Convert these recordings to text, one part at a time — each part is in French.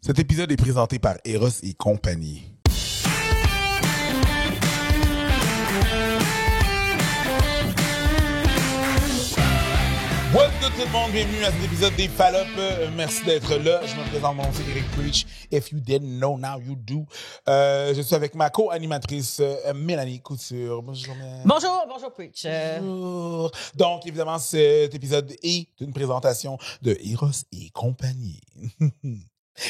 Cet épisode est présenté par Eros et compagnie. What's good tout le monde, bienvenue à cet épisode des Fallops. Merci d'être là. Je me présente, mon nom c'est Eric Preach. If you didn't know, now you do. Je suis avec ma co-animatrice Mélanie Couture. Bonjour Mélanie. Bonjour Preach. Bonjour. Donc évidemment, cet épisode est une présentation de Eros et compagnie.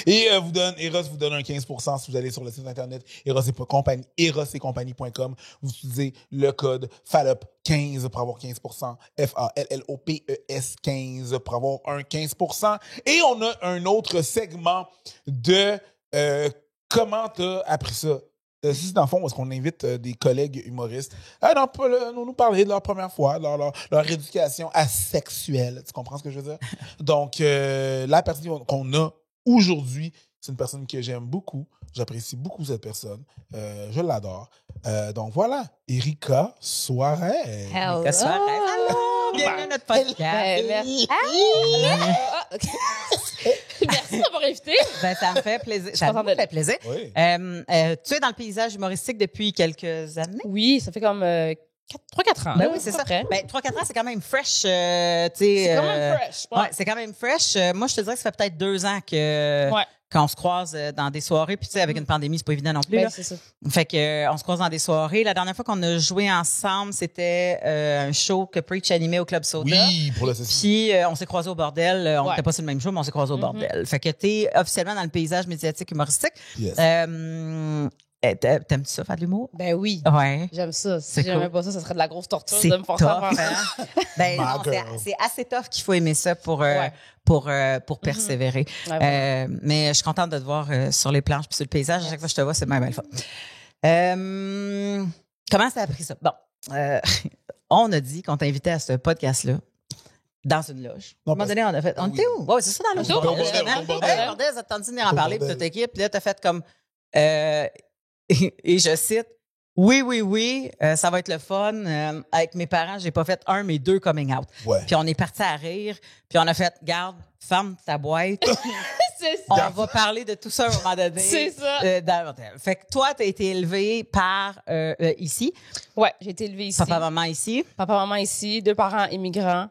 Et Eros vous donne un 15% si vous allez sur le site internet erosetcompagnie.com. Vous utilisez le code FALLOP15 pour avoir 15%. FALLOPES 15 pour avoir un 15%. Et on a un autre segment de comment t'as appris ça. C'est dans le fond où est-ce qu'on invite des collègues humoristes à nous parler de leur première fois, leur éducation asexuelle. Tu comprends ce que je veux dire? Donc, la personne qu'on a aujourd'hui, c'est une personne que j'aime beaucoup. J'apprécie beaucoup cette personne. Je l'adore. Donc voilà, Erika Soirée. Hello. Erika Soirée. Bienvenue à notre podcast. Merci d'avoir invité. Ça me fait plaisir. Ça me fait plaisir. Oui. Tu es dans le paysage humoristique depuis quelques années? Oui, ça fait comme 3-4 ans. Ben oui, c'est ça. Ben, 3-4 ans, c'est quand même fresh. C'est quand même fresh. Ouais, c'est quand même fresh. Moi, je te dirais que ça fait peut-être 2 ans qu'on se croise dans des soirées. Puis, tu sais, avec une pandémie, c'est pas évident non plus. Ben, là. c'est ça. Fait que on se croise dans des soirées. La dernière fois qu'on a joué ensemble, c'était un show que Preach animait au Club Soda. Oui, pour le ceci. Puis, on s'est croisés au bordel. On n'était pas sur le même show, mais on s'est croisés au bordel. Fait que t'es officiellement dans le paysage médiatique humoristique. Yes. T'aimes-tu ça, faire de l'humour? Ben oui. Ouais. J'aime ça. Si C'est j'aimais cool. pas ça, ça serait de la grosse torture C'est de me forcer à tough, faire ça. hein? Ben My non, girl. c'est assez tough qu'il faut aimer ça pour persévérer. Ouais, Mais je suis contente de te voir sur les planches puis sur le paysage. À chaque fois que je te vois, c'est bien belle fois. Comment ça a pris ça? Bon, on a dit qu'on t'invitait à ce podcast-là dans une loge. À un moment donné, on a fait... On était où? Ouais, c'est ça, dans le Au bordel, au bordel. bordel, ça te tente de venir en parler, puis bordel. toute l'équipe. Puis là, t'as fait comme... et je cite... Oui, ça va être le fun. Avec mes parents, j'ai pas fait 1, mais 2 coming out. Ouais. Puis on est parti à rire, puis on a fait, garde, ferme ta boîte. C'est On ça. va parler de tout ça à un moment donné. C'est ça. Fait que toi, t'as été élevé par ici, Ouais, j'ai été élevée ici. papa, maman ici, Papa, maman ici, 2 parents immigrants.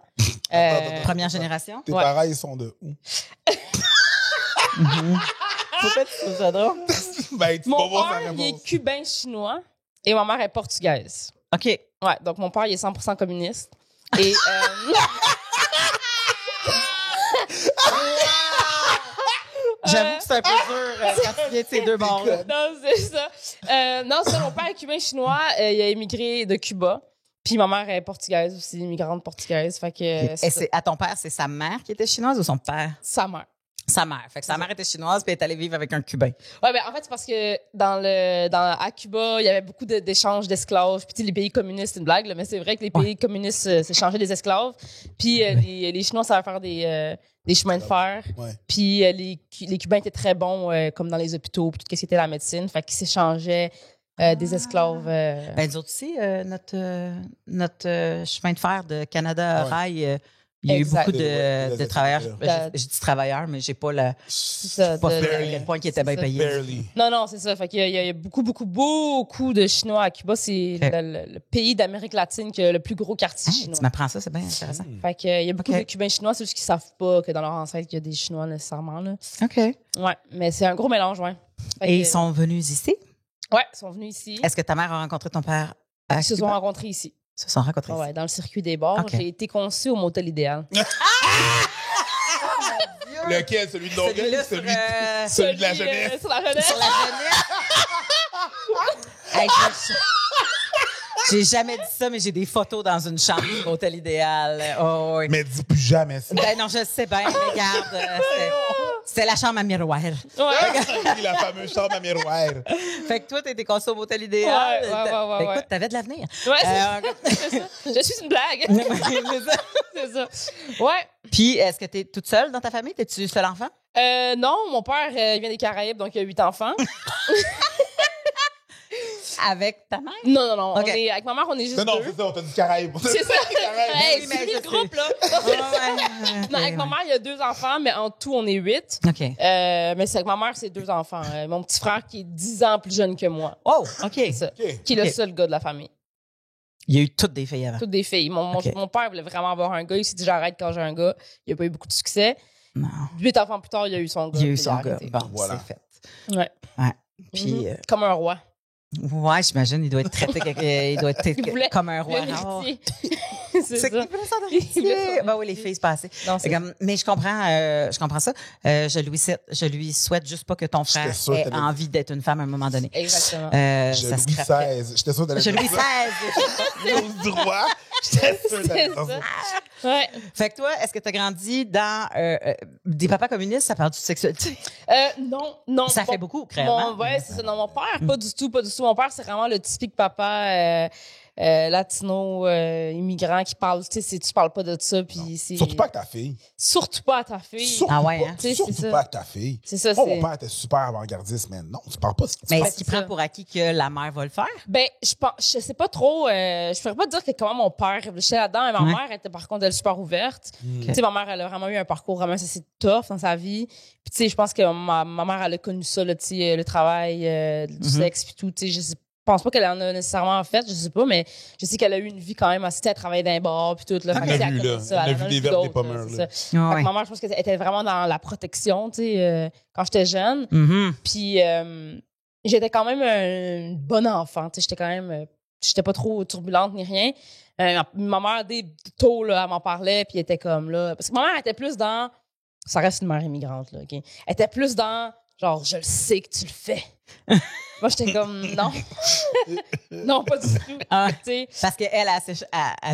première génération. Tes Ouais. parents, ils sont de où? Pourquoi tu trouves ça drôle? Ben, tu vas Mon voir sa père, il est réponse. cubain-chinois et ma mère est portugaise. OK. Ouais, donc mon père, il est 100% communiste. Et J'avoue que c'est un peu dur quand tu viens de ces 2 bords-là. non, c'est ça. Non, c'est ça, mon père est cubain-chinois. Il a émigré de Cuba. Puis ma mère est portugaise aussi, immigrante portugaise. Fait que Et c'est à ton père, c'est sa mère qui était chinoise ou son père? sa mère. Sa mère. Fait que sa mère était chinoise puis elle est allée vivre avec un Cubain. Ouais, ben en fait, c'est parce que à Cuba, il y avait beaucoup d'échanges d'esclaves. Puis tu sais, les pays communistes, c'est une blague, là, mais c'est vrai que les pays communistes s'échangeaient des esclaves. Puis les Chinois savaient faire des chemins de fer. Ouais. Puis les Cubains étaient très bons, comme dans les hôpitaux, puis tout ce qui était la médecine. Fait qu'ils s'échangeaient des esclaves. Ben, nous autres aussi, notre chemin de fer de Canada Ouais. Rail, il y a eu Exact. beaucoup Des de travailleurs. La- Je dis travailleurs, mais j'ai pas ça, pas de- fait le point qui était bien ça. payé. Barely. Non, c'est ça. Fait qu'il y a beaucoup de Chinois à Cuba. C'est Ok. le pays d'Amérique latine qui a le plus gros quartier Ah, chinois. tu m'apprends ça, c'est bien intéressant. Fait qu'il y a beaucoup Ok. de Cubains chinois, c'est juste qu'ils savent pas que dans leur ancêtre, il y a des Chinois nécessairement, là. OK. Ouais, mais c'est un gros mélange, ouais. Fait Et que- ils sont venus ici? Ouais, ils sont venus ici. Est-ce que ta mère a rencontré ton père à Ils se sont Cuba? rencontrés ici. Ils se sont rencontrés Ouais, ici. dans le circuit des bars. Ok. J'ai été conçue au motel idéal. Lequel? Celui de Longueuil? Celui-là Celui, sur, celui de la jeunesse? Sur la jeunesse. sur la jeunesse. Hey, j'ai jamais dit ça, mais j'ai des photos dans une chambre du motel idéal. Oh, oui. Mais dis plus jamais ça. Ben non, je sais bien, mais regarde, c'était la chambre à miroir. Ouais. La fameuse chambre à miroir. Fait que toi, t'étais conçu au motel idéal. Ouais. Ben, Ouais. écoute, t'avais de l'avenir. Ouais, c'est ça. Je suis une blague. C'est ça. C'est ça. Ouais. Puis, est-ce que t'es toute seule dans ta famille? T'es-tu seul enfant? Non, mon père il vient des Caraïbes, donc il a 8 enfants. avec ta mère? Non. Ok. Avec ma mère, on est juste Non, deux. c'est ça, on t'a dit Caraïbes. C'est ça. Hey, Oui, mais c'est lui je le groupe, là. Ouais. Non, avec ma mère, il y a 2 enfants, mais en tout, on est 8. OK. Mais c'est avec ma mère, c'est 2 enfants. Mon petit frère qui est 10 ans plus jeune que moi. Oh, OK. C'est ça. OK. Qui est le Ok. seul gars de la famille. Il y a eu toutes des filles avant. Toutes des filles. Ok. Mon père voulait vraiment avoir un gars. Il s'est dit, j'arrête quand j'ai un gars. Il n'a pas eu beaucoup de succès. Non. 8 enfants plus tard, il a eu son gars. Il y a eu puis son a gars. arrêté. Bon, Voilà. c'est fait. Ouais. Ouais. Puis, Comme un roi. ouais, j'imagine, il doit être traité il doit être Il voulait comme un roi. le Oh. héritier. C'est C'est ça. qu'il voulait ça Il voulait ça. Ben oui, les filles se passaient. Non, c'est Mais je comprends ça. Je lui souhaite juste pas que ton frère J'étais sûr que ait t'allais- envie d'être une femme à un moment donné. exactement. Je Ça Louis scraperait. XVI. J'étais sûr d'aller Je lui dire ça. 16. Au droit. J'étais sûr d'aller C'est dire ça. ça. Ouais. Fait que toi, est-ce que tu as grandi dans des papas communistes, ça parle de sexualité? Non. Ça fait beaucoup, clairement. Ouais, c'est ça. Non, mon père, pas du tout. Mon père, c'est vraiment le typique papa latino, immigrant qui parle, tu sais, tu parles pas de ça, puis c'est... Surtout pas avec ta fille. Surtout pas à ta fille. Surtout Ah ouais, pas, hein? Tu sais, surtout c'est ça. pas avec ta fille. C'est ça, Moi, c'est... mon père était super avant-gardiste, mais non, tu parles pas. Mais Ouais, est-ce qu'il c'est prend ça. pour acquis que la mère va le faire? Ben, je sais pas trop, je pourrais pas dire que comment mon père réfléchissait là-dedans, mais ma Ouais. mère était par contre, elle super ouverte. Mm. Tu sais, ma mère, elle a vraiment eu un parcours vraiment assez tough dans sa vie. Puis tu sais, je pense que ma mère, elle a connu ça, là, tu sais, le travail, du sexe, puis tout, tu sais, je pense pas qu'elle en a nécessairement fait, je sais pas, mais je sais qu'elle a eu une vie quand même assez, elle travaillait dans un bar, puis tout, là. Elle Fait que, a tu sais, vu, connaît là. ça, Elle a en vu a des vu verbes, des d'autres, pommeurs, c'est là. ça. Fait que Ouais. ma mère, je pense qu'elle était vraiment dans la protection, tu sais, quand j'étais jeune. Mhm. Puis j'étais quand même une bonne enfant. Tu sais, j'étais quand même... j'étais pas trop turbulente ni rien. Ma mère, dès tôt, là, elle m'en parlait, puis elle était comme là... Parce que ma mère était plus dans... Ça reste une mère immigrante, là, OK? Elle était plus dans... Genre, je le sais que tu le fais. Moi, j'étais comme, non. Non, pas du tout. Ah. Tu sais, Parce qu'elle, elle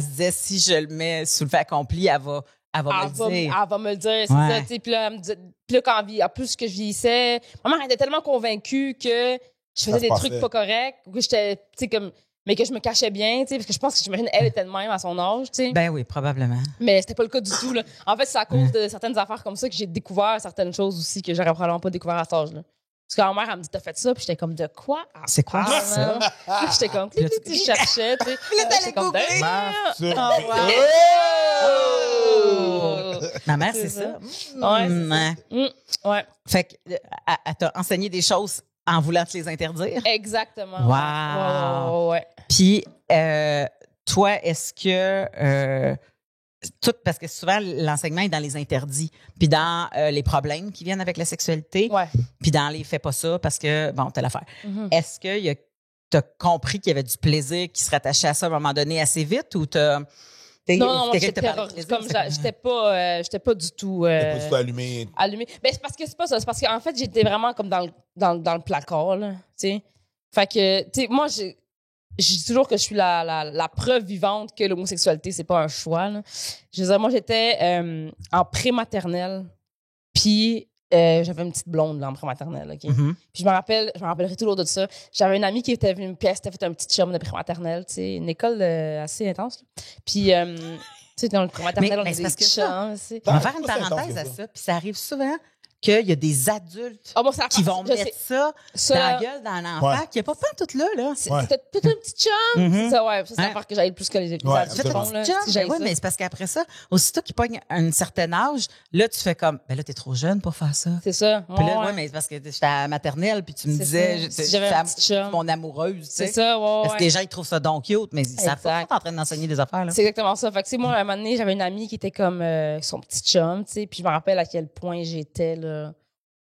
se disait, si je le mets sous le fait accompli, elle va me le dire. elle va me le dire, c'est Ouais. ça. Tu sais, puis là, elle me disait... Puis là, en plus que je vieillissais, ma mère était tellement convaincue que je faisais se des passait. trucs pas corrects, ou que j'étais, tu sais, comme... Mais que je me cachais bien, tu sais, parce que je pense que j'imagine elle était de même à son âge, tu sais. Ben oui, probablement. Mais c'était pas le cas du tout, là. En fait, c'est à cause de certaines affaires comme ça que j'ai découvert certaines choses aussi que j'aurais probablement pas découvert à cet âge-là. Parce que ma mère, elle me dit, t'as fait ça, puis j'étais comme, de quoi? C'est quoi Ah, ça? non. Puis j'étais comme, Puis là, tu- je cherchais, tu sais. là, t'allais J'étais comme, googler. Masturbé. Oh! Ma mère, C'est c'est ça. Ouais, c'est Mm. Ouais, Fait que, elle t'a enseigné des choses en voulant te les interdire. exactement. Wow. Ouais. Puis, toi, est-ce que tout, parce que souvent l'enseignement est dans les interdits, puis dans les problèmes qui viennent avec la sexualité, Ouais. puis dans les fais pas ça parce que bon, t'as l'affaire. Mhm. Est-ce que t'as compris qu'il y avait du plaisir qui se rattachait à ça à un moment donné assez vite ou t'as Non, moi, quelqu'un j'étais qui t'a parlé de terrorisée. plaisir, Comme c'est j'étais pas du tout T'as pas du tout allumé. allumée. Ben, c'est parce que c'est pas ça. C'est parce qu'en fait, j'étais vraiment comme dans le placard, là. Tu sais. Fait que, tu sais, moi, je dis toujours que je suis la preuve vivante que l'homosexualité, c'est pas un choix, là. Je veux dire, moi, j'étais en prématernelle, puis j'avais une petite blonde, là, en prématernelle, OK? Mhm. Puis je me rappellerai toujours de ça. J'avais une amie qui était venue, puis elle s'était fait un petit chum de prématernelle, tu sais, une école assez intense, là. Puis, tu sais, dans le prématernelle, on mais a c'est des parce que chums, tu sais. On va Ah, faire une c'est pas si parenthèse intense à que ça. ça, puis ça arrive souvent qu'il y a des adultes Ah, moi, c'est la qui partie- vont je mettre sais. ça Ça, dans la gueule d'un enfant Ouais. qui n'est pas tout là. C'était Ouais. peut-être un petit chum. Mhm. C'est ça, ouais. Ça, c'est Hein? l'affaire que j'aille plus que les Ouais, adultes absolument. font, là. Job, Si j'aille ben oui, ça. mais c'est parce qu'après ça, aussitôt qu'ils pognent un certain âge, là, tu fais comme, ben là, t'es trop jeune pour faire ça. C'est ça. Puis là, ouais. ouais, mais c'est parce que j'étais à la maternelle, puis tu me C'est disais, ça. Si j'avais un petit chum. mon amoureuse, tu sais. C'est ça, ouais, Parce ouais. que les gens, ils trouvent ça donc cute, mais ils savent pas que Exact. t'es en train d'enseigner des affaires, là. C'est exactement ça. Fait que, tu sais, moi, à un moment donné, j'avais une amie qui était comme son petit chum, tu sais, puis je me rappelle à quel point j'étais, là,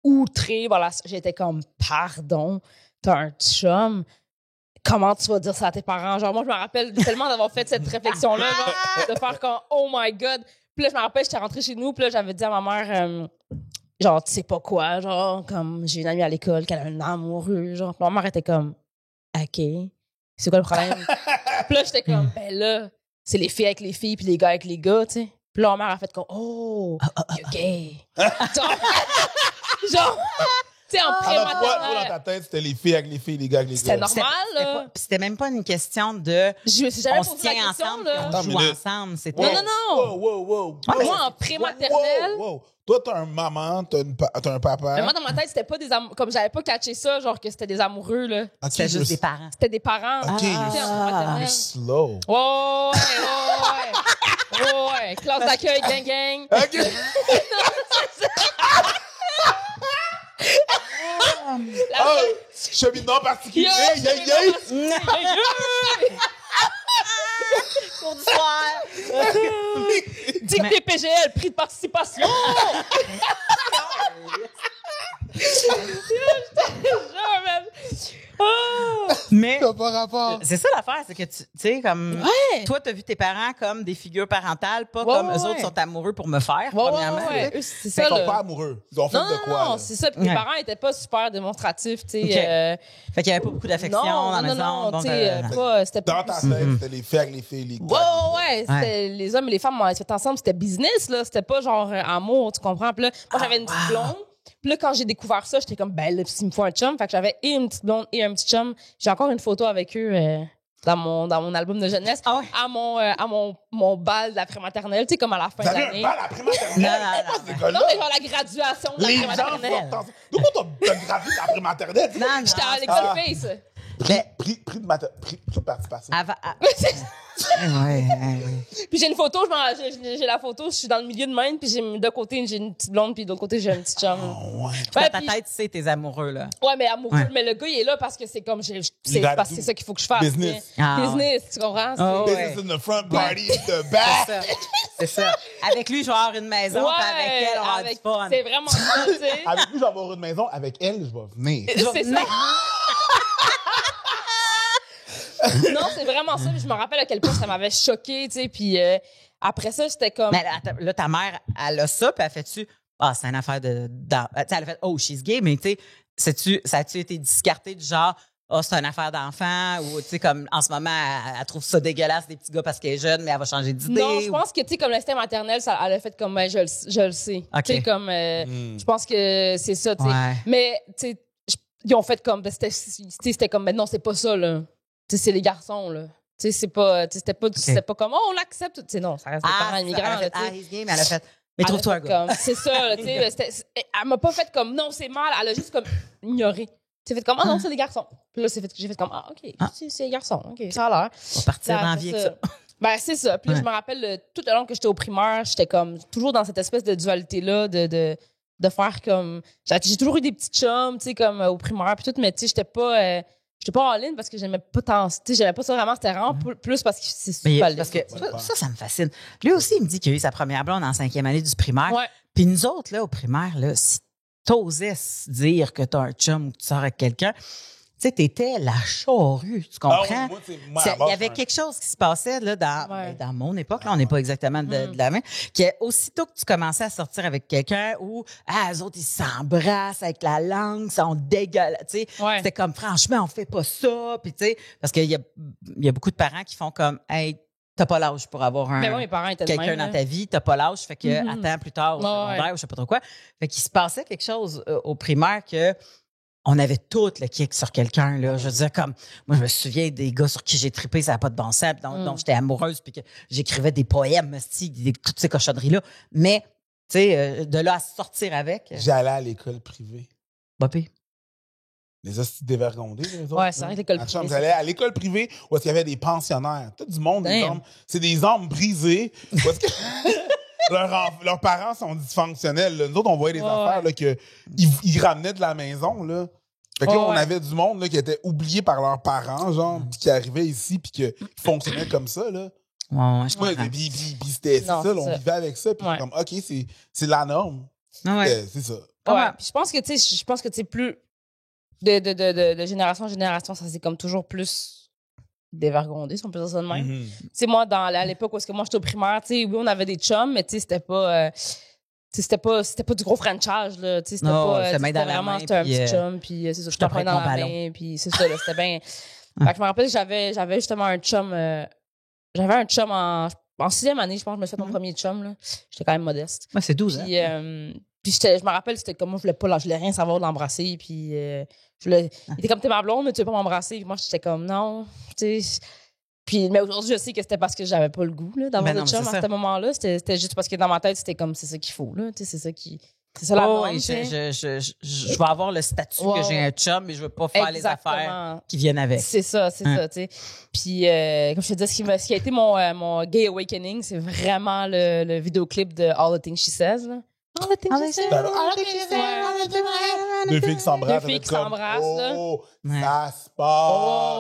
outrée. Voilà, j'étais comme, pardon, t'as un chum. Comment tu vas dire ça à tes parents? Genre, moi, je me rappelle tellement d'avoir fait cette réflexion-là, genre, de faire comme, oh my God. Puis là, je me rappelle, j'étais rentrée chez nous, puis là, j'avais dit à ma mère, genre, tu sais pas quoi, genre, comme, j'ai une amie à l'école qui a un amoureux, genre. Puis ma mère était comme, OK, c'est quoi le problème? Puis là, j'étais comme, ben là, c'est les filles avec les filles, puis les gars avec les gars, tu sais. Puis là, ma mère a fait comme, oh, you're gay. genre, Tu sais, en Alors, toi, dans pré-maternelle. ta tête, c'était les filles avec les filles, les gars avec les C'était gars. normal, là. C'était même pas une question de Je me suis jamais on se posé la tient question, ensemble là. et on Attends joue une minute. ensemble. C'était Non. Wow. Moi, en pré-maternelle. Wow. Toi, t'as un maman, t'as un papa. Mais moi, dans ma tête, c'était pas des amoureux. Comme j'avais pas catché ça, genre que c'était des amoureux, là. Ok, c'était juste des parents. C'était des parents. Ok, Tu sais, en pré-maternelle. you're slow. Ouais. Classe d'accueil, gang. Ok. Oh, cheminement particulier. Cours du soir. Dis que t'es PGL, prix de participation. Genre, man. Mais T'as pas rapport. c'est ça l'affaire, c'est que tu sais, comme. Ouais. Toi, t'as vu tes parents comme des figures parentales, pas Ouais, comme ouais, eux autres ouais. sont amoureux pour me faire, premièrement. Ouais. Eux, c'est Ils ça, sont là. pas amoureux. Ils ont fait de quoi? Non, là? c'est ça. Puis mes Ouais. parents étaient pas super démonstratifs, tu sais. Ok. Fait qu'il y avait pas beaucoup d'affection dans la maison. Non, donc, tu sais, c'était Dans pas. ta tête, c'était les filles avec les filles, les gars. Ouais, c'était les hommes et les femmes m'ont fait ensemble, c'était business, là. C'était pas genre amour, tu comprends? Puis là, moi, j'avais une petite blonde. Puis là, quand j'ai découvert ça, j'étais comme, ben là, s'il me faut un chum. Fait que j'avais et une petite blonde et un petit chum. J'ai encore une photo avec eux dans mon album de jeunesse. Ah ouais? À mon bal de la prématernelle, tu sais, comme à la fin Vous de avez un l'année. bal après maternelle? Non, C'est quoi cette école-là? Non, mais genre la graduation de la Les gens prématernelle. sortent ensemble. Pourquoi t'as gravé après maternelle? Non, non. J'étais à c'est l'école pas- Face. Prix de participation. Avant. Ouais. Puis j'ai une photo, j'ai la photo, je suis dans le milieu de même, puis de côté j'ai une petite blonde, puis de l'autre côté j'ai un petit chum. Ouais. Dans Ouais, ta puis- tête, tu sais, t'es amoureux, là. Ouais, mais amoureux, Ouais. mais le gars il est là parce que c'est comme You c'est gotta parce que do c'est ça qu'il faut que je fasse. business. tu sais. Ah, Business, tu comprends? Oh, C'est- ouais. Business in the front, party in the C'est back. ça. C'est ça. Avec lui, je vais avoir une maison, puis avec elle, on va avoir du fun. c'est vraiment ça, tu sais. Avec lui, je vais avoir une maison. Avec elle, je vais venir. C'est ça. Non, c'est vraiment ça. Puis je me rappelle à quel point ça m'avait choqué, tu sais. Puis après ça, j'étais comme. Mais là, ta mère, elle a ça, puis elle fait-tu. Ah, c'est une affaire de. Tu sais, elle a fait, oh, she's gay, mais tu sais, ça a-tu été discarté du genre, oh, c'est une affaire d'enfant, ou tu sais, comme en ce moment, elle trouve ça dégueulasse, des petits gars parce qu'elle est jeune, mais elle va changer d'idée. Non, je pense que, tu sais, comme l'instinct maternel, ça, elle a fait comme, ben, je le sais. Ok. Tu sais, comme, je pense que c'est ça, tu sais. Ouais. Mais, tu sais, ils ont fait comme, ben, c'était comme, ben non, c'est pas ça, là. Tu sais, c'est les garçons, là. Tu sais, c'est pas, tu sais, c'était pas comme, oh, on l'accepte. Tu sais, non, ça reste des parents c'est ça, immigrants, elle a là, fait, tu sais. ah, he's gay, mais elle a fait, mais Elle a trouve-toi un fait gars. comme, c'est ça, là, tu sais. Elle m'a pas fait comme, non, c'est mal. Elle a juste comme ignoré. C'est fait comme, ah non, c'est les garçons. Puis là, j'ai fait comme, ah, OK, c'est les garçons. OK, ça a l'air. On va partir Puis dans la après vie avec ça. Ben, c'est ça. Puis là, Ouais. je me rappelle, tout le long que j'étais au primaire, j'étais comme, toujours dans cette espèce de dualité-là, de faire comme. J'ai toujours eu des petits chums, tu sais, comme au primaire, puis tout, mais tu sais, j'étais pas en ligne parce que j'aimais pas tant. Tu sais, j'aimais pas ça vraiment, c'était vraiment plus parce que c'est Mais super parce que laid. ça me fascine. Lui aussi, il me dit qu'il a eu sa première blonde en 5e année du primaire. Ouais. Puis nous autres, là, au primaire, là, si t'osais dire que t'as un chum ou que tu sors avec quelqu'un, tu sais, t'étais la charrue, tu comprends? Ah oui, moi, tu sais, moi, à Il la y base, avait je suis quelque chose qui se passait là, Ouais. dans mon époque, là, on n'est pas exactement de la même, que aussitôt que tu commençais à sortir avec quelqu'un où eux autres, ils s'embrassent avec la langue, ils sont dégueulasses, tu sais, Ouais. c'était comme, franchement, on fait pas ça, puis tu sais, parce qu'il y a beaucoup de parents qui font comme, hey, t'as pas l'âge pour avoir Mais moi, mes parents étaient de quelqu'un même, dans là. ta vie, t'as pas l'âge, fait que attends plus tard au Ouais, secondaire ouais. ou je sais pas trop quoi. Fait qu'il se passait quelque chose au primaire que on avait tout le kick sur quelqu'un, là. Je veux dire, comme, moi, je me souviens des gars sur qui j'ai trippé, ça n'a pas de bon sens, puis dont j'étais amoureuse, puis que j'écrivais des poèmes, toutes ces cochonneries-là. Mais, tu sais, de là à sortir avec, J'allais à l'école privée. Bopé. Les hosties dévergondés, les autres. Ouais, c'est vrai que l'école En privée, chambre, c'est- J'allais à l'école privée où est-ce qu'il y avait des pensionnaires. Tout du monde, des Damn. hommes. C'est des hommes brisés. Où est-ce que leurs parents sont dysfonctionnels. Là. Nous autres, on voyait des Ouais, affaires là, que ils ramenaient de la maison. Là. Fait que là, Ouais, on ouais. avait du monde là, qui était oublié par leurs parents, genre, puis qui arrivait ici, puis qui fonctionnait comme ça. Là. Ouais, je Ouais, comprends. puis c'était Non, ça, là, c'est on ça. vivait avec ça, puis Ouais. comme, OK, c'est la norme. Ouais. C'est ça. Ouais. Puis je pense que, tu sais, plus de génération en génération, ça c'est comme toujours plus dévergondé, si on peut dire ça de même. Mhm. Tu sais, moi, à l'époque où est-ce que moi j'étais au primaire, tu sais, oui, on avait des chums, mais tu sais, c'était pas. Tu sais, c'était pas du gros franchise, là. Tu sais, c'était Non, pas. c'était tu sais, main dans la vraiment, main, c'était un puis, petit chum, puis c'est ça, je te te prenais prête dans mon la ballon. main, puis c'est ça, là, c'était bien. Fait que je me rappelle que j'avais justement un chum. J'avais un chum en 6e année, je pense, je me suis fait mon premier chum, là. J'étais quand même modeste. Ouais, c'est 12 ans. Puis, Puis je me rappelle, c'était comme moi, je voulais rien savoir de l'embrasser. Puis il était comme, t'es ma blonde, mais tu veux pas m'embrasser. Puis moi, j'étais comme, non, tu sais. Puis, mais aujourd'hui, je sais que c'était parce que j'avais pas le goût là, d'avoir de chum à ce moment-là. C'était juste parce que dans ma tête, c'était comme, c'est ça qu'il faut, là. Tu sais, c'est ça la norme, je vais avoir le statut que j'ai un chum, mais je veux pas faire les affaires qui viennent avec. C'est ça, tu sais. Puis, comme je te dis, ce qui a été mon gay awakening, c'est vraiment le vidéoclip de All the Things She Says, là. All the things she says. All the things she says. Deux filles qui s'embrassent. Deux filles qui s'embrassent, là. Oh, ça se passe.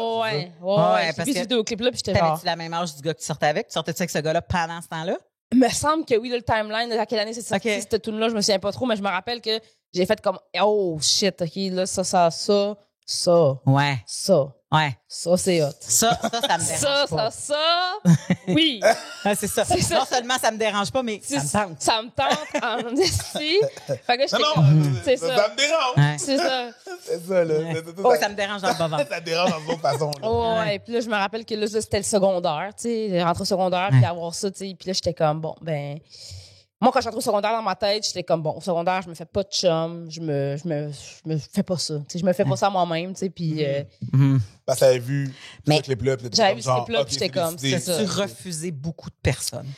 Ouais. Parce que ce vidéoclip-là, puis j'étais genre... T'avais-tu la même âge du gars que tu sortais avec? Tu sortais-tu avec ce gars-là pendant ce temps-là? Il me semble que oui, le timeline, à quelle année c'est sorti, cette tune-là, je me souviens pas trop, mais je me rappelle que j'ai fait comme, oh shit, OK, là, ça. Ouais. Ça, c'est hot. Ça me dérange pas. Ça, oui. C'est ça. Non seulement ça me dérange pas, mais ça me tente. Ça me tente en esti. Fait que j'étais c'est ça. Ça me dérange. Ouais. C'est ça. C'est ça, là. Oh, ça me dérange dans le bas-ventre. Ça me dérange dans d'autres façons. Ouais. Puis là, je me rappelle que là, c'était le secondaire, tu sais, rentrer au secondaire, puis avoir ça, tu sais. Puis là, j'étais comme, bon, ben... Moi, quand je rentre au secondaire dans ma tête, j'étais comme, bon, au secondaire, je me fais pas de chum, je me fais pas ça. Tu sais, je me fais pas ça moi-même, tu sais, puis... Parce que t'avais vu ce clip-là, puis j'avais vu ce clip-là, puis j'étais comme, c'est ça. Tu refusais beaucoup de personnes.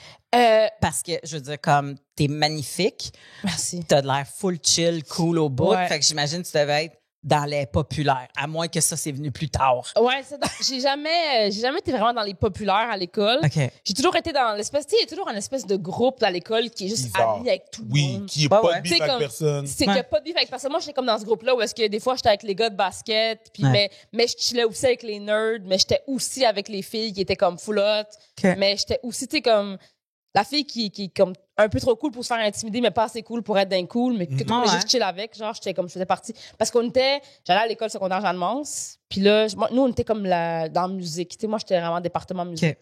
Parce que, je veux dire, comme, t'es magnifique. Merci. T'as de l'air full chill, cool au bout. Fait que j'imagine que tu devais être dans les populaires, à moins que ça, c'est venu plus tard. Ouais, j'ai jamais été vraiment dans les populaires à l'école. Okay. J'ai toujours été dans l'espèce, tu sais, il y a toujours une espèce de groupe à l'école qui est juste ami avec tout le monde. Oui, qui est pas de bif avec personne. C'est qu'il y a pas de bif avec personne. Moi, j'étais comme dans ce groupe-là où est-ce que des fois, j'étais avec les gars de basket, puis mais je chillais aussi avec les nerds, mais j'étais aussi avec les filles qui étaient comme full hot. Okay. Mais j'étais aussi, tu sais, comme la fille qui est comme un peu trop cool pour se faire intimider, mais pas assez cool pour être d'un cool, mais que tout le monde juste chill avec. Genre, j'étais comme, je faisais partie. Parce j'allais à l'école secondaire Jeanne-Mance, puis là, nous, on était comme dans la musique. Tu sais, moi, j'étais vraiment département musique. Okay.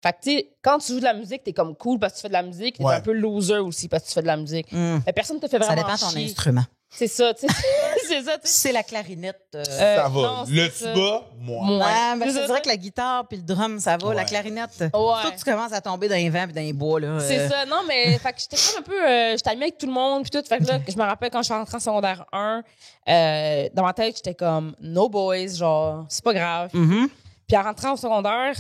Fait que, tu sais, quand tu joues de la musique, t'es comme cool parce que tu fais de la musique, t'es un peu loser aussi parce que tu fais de la musique. Mais personne te fait vraiment chier. Ça dépend de ton instrument. C'est ça, tu sais. C'est ça, tu sais. C'est la clarinette. Ça va. Non, le tuba, moi. Ouais, ben, je dirais que la guitare puis le drum, ça va. La clarinette, tout tu commences à tomber dans les vents puis dans les bois, là. C'est ça. Non, mais, fait que j'étais comme un peu, j'étais amie avec tout le monde puis tout. Fait que là, je me rappelle quand je suis rentrée en secondaire 1, dans ma tête, j'étais comme, no boys, genre, c'est pas grave. Puis en rentrant au secondaire,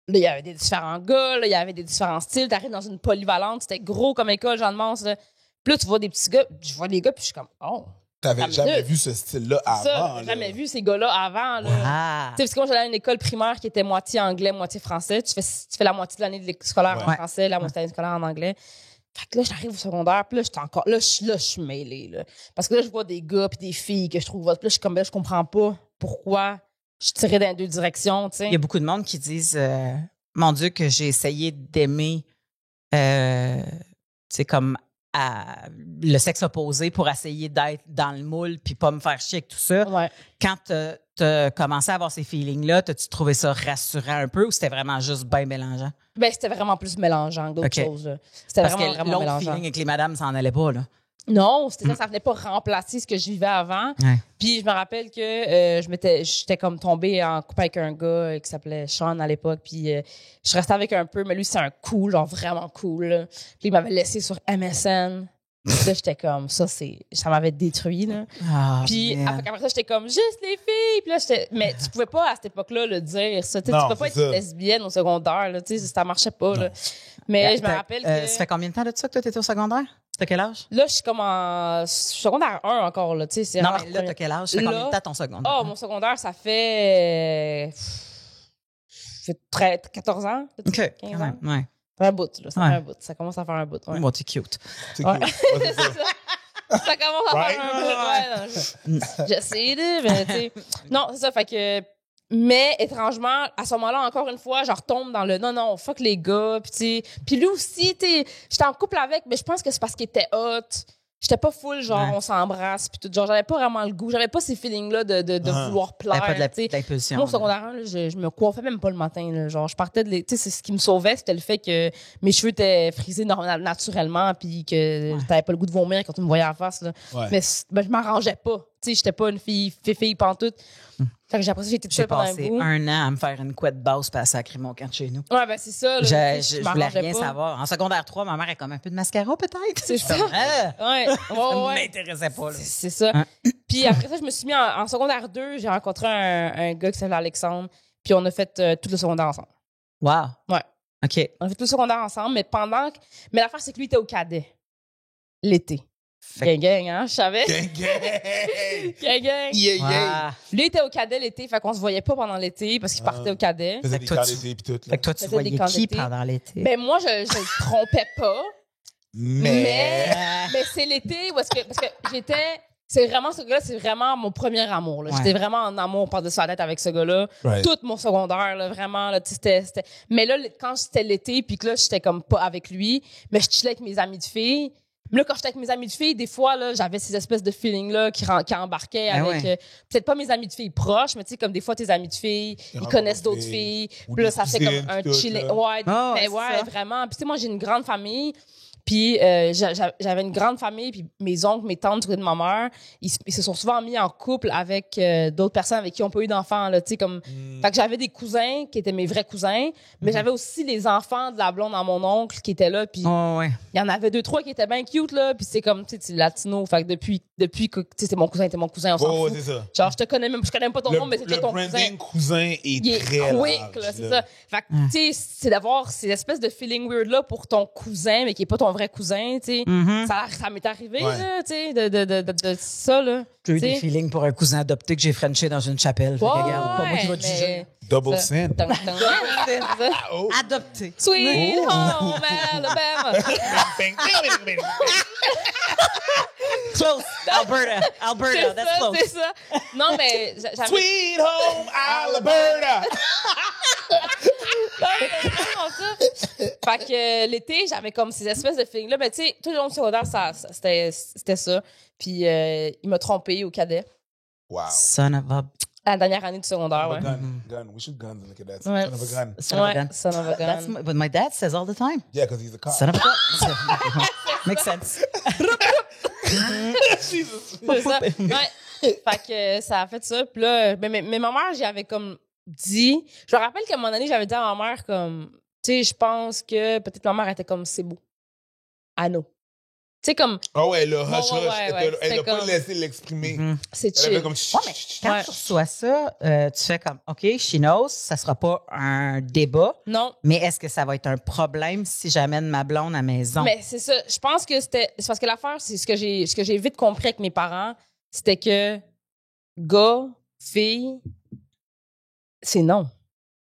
là, il y avait des différents gars, là, il y avait des différents styles. T'arrives dans une polyvalente, c'était gros comme école, Jeanne-Mance, là. Puis là, tu vois des petits gars, je vois des gars, puis je suis comme, oh. T'avais jamais vu ce style-là avant. Ça, j'ai jamais vu ces gars-là avant. Là. Wow. Tu sais, parce que moi, j'allais à une école primaire qui était moitié anglais, moitié français. Tu fais la moitié de l'année de l'école scolaire en français, la moitié de l'année scolaire en anglais. Fait que là, j'arrive au secondaire, puis là, j'étais encore... Là, je suis mêlée, là. Parce que là, je vois des gars puis des filles que je trouve... Puis là, je suis comme, je comprends pas pourquoi je tirais dans les deux directions, tu sais. Il y a beaucoup de monde qui disent, mon Dieu, que j'ai essayé d'aimer, tu sais, comme... le sexe opposé pour essayer d'être dans le moule puis pas me faire chier avec tout ça. Ouais. Quand t'as commencé à avoir ces feelings-là, t'as-tu trouvé ça rassurant un peu ou c'était vraiment juste bien mélangeant? Ben, c'était vraiment plus mélangeant que d'autres choses. Là. C'était Parce vraiment, que vraiment l'autre mélangeant. feeling avec les madames, ça en allait pas, là. Non, c'était ça venait pas remplacer ce que je vivais avant. Ouais. Puis je me rappelle que j'étais comme tombée en couple avec un gars qui s'appelait Sean à l'époque. Puis je restais avec un peu, mais lui c'est un cool, genre vraiment cool. Là. Puis il m'avait laissé sur MSN. Puis là j'étais comme ça m'avait détruit là. Oh, puis après ça j'étais comme juste les filles. Puis là mais tu pouvais pas à cette époque-là le dire. Ça, tu peux pas être lesbienne au secondaire là. Tu sais ça marchait pas là. Mais je me rappelle que ça fait combien de temps de ça que toi t'étais au secondaire? T'as quel âge? Là, je suis comme en secondaire 1 encore, là, tu sais. Non, mais là, t'as quel âge? Ça fait combien de temps ton secondaire? Oh, mon secondaire, ça fait 14 ans. OK, 15 quand même, ouais. Ça fait un bout, là. Ça fait un bout. Ça commence à faire un bout, ouais. Bon, t'es cute. C'est cool. C'est ça. Ça commence à faire un bout, ouais. J'essaie de, mais tu sais. Non, c'est ça, fait que... Mais étrangement, à ce moment-là, encore une fois, je retombe dans le non, fuck les gars. Puis lui aussi, j'étais en couple avec, mais je pense que c'est parce qu'il était hot. J'étais pas full, genre, on s'embrasse, puis tout. Genre, j'avais pas vraiment le goût. J'avais pas ces feelings-là de vouloir plaire. Pas de l'impulsion. Moi, au secondaire 1, je me coiffais même pas le matin. Là. Genre, je partais de... Tu sais, c'est ce qui me sauvait, c'était le fait que mes cheveux étaient frisés naturellement, puis que t'avais pas le goût de vomir quand tu me voyais en face. Là. Ouais. Mais je m'arrangeais pas. Tu sais, j'étais pas une fille pantoute. Fait que j'ai appris ça, j'ai été toute J'ai seule pendant un passé bout. 1 an à me faire une couette basse puis à sacrer mon camp de chez nous. Ouais, ben c'est ça. Là, Je voulais m'arrangeais rien pas. savoir. En secondaire 3, ma mère est comme un peu de mascara, peut-être. C'est ça. Ouais, Ça ouais, ne ouais. m'intéressait pas. Là. C'est ça. Hein? Puis après ça, je me suis mis en secondaire 2, j'ai rencontré un gars qui s'appelle Alexandre, puis on a fait tout le secondaire ensemble. Wow. Ouais. OK. On a fait tout le secondaire ensemble, mais mais l'affaire, c'est que lui était au cadet. L'été. Fait Gang, hein, je savais. Gang, gang. Gang. Yeah, yeah. Wow. Lui était au cadet l'été, fait qu'on se voyait pas pendant l'été parce qu'il partait au cadet. Faisait Fait des que toi, camps tu- d'été pis tout, là. Fait que toi, tu Faisais voyais des camps qui d'été. pendant l'été? Ben moi, je le trompais pas, Mais... mais c'est l'été où est-ce que... Parce que j'étais... C'est vraiment ce gars-là, c'est vraiment mon premier amour. Là. Ouais. J'étais vraiment en amour par-dessus la tête avec ce gars-là. Right. Tout mon secondaire, là, vraiment. Là, c'était... Mais là, quand c'était l'été, puis que là, j'étais comme pas avec lui, mais je chillais avec mes amis de filles. Mais là, quand j'étais avec mes amis de filles, des fois, là, j'avais ces espèces de feelings-là qui embarquaient Ah avec... ouais. peut-être pas mes amis de filles proches, mais tu sais, comme des fois, tes amis de filles, ils rencontrent connaissent d'autres d'autres filles. ou Puis là, des ça fait cousines, comme un puis tout, chilling. là. Ouais, Ah, ben c'est ouais, ça. vraiment. Puis tu sais, moi, j'ai une grande famille. Puis j'avais une grande famille, puis mes oncles, mes tantes du côté de ma mère, ils se sont souvent mis en couple avec d'autres personnes avec qui on pas eu d'enfants, là, tu sais, comme... Fait que j'avais des cousins qui étaient mes vrais cousins, mais j'avais aussi les enfants de la blonde à mon oncle qui étaient là, puis Oh, ouais. il y en avait 2-3 qui étaient bien cute, là, puis c'est comme, tu sais, c'est latino, fait que depuis que, tu sais, c'est mon cousin, on s'en Oh, ouais, fout. c'est ça. Genre, je connais même pas ton nom, mais c'est Le déjà ton cousin. branding cousin est Il est très quick, large, là, c'est ça. Fait que, tu sais, c'est d'avoir ces espèces de feeling weird-là pour ton cousin, mais qui est pas ton vrai cousin, tu sais. Mhm. Ça m'est arrivé, Ouais. là, tu sais, de ça, là. J'ai eu Tu sais. des feelings pour un cousin adopté que j'ai frenché dans une chapelle. Fait que, Ouais, regarde, pas moi qui vais te juger. Double ça. sin. C'est ça. Oh. Adopté. Sweet Oh. home Alabama. Bang, bang, bang, bang. Close. Alberta. Alberta. That's close. C'est ça. Non, mais j'avais... Sweet home Alberta. Fait que l'été, j'avais comme ces espèces de feelings-là. Mais tu sais, tout le long du secondaire, c'était ça. Puis il m'a trompé au cadet. Wow. Son of a... À la dernière année du secondaire, ouais. Gun. We should guns and look at that. Ouais. Son of a gun. Son of a gun. Ouais, son of a gun. That's what my dad says all the time. Yeah, because he's a cop. Son of a gun. Makes sense. Jesus. C'est ça. Ouais. Fait que ça a fait ça. Puis là, mais ma mère, j'y avais comme dit... Je me rappelle qu'à un moment donné, j'avais dit à ma mère comme... Tu sais, je pense que peut-être ma mère était comme, c'est beau. Anno. Tu sais, comme, Oh ouais, le hush hush. ouais, Elle c'était n'a pas comme- laissé l'exprimer. c'est Elle avait chill. comme... Ouais, mais quand Ouais. tu reçois ça, tu fais comme, OK, she knows, ça sera pas un débat, Non, mais est-ce que ça va être un problème si j'amène ma blonde à la maison? mais c'est ça. Je pense que c'est parce que l'affaire, c'est ce que j'ai vite compris avec mes parents, c'était que gars, fille, c'est non.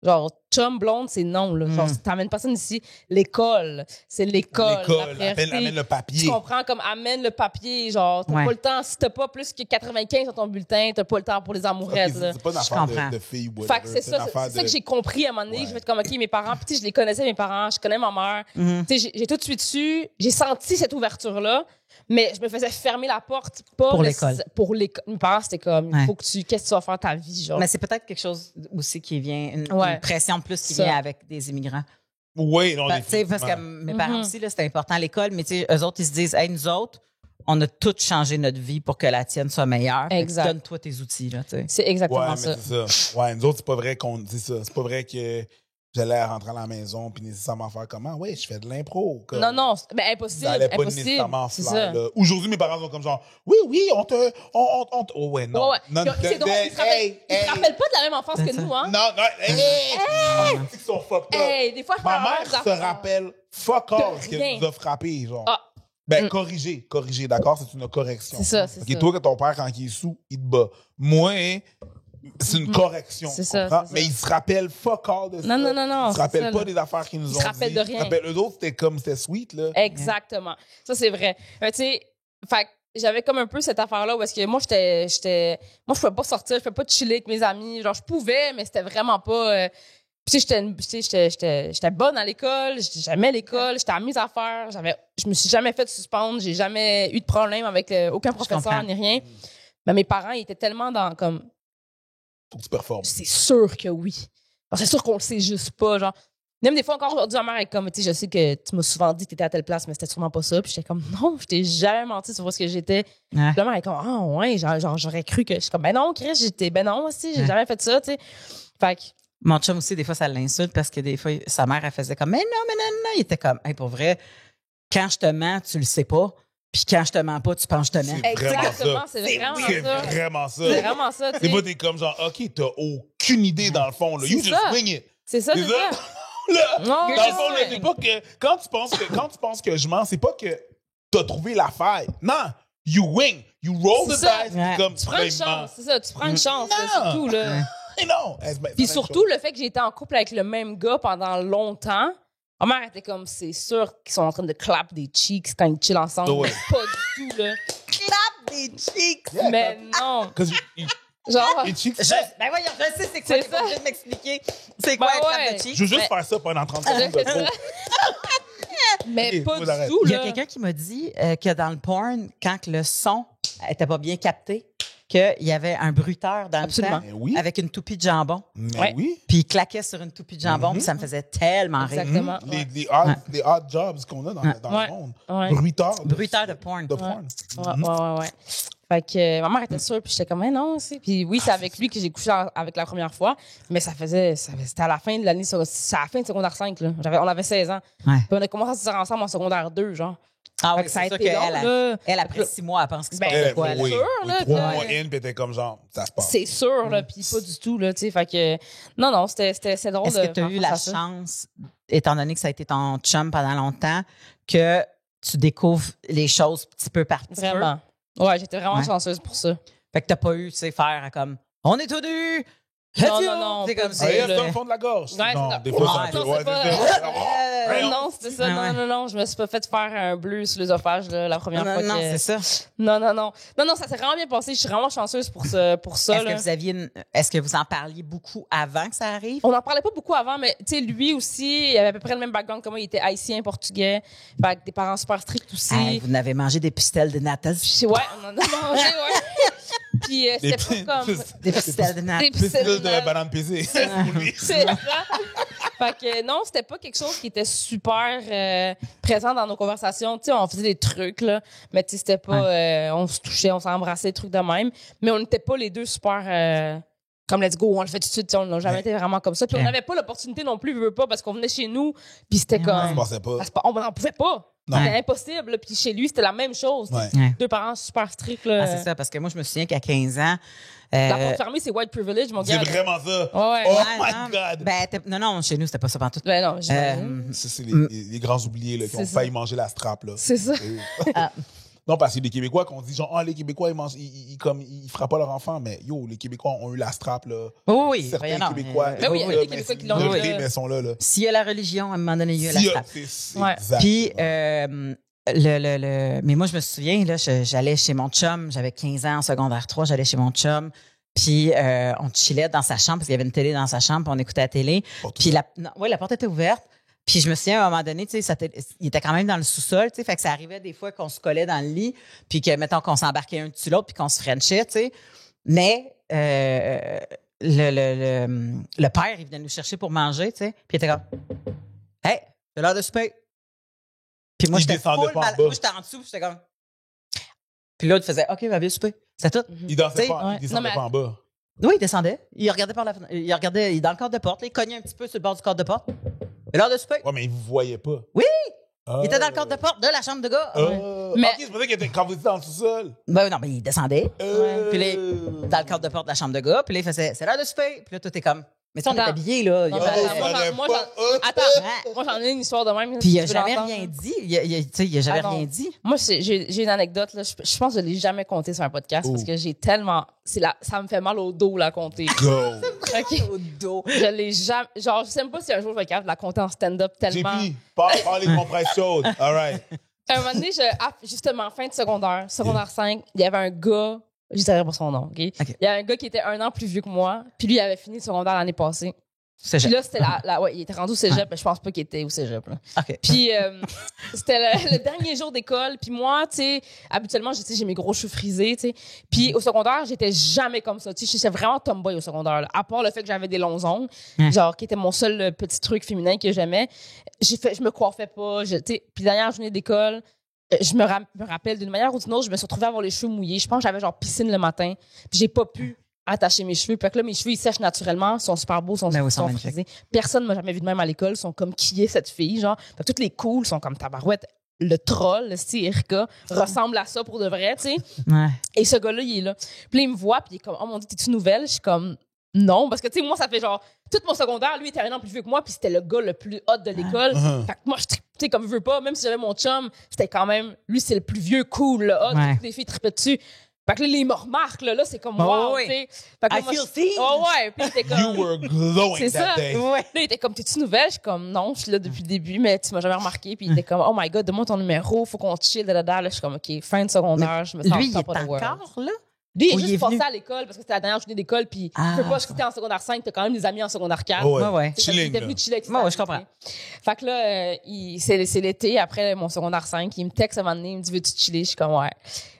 Genre, chum, blonde, c'est non, là. Genre, t'amènes personne ici. L'école, c'est l'école. L'école, la priorité. amène le papier. Tu comprends? Comme amène le papier. Genre, t'as Ouais. pas le temps. Si t'as pas plus que 95 sur ton bulletin, t'as pas le temps pour les Ok, amourettes, là. c'est pas une Je affaire comprends. de filles ou Fait que c'est une ça, affaire c'est ça de- que j'ai compris à un moment donné. Ouais. J'ai fait comme, OK, mes parents, puis tu sais, je les connaissais, mes parents, je connais ma mère. Mhm. Tu sais, j'ai tout de suite su, j'ai senti cette ouverture-là, mais je me faisais fermer la porte, pas Pour nécessaire- l'école. Pour l'école. Mes parents, c'était comme, Ouais. il faut que qu'est-ce que tu vas faire de ta vie, genre. Mais c'est peut-être quelque chose aussi qui vient, une Ouais. pression de plus qui Ça. vient avec des immigrants. Oui, non, Tu sais, parce que mes parents Mhm. aussi, là, c'était important à l'école, mais tu sais, eux autres, ils se disent, hey, nous autres, on a tous changé notre vie pour que la tienne soit meilleure. Fait que Exact. donne-toi tes outils, là, tu sais. C'est exactement Ouais, mais ça. c'est ça. Ouais, nous autres, c'est pas vrai qu'on dit ça. C'est pas vrai que j'allais rentrer à la maison puis nécessairement faire comment? Ouais, je fais de l'impro. comme. Non, non, mais impossible. Ça allait pas Impossible. nécessairement C'est faire, ça. là. Aujourd'hui, mes parents sont comme genre, oui, on te. Oh ouais, non. Ouais, ouais. Non, C'est drôle, ils se rappellent pas de la même enfance que nous, hein? Non, ils sont fucked up. Hey, des fois, je Ma parle mère des se affaires. rappelle fuck all ce rien. qu'elle nous a frappé, genre. Ah. Ben, corriger, d'accord? C'est une correction. C'est ça, c'est Ok, ça. toi, que ton père, quand il est sous, il te bat. Moi, c'est une correction. C'est tu ça, comprends? c'est ça. Mais ils se rappellent fuck all de ça. Non, Ils se c'est rappellent ça, pas là. des affaires qu'ils nous Ils ont se rappellent dit. de rien. Ils se rappellent, eux autres, c'était sweet, là. Exactement. Ça, c'est vrai. Tu sais, fait que j'avais comme un peu cette affaire-là où est-ce que moi, moi, je pouvais pas sortir, je pouvais pas chiller avec mes amis. Genre, je pouvais, mais c'était vraiment pas. Puis, tu sais, j'étais bonne à l'école, j'aimais l'école, j'étais à mes affaires, je me suis jamais fait suspendre, j'ai jamais eu de problème avec aucun professeur comprends. ni rien. Mais mes parents, ils étaient tellement dans comme, Faut que tu performes. c'est sûr que oui. Alors, c'est sûr qu'on le sait juste pas, genre. Même des fois, encore aujourd'hui, ma mère est comme, tu sais, je sais que tu m'as souvent dit que t'étais à telle place, mais c'était sûrement pas ça. Puis j'étais comme, non, je t'ai jamais menti sur ce que j'étais. Puis Ouais. la mère est comme, ah, ouais, genre, j'aurais cru que. Je suis comme, ben non, Chris, ben non, aussi, j'ai Ouais. jamais fait ça, tu sais. Fait que, Mon chum aussi, des fois, ça l'insulte parce que des fois, sa mère, elle faisait comme, mais non. Il était comme, hey, pour vrai, quand je te mens, tu le sais pas. Puis quand je te mens pas, tu penses que je te mens. C'est vraiment exactement, ça. c'est vraiment C'est ça. vraiment ça. C'est vraiment ça, tu Des sais. fois, t'es comme genre, OK, t'as aucune idée dans le fond. Là. C'est You just ça. wing it. C'est ça, C'est c'est ça. ça. Là, Non, dans le fond, là, ouais. c'est pas que quand tu penses que je mens, c'est pas que t'as trouvé la faille. Non, you wing, you roll the C'est ça. dice, Ouais. comme Tu prends une chance, c'est ça, tu prends une chance, là, Non. surtout, là. Mais non. Puis surtout, le fait que j'ai été en couple avec le même gars pendant longtemps, ma mère était comme, c'est sûr qu'ils sont en train de clap des cheeks quand ils chillent ensemble. Ouais. Mais pas du tout, là. Clap des cheeks! Mais non. Because Genre, les chicks, Ben voyons, je sais c'est quoi. C'est T'es pas ça. obligé de m'expliquer. C'est quoi Ben un clap ouais. de cheeks? je veux juste faire ça pendant 30 secondes de trop. mais Ok, pas faut du arrêter. tout, Il y a là. quelqu'un qui m'a dit que dans le porn, quand que le son était pas bien capté, qu'il y avait un bruiteur dans Absolument. le temps Mais oui. avec une toupie de jambon. Mais Ouais. oui. Puis il claquait sur une toupie de jambon, puis ça me faisait tellement rire. Exactement. Les odd jobs qu'on a dans Ouais. le monde. Ouais. Bruiteurs. Bruiteur de porn. De porn. Ouais. Fait que ma mère était sûre, puis j'étais comme, mais non, aussi. Puis oui, c'est avec lui que j'ai couché avec la première fois, mais c'était à la fin de l'année, c'est à la fin de secondaire 5, là. On avait 16 ans. Ouais. Puis on a commencé à se dire ensemble en secondaire 2, genre. Ah Fait oui, que ça a c'est sûr été long, qu'elle, là. elle, après 6 mois, elle pense qu'il se Ben, passe de quoi. là. oui. sûr, là, 3 que- mois in, puis t'es comme genre, ça se passe. C'est sûr, là, puis pas du tout, là, tu sais. Fait que, non, c'était drôle Est-ce que tu as eu faire la face à ça. chance, étant donné que ça a été ton chum pendant longtemps, que tu découvres les choses petit peu par petit peu? Vraiment. Ouais, j'étais vraiment Ouais. chanceuse pour ça. Fait que t'as pas eu, tu sais, faire comme on est tous nus! Non, C'est pas comme du ça. tout, Hey, là. dans le fond de la gorge. Ouais, Non, c'est ça. des fois, Ouais, ça non, peut. Ouais, c'est pas- c'est ça. Non, c'était ça. Ah ouais. Non. Je me suis pas fait faire un bleu sur l'œsophage, là, la première fois. Non, que- c'est ça. Non, ça s'est vraiment bien passé. Je suis vraiment chanceuse pour ça. Est-ce Là. que vous aviez est-ce que vous en parliez beaucoup avant que ça arrive? On n'en parlait pas beaucoup avant, mais tu sais, lui aussi, il avait à peu près le même background que moi. Il était haïtien, portugais, avec des parents super stricts aussi. Hey, vous n'avez mangé des pistelles de nata. Puis, ouais, on en a mangé, ouais. Puis c'était pas comme... Des pistelles de nata. Des Pistole pistelles de banane pesée. Pour lui. C'est ça. Fait que non, c'était pas quelque chose qui était super présent dans nos conversations. Tu sais, on faisait des trucs, là, mais tu sais, c'était pas... on se touchait, on s'embrassait, des trucs de même. Mais on n'était pas les deux super... comme let's go, on le fait tout de suite. Tu sais, on n'a jamais été vraiment comme ça. Puis on n'avait pas l'opportunité non plus, veux pas, parce qu'on venait chez nous, puis c'était Ouais. Je comme... pensais pas. On n'en pouvait pas. Non. C'était impossible. là. Puis chez lui, c'était la même chose. Ouais. Ouais. Deux parents super stricts. Là. Ah, c'est ça, parce que moi, je me souviens qu'à 15 ans. La porte fermée, c'est white privilege, mon C'est gars. vraiment ça. Ouais. Oh ouais, my non, God. Ben, non, chez nous, c'était pas ça pantoute. Ben non, j'imagine. Ça, c'est les grands oubliés là, qui C'est ont ça. failli manger la strap. Là. C'est ça. Non, parce que les Québécois, qu'on dit genre, les Québécois, ils frappent pas leur enfant, mais yo, les Québécois ont eu la strap, là. Oui, Certains voyons, Québécois. Ben oui, il y a là, des Québécois qui l'ont de eu, vrai, là. mais ils sont là. S'il y a la religion, à un moment donné, il y a la Si, strap. c'est Ouais. exact. Puis, mais moi, je me souviens, là, j'allais chez mon chum, j'avais 15 ans en secondaire 3, j'allais chez mon chum, puis on chillait dans sa chambre, parce qu'il y avait une télé dans sa chambre, puis on écoutait la télé. Puis la porte était ouverte. Puis je me souviens, à un moment donné, tu sais, il était quand même dans le sous-sol, tu sais, fait que ça arrivait des fois qu'on se collait dans le lit, puis que, mettons, qu'on s'embarquait un dessus l'autre, puis qu'on se frenchait, tu sais. Mais le père, il venait nous chercher pour manger, tu sais, puis il était comme « Hey, c'est l'heure de souper! » Puis moi, Il j'étais descendait full pas en mal- bas. moi, j'étais en dessous, puis j'étais comme... Puis l'autre faisait « OK, va bien souper. » C'est tout. Il dansait T'sais, pas, ouais. il descendait Non, mais- pas en bas. Oui, il descendait. Il regardait par la fenêtre. Il regardait dans le cadre de porte. Là, il cognait un petit peu sur le bord du cadre de porte. C'est l'heure de souper. Ouais, mais il vous voyait pas. Oui! Ah. Il était dans le cadre de porte de la chambre de gars. Mais- Ok, c'est pour ça qu'il était quand vous étiez dans le sous-sol. Ben non, mais il descendait. Puis là, Euh. dans le cadre de porte de la chambre de gars. Puis là, il faisait « C'est l'heure de souper. » Puis là, tout est comme... Mais ça, on est Attends. habillés, là. Il y a Non, pas- mais Oh, attends, moi, ça aurait moi, pas- Attends, moi, j'en ai une histoire de même. Puis il si a tu veux jamais l'entendre. rien dit. Tu sais, il a jamais Ah non. rien dit. Moi, j'ai une anecdote, là. Je pense que je l'ai jamais compté sur un podcast Oh. parce que j'ai tellement. Ça me fait mal au dos, la compter. Go. OK? Au dos. Je l'ai jamais. Genre, je sais même pas si un jour je vais être capable de la compter en stand-up tellement. JP, parle les compresses chaudes. All right. Un moment donné, justement, fin de secondaire 5, il y avait un gars, je dirais pas son nom, OK? OK. Il y avait un gars qui était 1 an plus vieux que moi, puis lui, il avait fini le secondaire l'année passée. Cégep. Puis là, c'était ouais, il était rendu au cégep, mais je pense pas qu'il était au cégep, là. OK. Puis c'était le dernier jour d'école. Puis moi, tu sais, habituellement, j'ai mes gros cheveux frisés, tu sais. Puis au secondaire, j'étais jamais comme ça. Tu sais, j'étais vraiment tomboy au secondaire, là. À part le fait que j'avais des longs ongles, genre, qui était mon seul petit truc féminin que j'aimais. Je me coiffais pas, tu sais. Puis dernière journée d'école, je me rappelle d'une manière ou d'une autre, je me suis retrouvée à avoir les cheveux mouillés. Je pense que j'avais genre piscine le matin. Puis j'ai pas pu attacher mes cheveux. Puis que là, mes cheveux, ils sèchent naturellement, sont super beaux, sont frisés. Personne ne m'a jamais vu de même à l'école. Ils sont comme, qui est cette fille, genre. Fait que toutes les cools sont comme tabarouette. Le troll, le style Erika, ressemble à ça pour de vrai, tu sais. Ouais. Et ce gars-là, il est là. Puis là, il me voit, puis il est comme, oh mon Dieu, t'es-tu nouvelle? Je suis comme, non. Parce que, tu sais, moi, ça fait genre, tout mon secondaire, lui, il était un an plus vieux que moi, puis c'était le gars le plus hot de l'école. Fait que moi, tu sais, comme je veux pas, même si j'avais mon chum, c'était quand même, lui, c'est le plus vieux, cool, le hot. Toutes les filles tripaient dessus. Fait que là, il me remarque, là, c'est comme, wow, tu sais. Fait que là, I feel seen. Oh, ouais. Puis il était comme. You were glowing C'est that ça. day. Ouais. Là, il était comme, t'es-tu nouvelle? Je suis comme, non, je suis là depuis le début, mais tu m'as jamais remarqué. Puis il était comme, oh my god, donne-moi ton numéro, faut qu'on chill, Là, je suis comme, OK, fin de secondaire, je me sens Lui, il est top of the world. encore là? Lui, il est Ou juste il est passé venu? à l'école parce que c'était la dernière journée d'école, puis tu peux pas, si t'es en secondaire 5, t'as quand même des amis en secondaire 4. Oh, ouais. Ouais. Il Chilling, était là. venu chiller avec ses Ouais, amis, je comprends. tu sais. Fait que là, c'est l'été, après mon secondaire 5, il me texte à un moment donné, il me dit, veux-tu chiller? Je suis comme, ouais.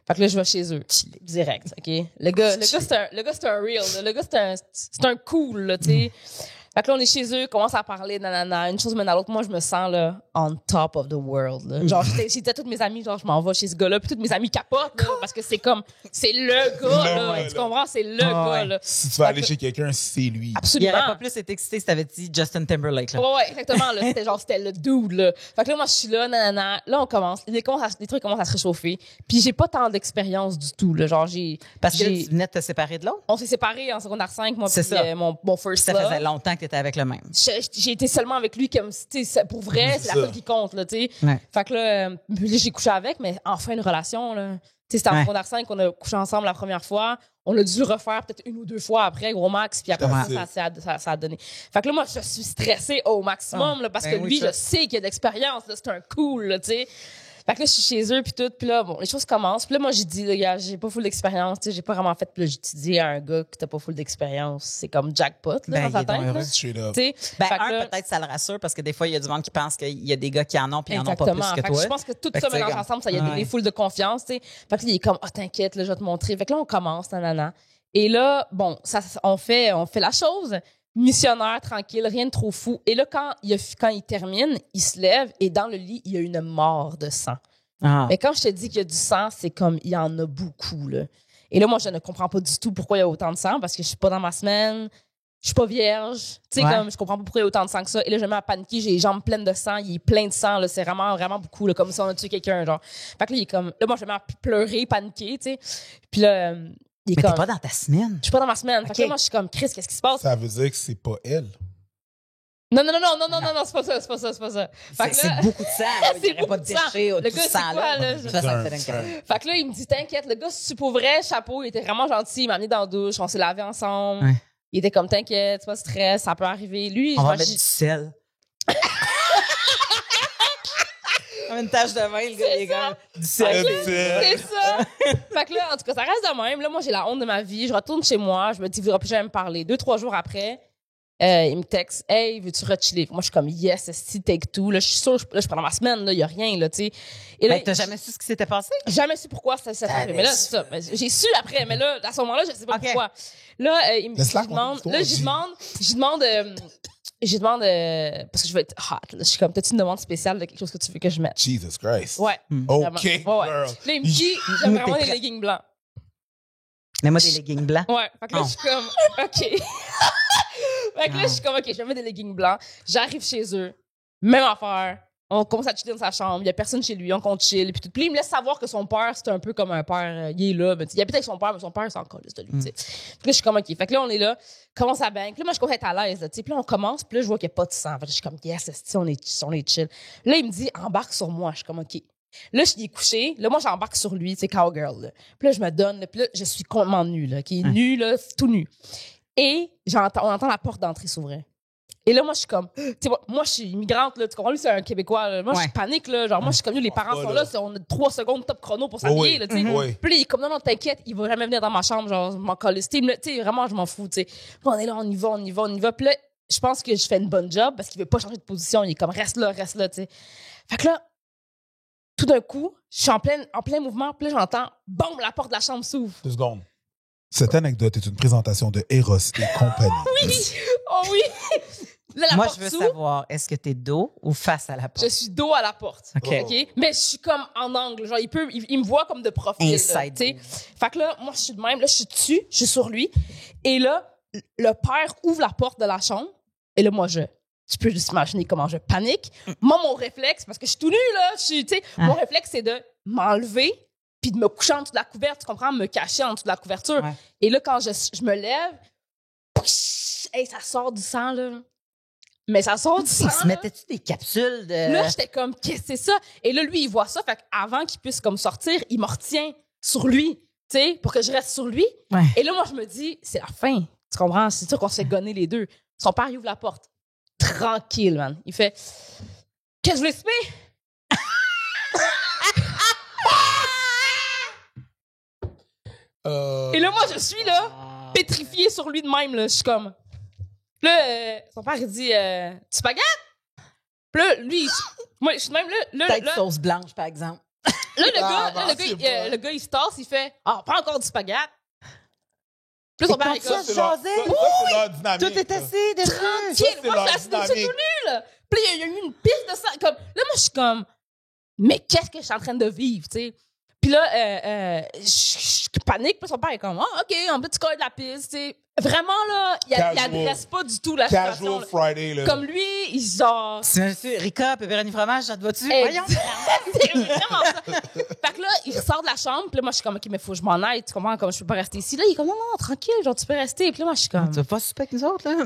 Fait que là, je vais chez eux. Direct, OK? Le gars, c'est un real, là. Le gars, c'est un cool, là, tu sais. Fait que là, on est chez eux, commence à parler, nanana, une chose mène à l'autre. Moi, je me sens, là, on top of the world, là. Genre, j'étais toutes mes amies, genre, je m'en vais chez ce gars-là, puis toutes mes amies capotent, là, parce que c'est comme, c'est le gars, là. Ouais, Tu là. comprends? C'est le gars, là. Si tu vas aller chez quelqu'un, c'est lui. Il Absolument. aurait pas plus été excité si t'avais dit Justin Timberlake, là. Ouais, exactement, là. C'était le dude, là. Fait que là, moi, je suis là, nanana. Là, on commence. Les trucs commencent à se réchauffer. Puis j'ai pas tant d'expérience du tout, là. Genre, Parce que tu venais de te séparer de l'autre. on s'est séparés en secondaire 5, moi, C'est puis ça. mon first Ça love. faisait longtemps que t'étais avec le même. J'ai été seulement avec lui comme, tu sais, pour vrai, c'est la ça. seule qui compte, là, tu sais. Ouais. Fait que là, j'ai couché avec, mais en fin de relation, là. Tu sais, c'était en Ouais. secondaire 5 qu'on a couché ensemble la première fois. On a dû le refaire peut-être une ou deux fois après, gros max, puis après Ouais. ça a donné. Fait que là, moi, je suis stressée au maximum, là, parce Ben que oui, lui, ça. je sais qu'il a de l'expérience, là, c'est un cool, là, tu sais. Fait que là, je suis chez eux, puis tout, puis là, bon, les choses commencent. Puis là, moi, j'ai dit, les gars, j'ai pas full d'expérience, tu sais, j'ai pas vraiment fait. Puis là, j'ai dit à un gars que t'as pas full d'expérience, c'est comme jackpot, là, Ben, dans il sa est donc tête, là. heureux. Straight up. Tu sais, Ben, fait que là- peut-être ça le rassure parce que des fois, il y a du monde qui pense qu'il y a des gars qui en ont puis ils en ont pas Exactement. plus que Fait que toi. je pense que tout Fait ça que tu sais, mélange comme- ensemble, ça, il y a Ouais. des foules de confiance, tu sais. Fait que là, il est comme, ah, t'inquiète, là, je vais te montrer. Fait que là, on commence, nanana. Et là, bon, on fait la chose. Missionnaire, tranquille, rien de trop fou. Et là, quand il termine, il se lève et dans le lit, il y a une mort de sang. Ah. Mais quand je te dis qu'il y a du sang, c'est comme, il y en a beaucoup, là. Et là, moi, je ne comprends pas du tout pourquoi il y a autant de sang parce que je suis pas dans ma semaine. Je suis pas vierge. Tu sais, Ouais. comme, je comprends pas pourquoi il y a autant de sang que ça. Et là, je me mets à paniquer, j'ai les jambes pleines de sang, il est plein de sang, là. C'est vraiment, vraiment beaucoup, là, comme si on a tué quelqu'un, genre. Fait que là, il est comme, là, moi, je me mets à pleurer, paniquer, tu sais. Puis là, il est Mais comme, t'es pas dans ta semaine. je suis pas dans ma semaine. Fait Ok. que là, moi, je suis comme, Chris, qu'est-ce qui se passe? Ça veut dire que c'est pas elle. Non, c'est pas ça. Fait que C'est là- beaucoup de sang. là. Il C'est y aurait pas de beaucoup de sang. déchets, Le tout gars, ce c'est quoi, sang-là. là? Ça, ça me fait un cœur. Fait que là, il me dit, t'inquiète, le gars, c'est pour vrai, chapeau, il était vraiment gentil, il m'a amené dans la douche, on s'est lavé ensemble. Ouais. Il était comme, t'inquiète, pas de stress, ça peut arriver. Lui, On va moi, mettre du sel. Comme une tache de vin, le gars, il est comme du sel. c'est ça. Fait que là, en tout cas, ça reste de même. Là, moi, j'ai la honte de ma vie. Je retourne chez moi. Je me dis, il ne voudra plus jamais me parler. 2-3 jours après, il me texte, hey, veux-tu rechiller? Moi, je suis comme, yes, si take two. Là, je suis sûre, là, je prends ma semaine, là, il n'y a rien, là, tu sais. Et là, Ben, t'as jamais su ce qui s'était passé? jamais su pourquoi ça s'est arrivé. Mais là, c'est ça. Mais j'ai su après, mais là, à ce moment-là, je sais pas Ok. pourquoi. Là, il me Laisse-la je demande, raconter là, l'histoire, je demande, parce que je vais être hot, là. Je suis comme, t'as-tu une demande spéciale de quelque chose que tu veux que je mette? Jesus Christ. Ouais. OK, Vraiment. Ouais, ouais. girl. Là, il me dit, j'aime vraiment T'es les prête. leggings blancs. Mets-moi des leggings blancs. Ouais. Fait que là, Oh. je suis comme, OK. Fait que là, je suis comme, OK, je vais mettre des leggings blancs. J'arrive chez eux. Même affaire. On commence à chiller dans sa chambre. Il y a personne chez lui. On compte chill. Puis tout. Puis il me laisse savoir que son père, c'est un peu comme un père. Il est là. Mais, il habite avec son père, mais son père, c'est encore de lui. tu sais. Puis là, je suis comme, OK. Fait que là, on est là. Commence à bang. Puis là, moi, je commence à être à l'aise. Là, tu sais. Puis là, on commence. Puis là, je vois qu'il n'y a pas de sang. Fait que je suis comme, yes, esti, on est chill. Là, il me dit, embarque sur moi. Je suis comme, OK. Là, il est couché. Là, moi, j'embarque sur lui. Tu sais, cowgirl. Là. Puis là, je me donne. Là, puis là, je suis complètement nue. Là, qui est nu, là, tout nu. Et on entend la porte d'entrée s'ouvrir. Et là, moi, je suis comme, tu sais, moi, je suis immigrante, là, tu comprends? Lui, c'est un Québécois, là. Moi, Ouais. je panique, là. Genre, moi, je suis comme, les parents Ouais, sont là. là, on a 3 secondes top chrono pour s'habiller, oui. là, tu sais. Oui. Puis là, il est comme, non, t'inquiète, il va jamais venir dans ma chambre, genre, je m'en colle. Tu sais, vraiment, je m'en fous, tu sais. Puis on est là, on y va. Puis là, je pense que je fais une bonne job parce qu'il veut pas changer de position. Il est comme, reste là, tu sais. Fait que là, tout d'un coup, je suis en plein mouvement, puis là, j'entends, boum, la porte de la chambre s'ouvre. 2 secondes. Cette anecdote est une présentation de Eros et compagnie. Oui! Oh oui! Là, la Moi, porte je veux s'ouvre. savoir, est-ce que t'es dos ou face à la porte? Je suis dos à la porte. OK. OK? Mais je suis comme en angle. Genre, il me voit comme de profil. Inside. Tu sais. Fait que là, moi, je suis de même. Là, je suis dessus. Je suis sur lui. Et là, le père ouvre la porte de la chambre. Et là, moi, tu peux juste imaginer comment je panique. Moi, mon réflexe, parce que je suis tout nu, là, tu sais, mon réflexe, c'est de m'enlever puis de me coucher en dessous de la couverture, tu comprends? Me cacher en dessous de la couverture. Ouais. Et là, quand je me lève, hey, ça sort du sang, là. Mais ça sort du sang. Il se mettait-tu des capsules de... Là, j'étais comme, qu'est-ce que c'est ça? Et là, lui, il voit ça. Fait qu'avant qu'il puisse comme sortir, il me retient sur lui, tu sais, pour que je reste sur lui. Ouais. Et là, moi, je me dis, c'est la fin. Tu comprends? C'est sûr qu'on se fait gonner les deux. Son père, il ouvre la porte. Tranquille, man. Il fait, qu'est-ce que je voulais expliquer? Et là, moi, je suis là, pétrifiée sur lui de même, là. Je suis comme... Là, son père, il dit, tu spaghettes? Puis là, lui, moi, je suis de même, là, Peut-être sauce blanche, par exemple. Là, c'est le gars, il se tasse, il fait, pas encore du spaghetti. Puis là, son père est comme, c'est leur dynamique. Tout est assis déjà. tranquille, moi, je suis assis dessus tout nu, là. Puis là, il y a eu une piste de sang. Comme, là, moi, je suis comme, mais qu'est-ce que je suis en train de vivre, tu sais? Puis là, je panique, puis son père est comme, OK, on peut te coller de la piste, tu sais. Vraiment, là, il adresse pas du tout la situation. Casual Friday, là. Comme lui, il genre... C'est monsieur Rika, pepperoni fromage, ça te va-tu? Voyons. Voyons. C'est vraiment ça. Fait que là, il sort de la chambre, puis là, moi, je suis comme, OK, mais faut que je m'en aille, tu comprends? Comme je peux pas rester ici. Là, il est comme, non, tranquille, genre, tu peux rester. Puis là, moi, je suis comme... Tu vas pas super avec nous autres, là? Ouais,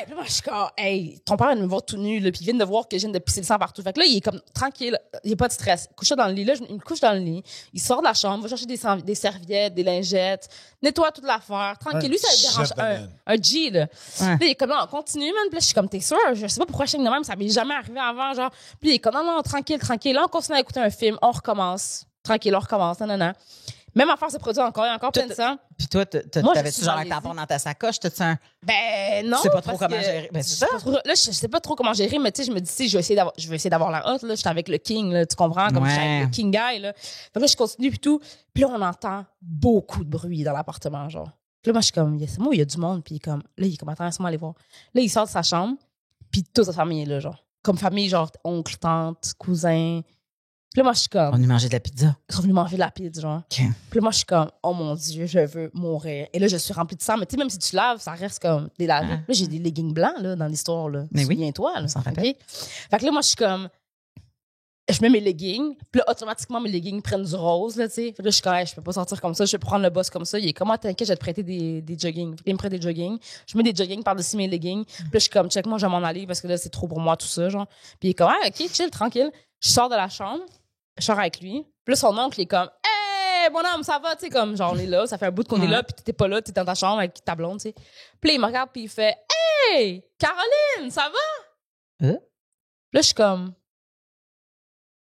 puis là, moi, je suis comme, hey, ton père, il me voit tout nu, là, puis il vient de voir que je viens de pisser le sang partout. Fait que là, il est comme, tranquille, il n'y a pas de stress. Couche dans le lit, là, il me couche dans le lit. Il sort de la chambre, va chercher des serviettes, des lingettes, nettoie toute l'affaire. Tranquille. Lui, ça le dérange. Un G, là. Ouais. Là, il est comme, non, continue, man. Puis là, je suis comme, t'es sûr? Je sais pas pourquoi je suis de même, ça m'est jamais arrivé avant, genre. Puis il est comme, non, tranquille. Là, on continue à écouter un film, on recommence. Tranquille, on recommence, non. Même affaire se produit encore, il y a encore plein de sang. Puis toi, Moi, t'avais-tu je genre suis un dans tampon dans ta sacoche? T'as-tu un... Ben, non. Tu sais pas trop parce comment que gérer. Ben, c'est je ça. sais pas trop- Là, je sais pas trop comment gérer, mais tu sais, je me dis, si je vais essayer d'avoir la hotte, là. J'étais avec le king, là. Tu comprends? Comme j'étais avec le king guy, là. Fait que là, je continue puis tout. Puis là, on entend beaucoup de bruit dans l'appartement, genre. Puis là, moi, je suis comme, c'est moi, il y a du monde. Puis comme, là, il est comme, attends, laisse-moi aller voir. Là, il sort de sa chambre. Puis toute sa famille est là, genre. Comme famille, genre, oncle, tante, cousin. Puis là, moi, je suis comme, On y mangeait de la pizza. ils sont venus manger de la pizza, genre. OK. Puis là, moi, je suis comme, oh mon Dieu, je veux mourir. Et là, je suis remplie de sang. Mais tu sais, même si tu laves, ça reste comme des laves. Ah. Là, j'ai des leggings blancs, là, dans l'histoire, là. Mais oui. Souviens-toi, là. On s'en rappelle. OK? Fait que là, moi, je suis comme, je mets mes leggings. Puis là, automatiquement, mes leggings prennent du rose, là, tu sais. Fait que là, je suis comme, hey, je peux pas sortir comme ça. Je vais prendre le boss comme ça. Il est comme, t'inquiète, je vais te prêter des joggings. Fait que là, il me prête des joggings. Je mets des joggings par-dessus mes leggings. Puis là, je suis comme, check, moi, je vais m'en aller parce que là, c'est trop pour moi, tout ça, genre. Puis il est comme, ah, OK, chill, tranquille. Je sors de la chambre. Je sors avec lui. Puis là, son oncle, il est comme, hey, bonhomme, ça va, tu sais, comme, genre, on est là, ça fait un bout qu'on est là, puis t'es pas là, t'es dans ta chambre avec ta blonde, tu sais. Puis là, il me regarde, puis il fait, hey, Caroline, ça va? Hein? Puis là, je suis comme,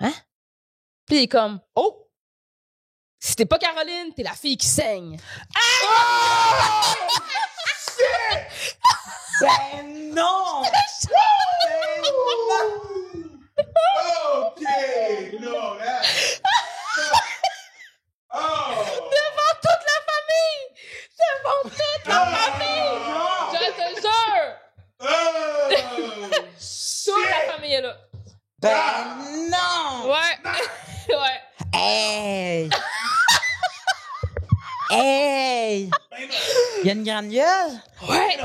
hein? Puis il est comme, oh, si t'es pas Caroline, t'es la fille qui saigne. Ben non! OK, no, that... Oh! Devant toute la famille! Devant toute la famille! Je te jure! Oh! Toute la famille est là. Ben non! Ouais. Ouais. Hey! Hey! Il y a une grande gueule. Ouais.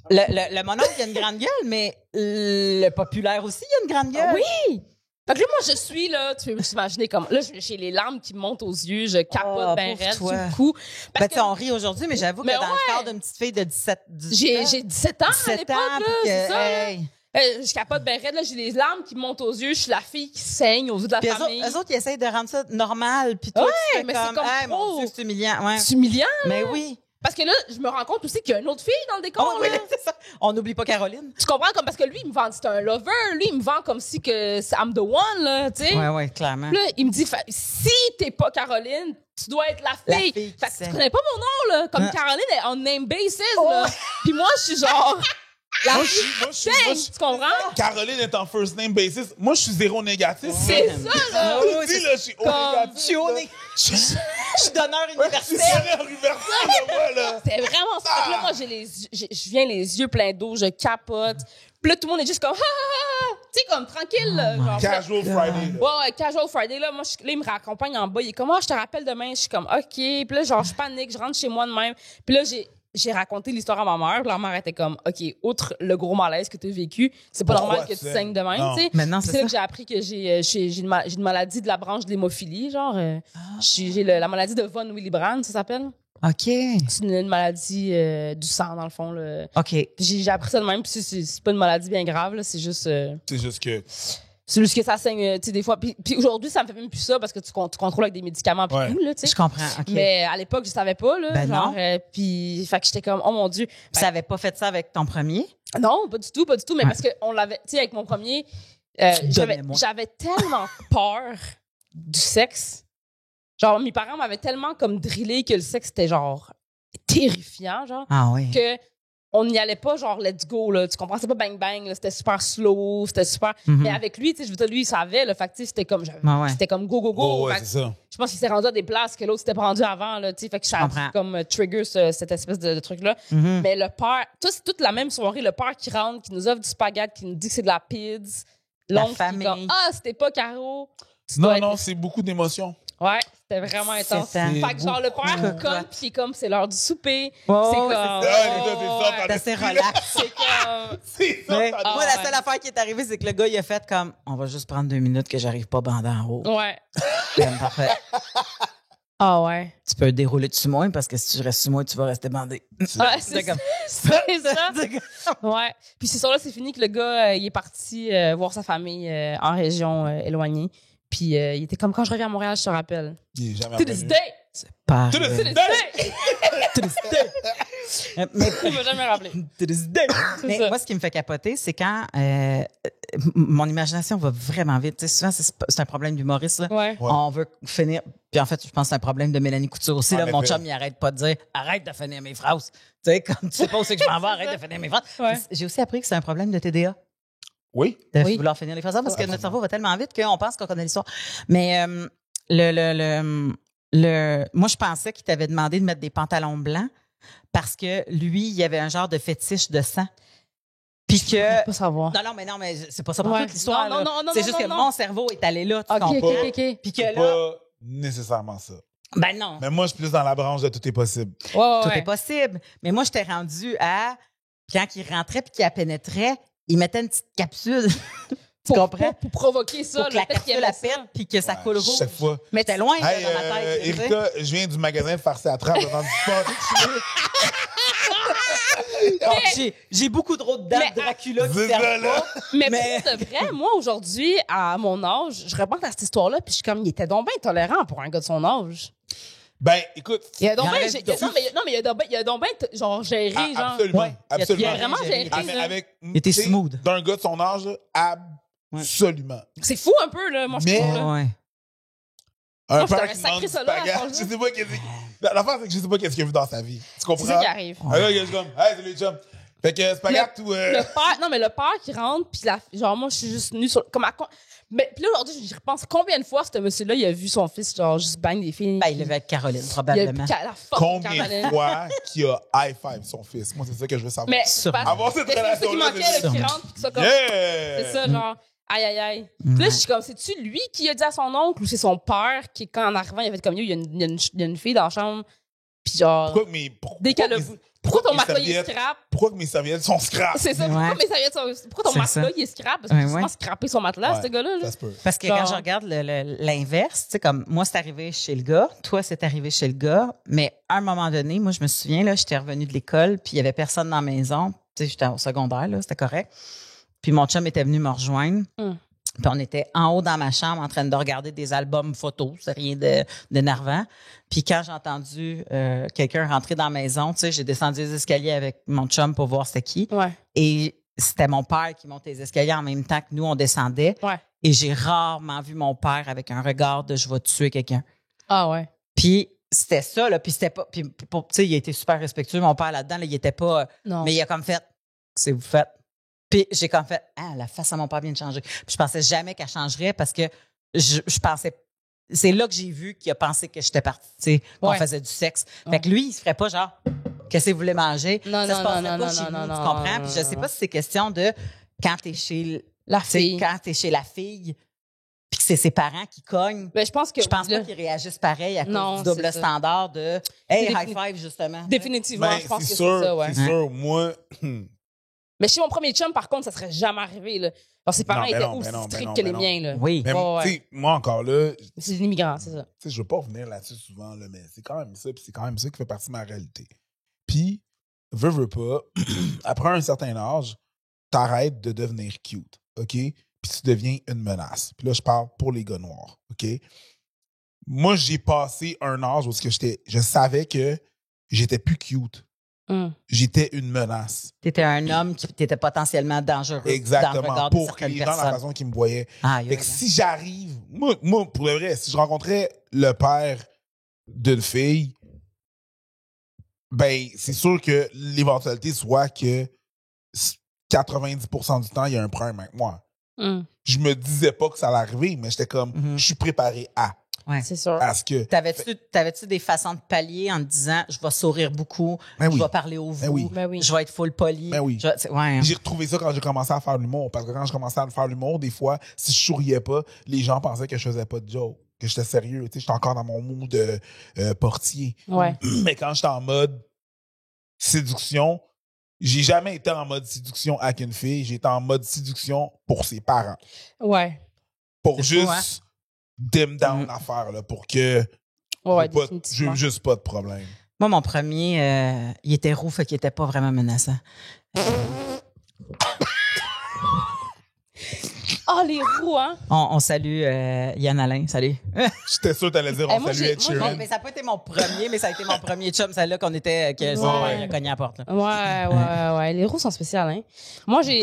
Le mononcle, il y a une grande gueule, mais le populaire aussi, il y a une grande gueule. Oui! Fait que là, moi, je suis là, tu peux t'imaginer comme, là, j'ai les larmes qui me montent aux yeux, je capote ben pauvre raide toi. du coup. Ben, tu sais, on rit aujourd'hui, mais j'avoue que Mais dans ouais. le corps d'une petite fille de 17 J'ai 17 ans à 17 l'époque, ans, là, puis c'est que, ça, là. hey. Je capote ben raide, là, j'ai les larmes qui me montent aux yeux, je suis la fille qui saigne aux yeux de la Puis famille. eux autres, ils essayent de rendre ça normal, puis toi, Ouais, tu fais mais c'est comme hey, mon trop. Dieu, c'est humiliant. Ouais. C'est humiliant, Mais oui. parce que là, je me rends compte aussi qu'il y a une autre fille dans le décor, Oh, oui, là. c'est ça. On n'oublie pas Caroline. Tu comprends? Comme, parce que lui, il me vend, c'est un lover, lui, il me vend comme si que c'est I'm the one, là, tu sais. Ouais, clairement. Puis là, il me dit, si t'es pas Caroline, tu dois être la La fille. fille qui Fait que tu saigne. connais pas mon nom, là. Comme Ah. Caroline est on name basis, là. Puis moi, je suis genre, Moi, je suis Tu comprends? Caroline est en first name basis. Moi, je suis zéro négatif. C'est ça, là. Je te dis, là, je suis au négatif. Je suis au nez. Je suis donneur Je suis universel. donneur universel, là, moi, là. C'est vraiment ça. Fait que là, moi, je viens les yeux pleins d'eau, je capote. Puis là, tout le monde est juste comme, tu sais, comme tranquille, là. Genre, Casual Friday, là. ouais, Casual Friday, là. Moi, là, il me raccompagne en bas. Il est comme, je te rappelle demain. Je suis comme, OK. Puis là, genre, je panique, je rentre chez moi de même. Puis là, j'ai raconté l'histoire à ma mère. Puis la mère était comme, OK, outre le gros malaise que tu as vécu, c'est pas Pourquoi normal que tu tu saignes de même, Non. tu sais. Maintenant, Puis c'est c'est là ça. que j'ai appris que j'ai une maladie de la branche de l'hémophilie, genre. J'ai la maladie de von Willebrand, ça s'appelle. OK. C'est une maladie du sang, dans le fond, là. OK. J'ai appris ça de même, puis c'est pas une maladie bien grave, là, c'est juste C'est juste que ça saigne, tu sais, des fois. Puis aujourd'hui, ça me fait même plus ça parce que tu contrôles avec des médicaments puis Ouais. tout, là, tu sais. Je comprends. OK. Mais à l'époque, je savais pas, là. Ben genre, non. puis, fait que j'étais comme, oh mon Dieu. Tu n'avais pas fait ça avec ton premier? Non, pas du tout. Mais Ouais. parce qu'on l'avait, tu sais, avec mon premier, Donnez-moi. j'avais tellement peur du sexe. Genre, mes parents m'avaient tellement comme drillé que le sexe était genre terrifiant, genre, Ah oui. que on n'y allait pas genre let's go, là. Tu comprends? C'était pas bang bang, là. C'était super slow, c'était super. Mhm. Mais avec lui, tu sais, je veux dire, lui, il savait, le fait que, tu sais, c'était comme, Ouais. c'était comme go, go, go. Oh, ouais, Fait que c'est ça. je pense qu'il s'est rendu à des places que l'autre s'était pas rendu avant, là, tu sais. Fait que ça a comprends. comme trigger cette espèce de truc-là. Mhm. Mais le père, c'est toute la même soirée, le père qui rentre, qui nous offre du spaghetti, qui nous dit que c'est de la pids. La L'oncle qui est famille. comme, c'était pas Caro. Tu Non, dois être- non, c'est beaucoup d'émotions. Ouais, c'était vraiment intense. C'est ça. Fait que genre, le père beaucoup. qui comme, pis il est comme, c'est l'heure du souper. Ouais, c'est ouais, comme, c'est ça. Ouais, c'est ça, ouais. C'est assez relax. C'est comme, C'est ça. Ouais. ça Moi, Ah la ouais. seule affaire qui est arrivée, c'est que le gars, il a fait comme, on va juste prendre 2 minutes que j'arrive pas bandé en haut. ouais. J'aime parfait. Ah ouais. Tu peux dérouler dessus moins parce que si tu restes sur moi, tu vas rester bandé. Ouais, C'est comme- c'est ça. C'est comme- Ouais. Puis ce soir-là, c'est fini que le gars, il est parti voir sa famille en région éloignée. Puis il était comme, quand je reviens à Montréal, je te rappelle. Il est jamais To this revenu. day! Pas To this vrai. To day! this day! To this day. Mais Il m'a jamais rappelé. to this day. Mais ça. moi, ce qui me fait capoter, c'est quand mon imagination va vraiment vite. Tu sais, souvent, c'est un problème d'humoriste. Là. Ouais. Ouais. On veut finir. Puis en fait, je pense que c'est un problème de Mélanie Couture aussi. Ah, Là, mais mon fait- chum, il arrête pas de dire arrête de finir mes phrases. Tu sais, comme tu sais pas où c'est que je m'en vais, arrête de finir mes phrases. Ouais. J'ai aussi appris que c'est un problème de TDA. Oui. De Oui. vouloir finir les phrases parce que Absolument. notre cerveau va tellement vite qu'on pense qu'on connaît l'histoire. Mais moi, je pensais qu'il t'avait demandé de mettre des pantalons blancs parce que lui, il y avait un genre de fétiche de sang. Puis Je que. peux pas savoir. Non, mais c'est pas ça pour Ouais. toute l'histoire. Non, là. non, non, c'est non, juste non, que non. mon cerveau est allé là. Tu OK, comprends? OK, OK. Puis que C'est là. pas nécessairement ça. Ben non. Mais moi, je suis plus dans la branche de tout est possible. Ouais, Tout ouais. est possible. Mais moi, j'étais rendue à. Quand il rentrait puis qu'il la pénétrait, il mettait une petite capsule. Tu comprends? Pour provoquer ça, Pour que le la fait qu'il capsule aimait la ça. pète puis que ça coule rouge. Chaque fois. Mais t'es loin là, Hey, dans ma tête. tu sais. Erika, je viens du magasin Farce à trappe devant du sport. J'ai beaucoup trop de dents Mais- de Dracula qui C'est servent ça, là. pas. Mais Mais- pour de vrai, moi, aujourd'hui, à mon âge, je repense à cette histoire-là, puis je suis comme, il était donc bien tolérant pour un gars de son âge. Ben, écoute. Il a donc Il bien, enlève tout. non, mais il a donc bien, genre, géré, genre. Absolument. Ouais. Absolument. Il a vraiment géré, Ah, mais là. avec, Il était tu sais, smooth. D'un gars de son âge, là, absolument. C'est fou un peu, là, moi, je Mais- trouve, là. Ouais. Un Moi, je père t'aurais qui sacré demande du ça là, à spaghetti, ce je sais pas qu'est-ce que... L'affaire, c'est que je sais pas qu'est-ce qu'il a vu dans sa vie. Tu C'est comprends? ça qui arrive. Un gars qui est comme, hey, salut, chum. Fait que spaghetti ou... Le père, non, mais le père qui rentre, puis genre, moi, je suis juste nue sur, comme mais puis là, aujourd'hui, j'y repense combien de fois, ce monsieur-là, il a vu son fils, genre, juste bang des filles. Ben, il levait avec Caroline, il a probablement. la fuck Combien Caroline. de fois qu'il a high five son fils? Moi, c'est ça que je veux savoir. Mais, Sûrement. parce- Avoir cette c'est ça qui relation-là, manquait, c'est là, qui sûrement. rentre, puis qu'il soit comme, Yeah! c'est ça, genre, aïe, aïe, aïe. Puis là, je suis comme, c'est-tu lui qui a dit à son oncle ou c'est son père qui, quand en arrivant, il a fait comme, yo, il y a une fille dans la chambre, puis genre, Pourquoi que mes... dès qu'elle a mes- vu. Pourquoi ton mes matelas, il est serviettes- scrap? Pourquoi que mes serviettes sont scrap? C'est ça, Ouais. pourquoi mes serviettes sont. Pourquoi ton C'est matelas, ça. il est scrap? Parce que Ouais, tu souvent ouais. scraper son matelas, Ouais, ce gars-là. Là. Ça se peut. Parce que Genre- quand je regarde l'inverse, tu sais, comme moi, c'est arrivé chez le gars, toi, c'est arrivé chez le gars, mais à un moment donné, moi, je me souviens, là, j'étais revenue de l'école, puis il y avait personne dans la maison. Tu sais, j'étais au secondaire, là, c'était correct. Puis mon chum était venu me rejoindre. Puis on était en haut dans ma chambre en train de regarder des albums photos, c'est rien d'énervant. Puis quand j'ai entendu quelqu'un rentrer dans la maison, tu sais, j'ai descendu les escaliers avec mon chum pour voir c'était qui. Ouais. Et c'était mon père qui montait les escaliers en même temps que nous, on descendait. Ouais. Et j'ai rarement vu mon père avec un regard de « je vais tuer quelqu'un Ah ouais. ». Puis c'était ça, là. Puis c'était pas... Puis tu sais, il a été super respectueux, mon père, là-dedans. Là, il était pas... Non. mais il a comme fait qu'est-ce que vous faites? Puis j'ai comme fait, la face à mon père vient de changer. Puis je pensais jamais qu'elle changerait parce que je pensais, c'est là que j'ai vu qu'il a pensé que j'étais partie, tu sais, qu'on faisait du sexe. Fait que lui, il se ferait pas genre, qu'est-ce que vous voulez manger? Non, Ça se non, passerait non, pas non, chez non, nous, non, tu comprends? non, Puis je sais non. pas si c'est question de quand t'es chez La tu sais, fille. quand t'es chez la fille, puis que c'est ses parents qui cognent. Ben, je pense Je pense là, pas qu'ils réagissent pareil à Non, cause du double c'est ça. standard de hey, C'est high five, justement. définitivement, Ben, je pense que c'est c'est ça, ouais. c'est sûr. Moi, Mais chez mon premier chum, par contre, ça serait jamais arrivé, là. Alors, ses parents Non, ben étaient non, aussi ben non, ben stricts non, que ben les non. miens, là. Oui. mais Ouais, tu sais, moi encore là, tu C'est des immigrants, c'est ça. sais, je veux pas revenir là-dessus souvent, là, mais c'est quand même ça, puis c'est quand même ça qui fait partie de ma réalité. Puis, veux pas, après un certain âge, t'arrêtes de devenir cute, OK? Puis tu deviens une menace. Puis là, je parle pour les gars noirs, OK? Moi, j'ai passé un âge où je savais que j'étais plus cute. J'étais une menace. T'étais un homme qui t'était potentiellement dangereux dans le Exactement. regard de Pour certaines les gens, la personnes. façon qu'ils me voyaient. Ah, Fait que si j'arrive, moi, pour le vrai, si je rencontrais le père d'une fille, ben, c'est sûr que l'éventualité soit que 90% du temps, il y a un problème avec moi. Je me disais pas que ça allait arriver, mais j'étais comme, je suis préparé Ouais. C'est sûr. à ce que. T'avais-tu des façons de pallier en te disant je vais sourire beaucoup, Ben oui. je vais parler au vous, oui. Ben oui. je vais être full poli. Ben oui. Ouais. J'ai retrouvé ça quand j'ai commencé à faire l'humour. Parce que quand je commençais à faire l'humour, des fois, si je souriais pas, les gens pensaient que je faisais pas de joke, que j'étais sérieux. Tu sais, j'étais encore dans mon mood de portier. Ouais. Mais quand j'étais en mode séduction, j'ai jamais été en mode séduction avec une fille. J'ai été en mode séduction pour ses parents. Ouais. Pour C'est juste fou, hein? dim down l'affaire, là, pour que Ouais, j'ai définitivement. juste pas de problème. Moi, mon premier, il était roux, fait qu'il était pas vraiment menaçant. Oh, les roues, hein? On salue Yann Alain, salut. J'étais sûr que t'allais dire on moi, salue Ed moi, Sheeran. Bon, mais ça n'a pas été mon premier, mais ça a été mon premier chum, celle-là qu'on était, que son Ouais. père il a cogné à la porte. Là. Ouais. Les roues sont spéciales, hein? Moi, j'ai.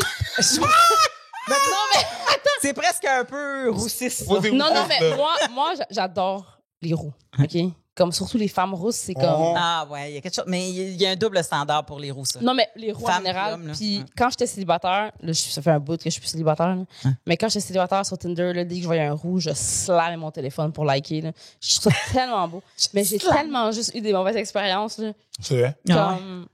C'est presque un peu roussiste. Faut dire Non, rousses, mais là. moi, j'adore les roues. OK? Comme surtout les femmes rousses, c'est comme. Ah ouais, il y a quelque chose. Mais il y a un double standard pour les roux, ça. Non, mais les roux en Femme général. puis homme, là. Puis quand j'étais célibataire, là, ça fait un bout que je suis plus célibataire, là. Mais quand j'étais célibataire sur Tinder, là, dès que je voyais un roux, je slamais mon téléphone pour liker. Là. Je trouve ça tellement beau. Mais j'ai tellement juste eu des mauvaises expériences. Là. C'est vrai? Ah Comme.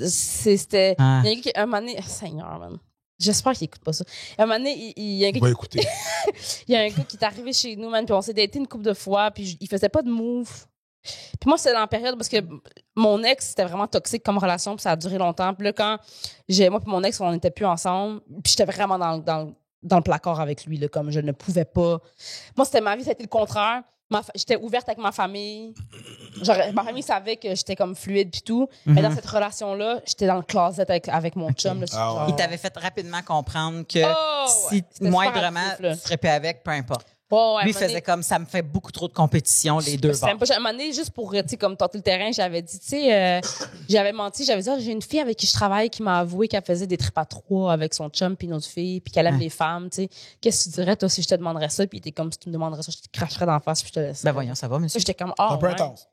C'était. Ah. Il y a un gars qui, un moment donné. Seigneur, man. J'espère qu'il écoute pas ça. Un moment donné, il y a un gars On va écouter. il y a un gars qui est arrivé chez nous, man, puis on s'est daté une couple de fois, puis il faisait pas de move. Puis moi, c'était dans la période parce que mon ex, c'était vraiment toxique comme relation, puis ça a duré longtemps. Puis là, quand moi et mon ex, on n'était plus ensemble, puis j'étais vraiment dans le placard avec lui, là, comme je ne pouvais pas. Moi, c'était ma vie, ça a été le contraire. J'étais ouverte avec ma famille. Genre, ma famille savait que j'étais comme fluide puis tout. Mais dans cette relation-là, j'étais dans le closet avec mon chum. Là, Ah ouais. genre- Il t'avait fait rapidement comprendre que Oh, si ouais. C'était moindrement super actif, là. tu serais plus avec, peu importe. Ouais, Lui à un moment faisait donné- comme ça me fait beaucoup trop de compétition, les deux C'était même bords. pas, à un moment donné, juste pour, tu sais, comme tenter le terrain, j'avais dit, tu sais, j'avais menti, j'avais dit, j'ai une fille avec qui je travaille qui m'a avoué qu'elle faisait des trips à trois avec son chum puis une autre fille puis qu'elle aime les femmes, tu sais. Qu'est-ce que tu dirais, toi, si je te demanderais ça? Puis il était comme, si tu me demanderais ça, je te cracherais d'en face puis je te laisserais. Ben voyons, ça va, monsieur. J'étais comme, C'est oh, un peu ouais. intense.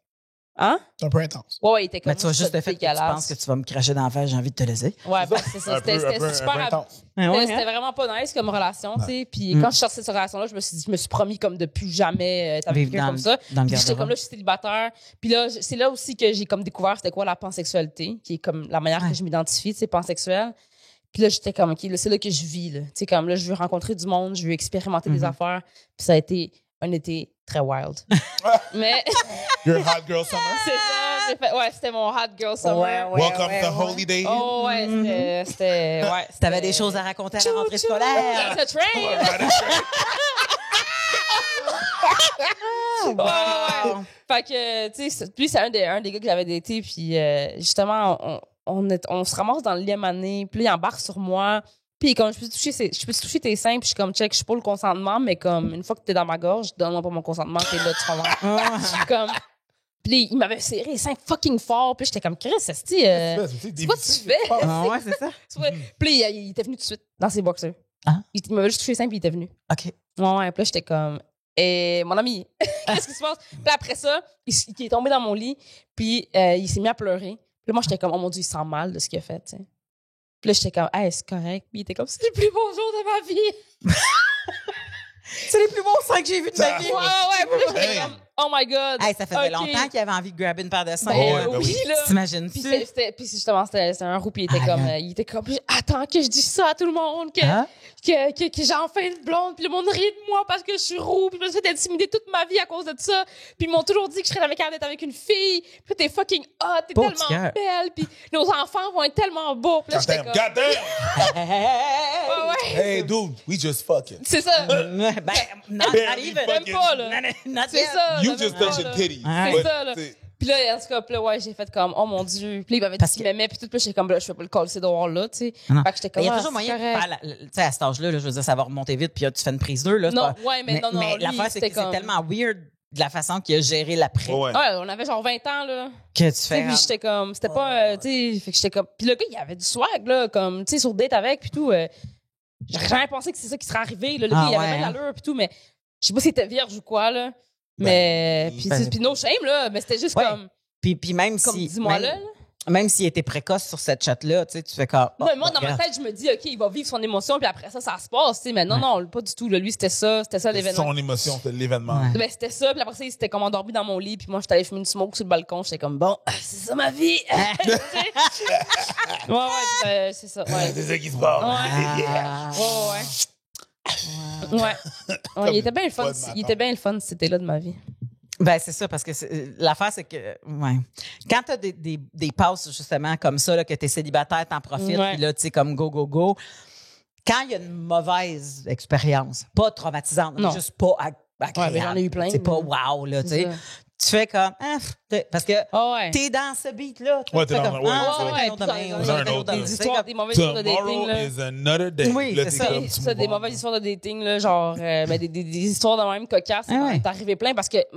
Hein? C'est un peu intense. Ouais, il était comme, Mais tu vois juste le fait que tu penses que tu vas me cracher dans la face, j'ai envie de te laisser. Ouais, ben, c'est ça. C'était un peu super intense. C'était vraiment pas nice comme relation, tu sais. Puis quand je suis sortie de cette relation-là, je me suis promis comme de plus jamais t'avais Vivre quelqu'un dans comme ça. dans le Puis j'étais garde-robe. comme là, je suis célibataire. Puis là, c'est là aussi que j'ai comme découvert c'était quoi la pansexualité, qui est comme la manière que je m'identifie, tu sais, pansexuelle. Puis là, j'étais comme, OK, là, c'est là que je vis, là. Tu sais, comme là, je veux rencontrer du monde, je veux expérimenter des affaires. Puis ça a été un été très wild. Mais Your hot girl summer. c'est ça, c'était mon hot girl summer. Welcome to Holy Day. Oh ouais, c'était T'avais des choses à raconter à la rentrée scolaire. The train! Ouais. Fait que, tu sais, lui, c'est un des gars que j'avais daté, puis justement, on se ramasse dans le lit à un moment donné, puis là, il embarque sur moi, puis comme, je peux te toucher tes seins, puis je suis comme, check, je suis pas le consentement, mais comme, une fois que t'es dans ma gorge, donne-moi pas mon consentement, t'es là, tu comprends? Je suis comme, puis il m'avait serré les seins fucking fort, puis j'étais comme, Chris, c'est-tu quoi tu fais? Ah ouais, c'est ça. Puis il était venu tout de suite dans ses boxers. Ah. Il m'avait juste touché les seins, puis il était venu. OK. Ouais, puis là, j'étais comme, et mon ami, qu'est-ce qui se passe? Puis après ça, il est tombé dans mon lit, puis il s'est mis à pleurer. Puis là, moi, j'étais comme, oh mon Dieu, il sent mal de ce qu'il a fait, tu sais. Puis là, j'étais comme, hey, c'est correct. Puis il était comme, c'est le plus beau jour de ma vie. C'est les plus beaux seins que j'ai vus de ma vie. Ouais. Puis là, j'étais comme, oh my God. Hey, ça faisait OK. longtemps qu'il avait envie de grabber une paire de seins. Ben, ben oui, oui. là. T'imagines-tu? Puis justement, c'était un roux, puis il était comme, attends que je dise ça à tout le monde, que j'ai enfin une blonde, puis le monde rit de moi parce que je suis roux, puis je me suis fait intimider toute ma vie à cause de ça, puis ils m'ont toujours dit que je serais capable d'être avec une fille, puis t'es fucking hot, t'es Beau tellement cœur. belle, puis nos enfants vont être tellement beaux, puis là, j'étais comme, Goddamn! ouais, Hey, dude, we just fucking. c'est ça, Ben, not Barely even. même pas, là. Not C'est yet. ça. You là, just même pas, touched là. your titty. Ouais. C'est ça, là. Puis là, en tout cas, puis là, ouais, j'ai fait comme, oh mon Dieu. Puis là, il m'avait dit Parce qu'il que- m'aimait, puis tout, puis là, j'étais comme, là, je fais pas le call, c'est dehors là, tu sais. Non. Fait que j'étais comme, Il y a ah, toujours c'est moyen de correct. faire, tu sais, à cet âge-là, là, je veux dire, ça va remonter vite, puis là, tu fais une prise 2, là. c'est Non, pas- ouais, mais non, Mais lui, l'affaire, c'est que c'était comme- c'est tellement weird de la façon qu'il a géré l'après Ouais. Ouais, on avait genre 20 ans, là. que tu Tu sais, fais. puis j'étais comme, c'était pas, tu sais, fait que j'étais comme, puis le gars, il avait du swag, là, comme, tu sais, sur date avec, puis tout. J'aurais jamais pensé que c'est ça qui serait arrivé, là. Le gars, il avait ouais, bien l'allure, puis tout, mais je sais pas s'il était vierge ou quoi, là. Mais, puis no shame, là, mais c'était juste Ouais. comme Puis même si. dis-moi même- là. Même s'il était précoce sur cette chat-là, tu sais, tu fais comme. Non, mais moi, dans ma tête, je me dis, OK, il va vivre son émotion, puis après ça se passe, tu sais. Mais non, non, pas du tout, là. Lui, c'était ça l'événement. Son émotion, c'était l'événement. Ouais. Ben, c'était ça, puis après ça, il s'était comme endormi dans mon lit, puis moi, j'étais allée fumer une smoke sur le balcon, j'étais comme, bon, c'est ça ma vie! Tu sais? ouais, c'est ça, ouais. C'est ça qui se passe. Ouais. Ah. Ouais, il était bien le fun, Pas de ma il était bien le fun, c'était là de ma vie. Ben, c'est ça, parce que l'affaire, c'est que, ouais. Quand t'as des passes, justement, comme ça, là, que t'es célibataire, t'en profites, Ouais. puis là, tu sais, comme go. Quand il y a une mauvaise expérience, pas traumatisante, mais Non. juste pas agréable. mais j'en ai eu plein, C'est pas mais- wow, là, tu sais. C'est ça. Tu fais comme, parce que Ah ouais. t'es dans ce beat-là. Ouais, tu t'es fais dans- comme, ouais, ça ouais, va être un autre puis domaine, dans- ça va être un autre dans- domaine. Des C'est histoires, comme- des mauvaises histoires de dating, Tomorrow là. is another day. Oui, Là, c'est t'es ça. comme, tu Ça, des move on. mauvaises histoires de dating, là, genre, ben, des histoires de même cocasses. Ah ouais. T'es arrivé plein parce que, tu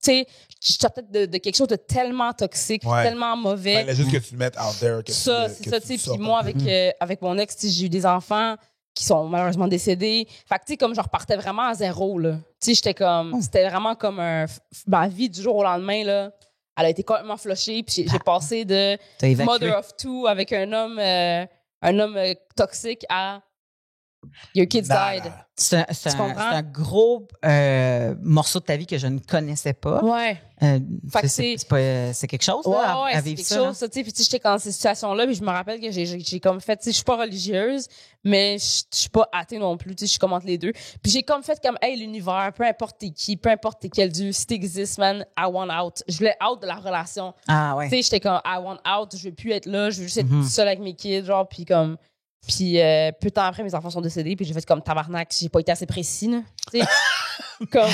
sais, je sortais de quelque chose de tellement toxique, Ouais. tellement mauvais. Fallait juste que tu le mettes out there. Que Ça, tu- c'est que ça, tu tu sais. sortes. Puis moi, avec mon ex, tu sais, j'ai eu des enfants qui sont malheureusement décédés. Fait que, tu sais, comme je repartais vraiment à zéro, là. Tu sais, j'étais comme, c'était vraiment comme ma vie du jour au lendemain, là. Elle a été complètement flushée. Puis j'ai passé de T'as évacué. mother of two avec un homme toxique à your kids Nada. died. C'est Tu comprends? un gros morceau de ta vie que je ne connaissais pas. Ouais. Fait que C'est quelque chose, Ouais, là, ouais, à c'est vivre quelque ça. chose, ça, tu sais. Puis, tu sais, j'étais dans ces situations-là, puis je me rappelle que j'ai comme fait, tu sais, je suis pas religieuse, mais je suis pas athée non plus, tu sais, je suis comme entre les deux. Puis j'ai comme fait comme, hey, l'univers, peu importe t'es qui, peu importe t'es quel dieu, si t'existes, man, I want out. Je voulais out de la relation. Ah, ouais. Tu sais, j'étais comme, I want out, je veux plus être là, je veux juste être seule avec mes kids, genre, puis comme, puis peu de temps après, mes enfants sont décédés, puis j'ai fait comme tabarnak, j'ai pas été assez précis, là. Tu sais, comme,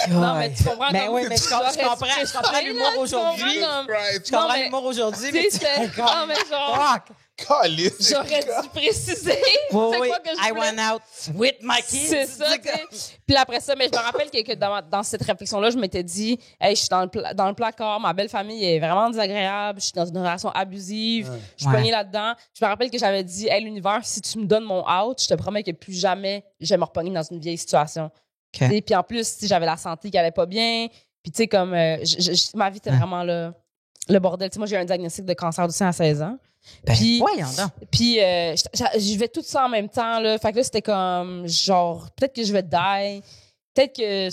non, mais tu comprends, Mais comme, oui, mais je comprends l'humour aujourd'hui. Right. Je comprends Non, mais- l'humour aujourd'hui, Tu mais sais, tu c'était, fais non, mais genre, fuck. Calice. j'aurais dû préciser. Oui, c'est oui. quoi que je I voulais. went out with my kids. C'est ça, tu sais. Puis après ça, mais je me rappelle que dans cette réflexion-là, je m'étais dit, hey, je suis dans le placard, ma belle famille est vraiment désagréable, je suis dans une relation abusive, je suis Ouais. pognée là-dedans. Je me rappelle que j'avais dit, hey, l'univers, si tu me donnes mon out, je te promets que plus jamais je vais me repogner dans une vieille situation. OK. Tu sais, puis en plus, tu sais, j'avais la santé qui allait pas bien, puis tu sais, comme, ma vie était vraiment le bordel. Tu sais, moi, j'ai eu un diagnostic de cancer du sein à 16 ans. Ben, Puis- voyons donc. Puis, je vais tout ça en même temps, là. Fait que là, c'était comme, genre, peut-être que je vais die. Peut-être que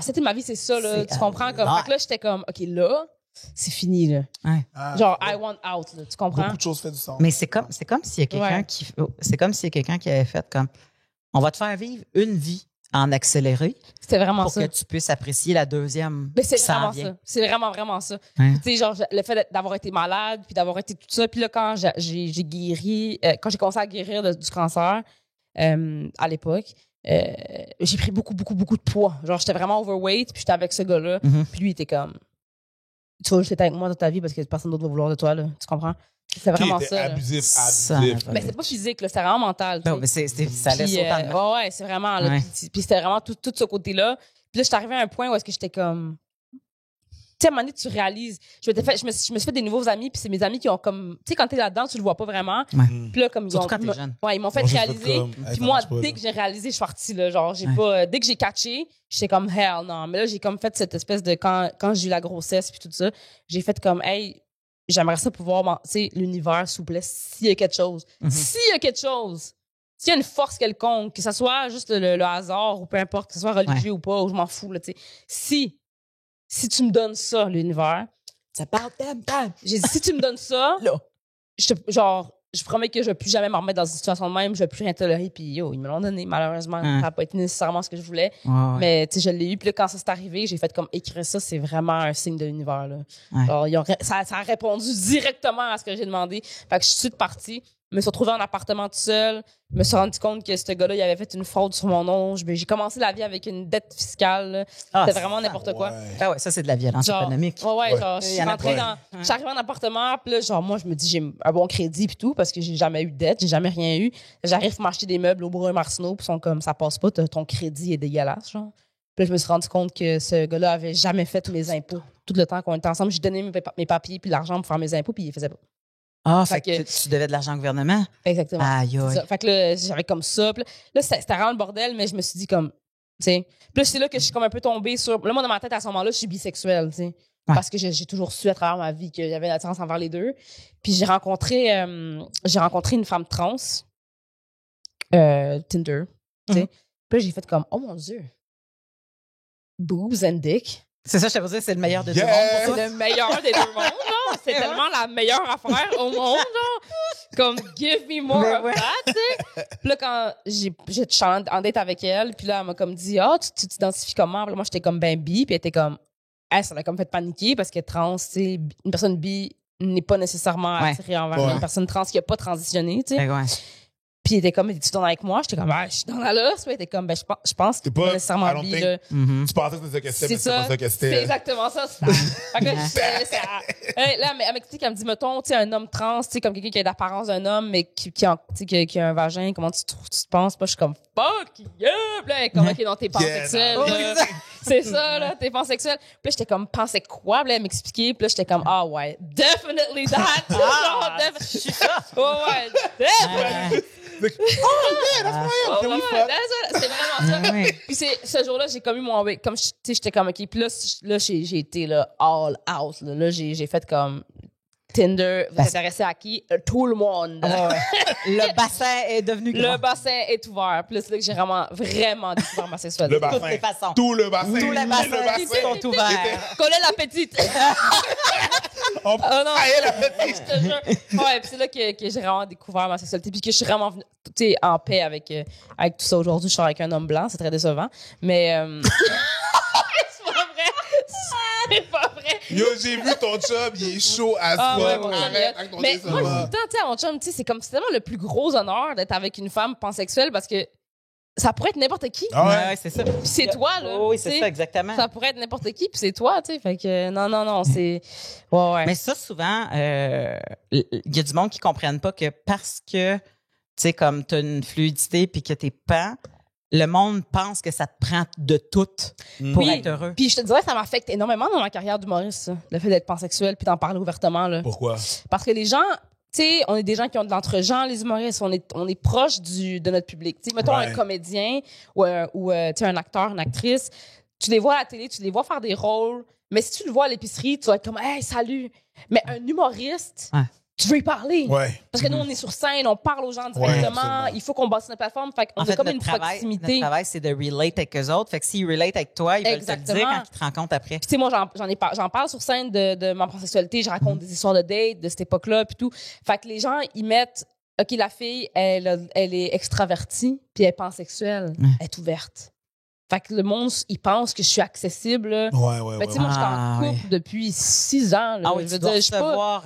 c'était ma vie, c'est ça, là. C'est Tu comprends? Comme, fait que là, j'étais comme, OK, là, c'est fini, là. Ah, Genre, I want out, là. Tu comprends? beaucoup de choses fait du sens. Mais c'est comme s'il y a quelqu'un Ouais. c'est comme s'il y a quelqu'un qui avait fait comme, on va te faire vivre une vie en accéléré C'était vraiment pour ça. que tu puisses apprécier la deuxième. Mais c'est qui s'en vraiment vient. ça. C'est vraiment, vraiment ça. Ouais. Tu sais, genre, le fait d'avoir été malade, puis d'avoir été tout ça. Puis là, quand j'ai guéri, quand j'ai commencé à guérir du cancer, à l'époque, j'ai pris beaucoup, beaucoup, beaucoup de poids. Genre, j'étais vraiment overweight, puis j'étais avec ce gars-là. Mhm. Puis lui, il était comme, tu vas juste être avec moi dans ta vie parce que personne d'autre va vouloir de toi, là. Tu comprends? C'est vraiment Qui était ça. Là. abusif, Ça, abusif. ouais. Mais c'est pas physique, là. C'est vraiment mental. tu Non, sais. mais ça laisse Puis, autant de ouais, c'est vraiment. Là, Ouais. puis c'était vraiment tout ce côté-là. Puis là, j'étais arrivée à un point où est-ce que j'étais comme. Tu sais, à un moment donné, tu réalises. Je me suis fait des nouveaux amis, puis c'est mes amis qui ont comme. Tu sais, quand t'es là-dedans, tu le vois pas vraiment. Puis là, comme ils Surtout ont. quand t'es jeune. Ouais, ils m'ont fait Moi, j'ai fait réaliser. comme, hey, Puis ça moi, marche pas, dès là. que j'ai réalisé, je suis partie, là. Genre, j'ai Ouais. pas. Dès que j'ai catché, j'étais comme hell, non. Mais là, j'ai comme fait cette espèce de. Quand j'ai eu la grossesse, puis tout ça, j'ai fait comme, hey, j'aimerais ça pouvoir, tu sais, l'univers, s'il vous plaît, s'il y a quelque chose. S'il y a quelque chose, s'il y a une force quelconque, que ce soit juste le hasard ou peu importe, que ce soit religieux ou pas, ou je m'en fous, là, tu sais. Si tu me donnes ça, l'univers, Ça parle, bam. j'ai dit, si tu me donnes ça, Là. je promets que je vais plus jamais me remettre dans une situation de même, je vais plus rien tolérer, puis ils me l'ont donné, malheureusement. Ça n'a pas été nécessairement ce que je voulais. Mais, tu sais, je l'ai eu, puis là, quand ça s'est arrivé, j'ai fait comme écrire ça, c'est vraiment un signe de l'univers, là. Genre, ça a répondu directement à ce que j'ai demandé. Fait que je suis partie. Je me suis retrouvée en appartement tout seul. Je me suis rendu compte que ce gars-là, il avait fait une fraude sur mon nom. J'ai commencé la vie avec une dette fiscale. C'était vraiment n'importe quoi. Ah ouais, ça, c'est de la violence économique. Genre, je suis rentrée je suis arrivée en appartement, puis là, genre, moi, je me dis, j'ai un bon crédit puis tout, parce que j'ai jamais eu de dette, j'ai jamais rien eu. J'arrive pour m'acheter des meubles au Brun Martineau, puis ils sont comme, ça passe pas, ton crédit est dégueulasse, genre. Puis là, je me suis rendu compte que ce gars-là avait jamais fait tous mes impôts. Tout le temps qu'on était ensemble, j'ai donné mes papiers puis l'argent pour faire mes impôts, puis il les faisait pas. Ah, fait que tu devais de l'argent au gouvernement? Exactement. Aïe, aïe. Fait que là, j'avais comme ça. Puis là, c'était vraiment le bordel, mais je me suis dit comme, tu sais. Puis là, c'est là que je suis comme un peu tombée sur. Là, moi, dans ma tête, à ce moment-là, je suis bisexuelle, tu sais. Parce que j'ai toujours su à travers ma vie qu'il y avait une attirance envers les deux. Puis j'ai rencontré une femme trans, Tinder, tu sais. Puis là, j'ai fait comme, oh mon Dieu, boobs and dick. C'est ça, je te dire, c'est le meilleur de deux mondes. C'est le meilleur des deux mondes, là. C'est tellement la meilleure affaire au monde, là. Comme, give me more of that, tu sais. Puis là, quand j'étais en date avec elle, puis là, elle m'a comme dit, tu t'identifies comment? Puis là, moi, j'étais comme ben bi, puis elle était comme, ça l'a comme fait paniquer parce que trans, tu sais, une personne bi n'est pas nécessairement attirée envers une personne trans qui a pas transitionné, tu sais. Puis il était comme, es-tu dans avec moi? J'étais comme, je suis dans la losse. Il était comme, je pense que c'est pas nécessairement bi, là. Tu pensais que c'était ça que c'était, mais c'est pas ça que c'était. C'est exactement ça. Là, elle m'explique, elle me dit, mettons, tu sais, un homme trans, tu sais, comme quelqu'un qui a l'apparence d'un homme, mais qui a un vagin, comment tu te penses? Moi, je suis comme, fuck, yeah! Puis là, comme, OK, non, t'es pansexuel. C'est ça, là, t'es pansexuel. Puis là, j'étais comme, pensais quoi? Puis là, elle m'expliquait. Puis là, j'étais comme, ouais, definitely that. Definitely. C'est vraiment ça. Puis c'est ce jour-là, j'ai comme eu mon comme tu sais, j'étais comme OK, puis là j'ai été là all out là, j'ai fait comme Tinder, vous intéressez à qui? Tout le monde. Le bassin est devenu grand. Le bassin est ouvert. Puis là, c'est là que j'ai vraiment découvert ma sexualité. Le bassin. De toutes les façons. Tout le bassin. Tous les bassins sont ouverts. Connais la petite. On la petite. Je te jure. Ouais, puis c'est là que j'ai vraiment découvert ma sexualité. Puis que je suis vraiment venue, tu sais, en paix avec tout ça. Aujourd'hui, je suis avec un homme blanc. C'est très décevant. Mais... C'est pas vrai. Yo, j'ai vu ton chum, il est chaud à soi. Mais moi, tout le temps, tu sais, à mon chum, tu sais, c'est tellement le plus gros honneur d'être avec une femme pansexuelle parce que ça pourrait être n'importe qui. Ouais, c'est ça. Puis c'est toi, là. Oui, c'est ça, exactement. Ça pourrait être n'importe qui, puis c'est toi, tu sais. Fait que non, c'est... Ouais. Mais ça, souvent, il y a du monde qui comprennent pas que parce que, tu sais, comme t'as une fluidité puis que t'es pan, le monde pense que ça te prend de tout pour être heureux. Puis je te dirais que ça m'affecte énormément dans ma carrière d'humoriste, ça, le fait d'être pansexuel puis d'en parler ouvertement, là. Pourquoi? Parce que les gens... Tu sais, on est des gens qui ont de l'entre-gens, les humoristes. On est proche de notre public. Tu sais, mettons un comédien ou tu sais, un acteur, une actrice. Tu les vois à la télé, tu les vois faire des rôles. Mais si tu le vois à l'épicerie, tu vas être comme, hey, salut. Mais un humoriste, tu veux y parler. Parce que nous, on est sur scène, on parle aux gens directement. Il faut qu'on bâtisse notre plateforme. Fait qu'on a comme une proximité. Notre travail, c'est de relate avec eux autres. Fait que s'ils relate avec toi, ils veulent te le dire quand ils te rencontrent après. Puis tu sais, moi, j'en parle sur scène de ma pansexualité. Je raconte des histoires de date de cette époque-là, puis tout. Fait que les gens, ils mettent, OK, la fille, elle est extravertie, puis elle est pansexuelle. Elle est ouverte. Fait que le monde, il pense que je suis accessible. Mais tu sais, moi, je suis en couple depuis 6 ans. Là. Je veux dire, je peux voir.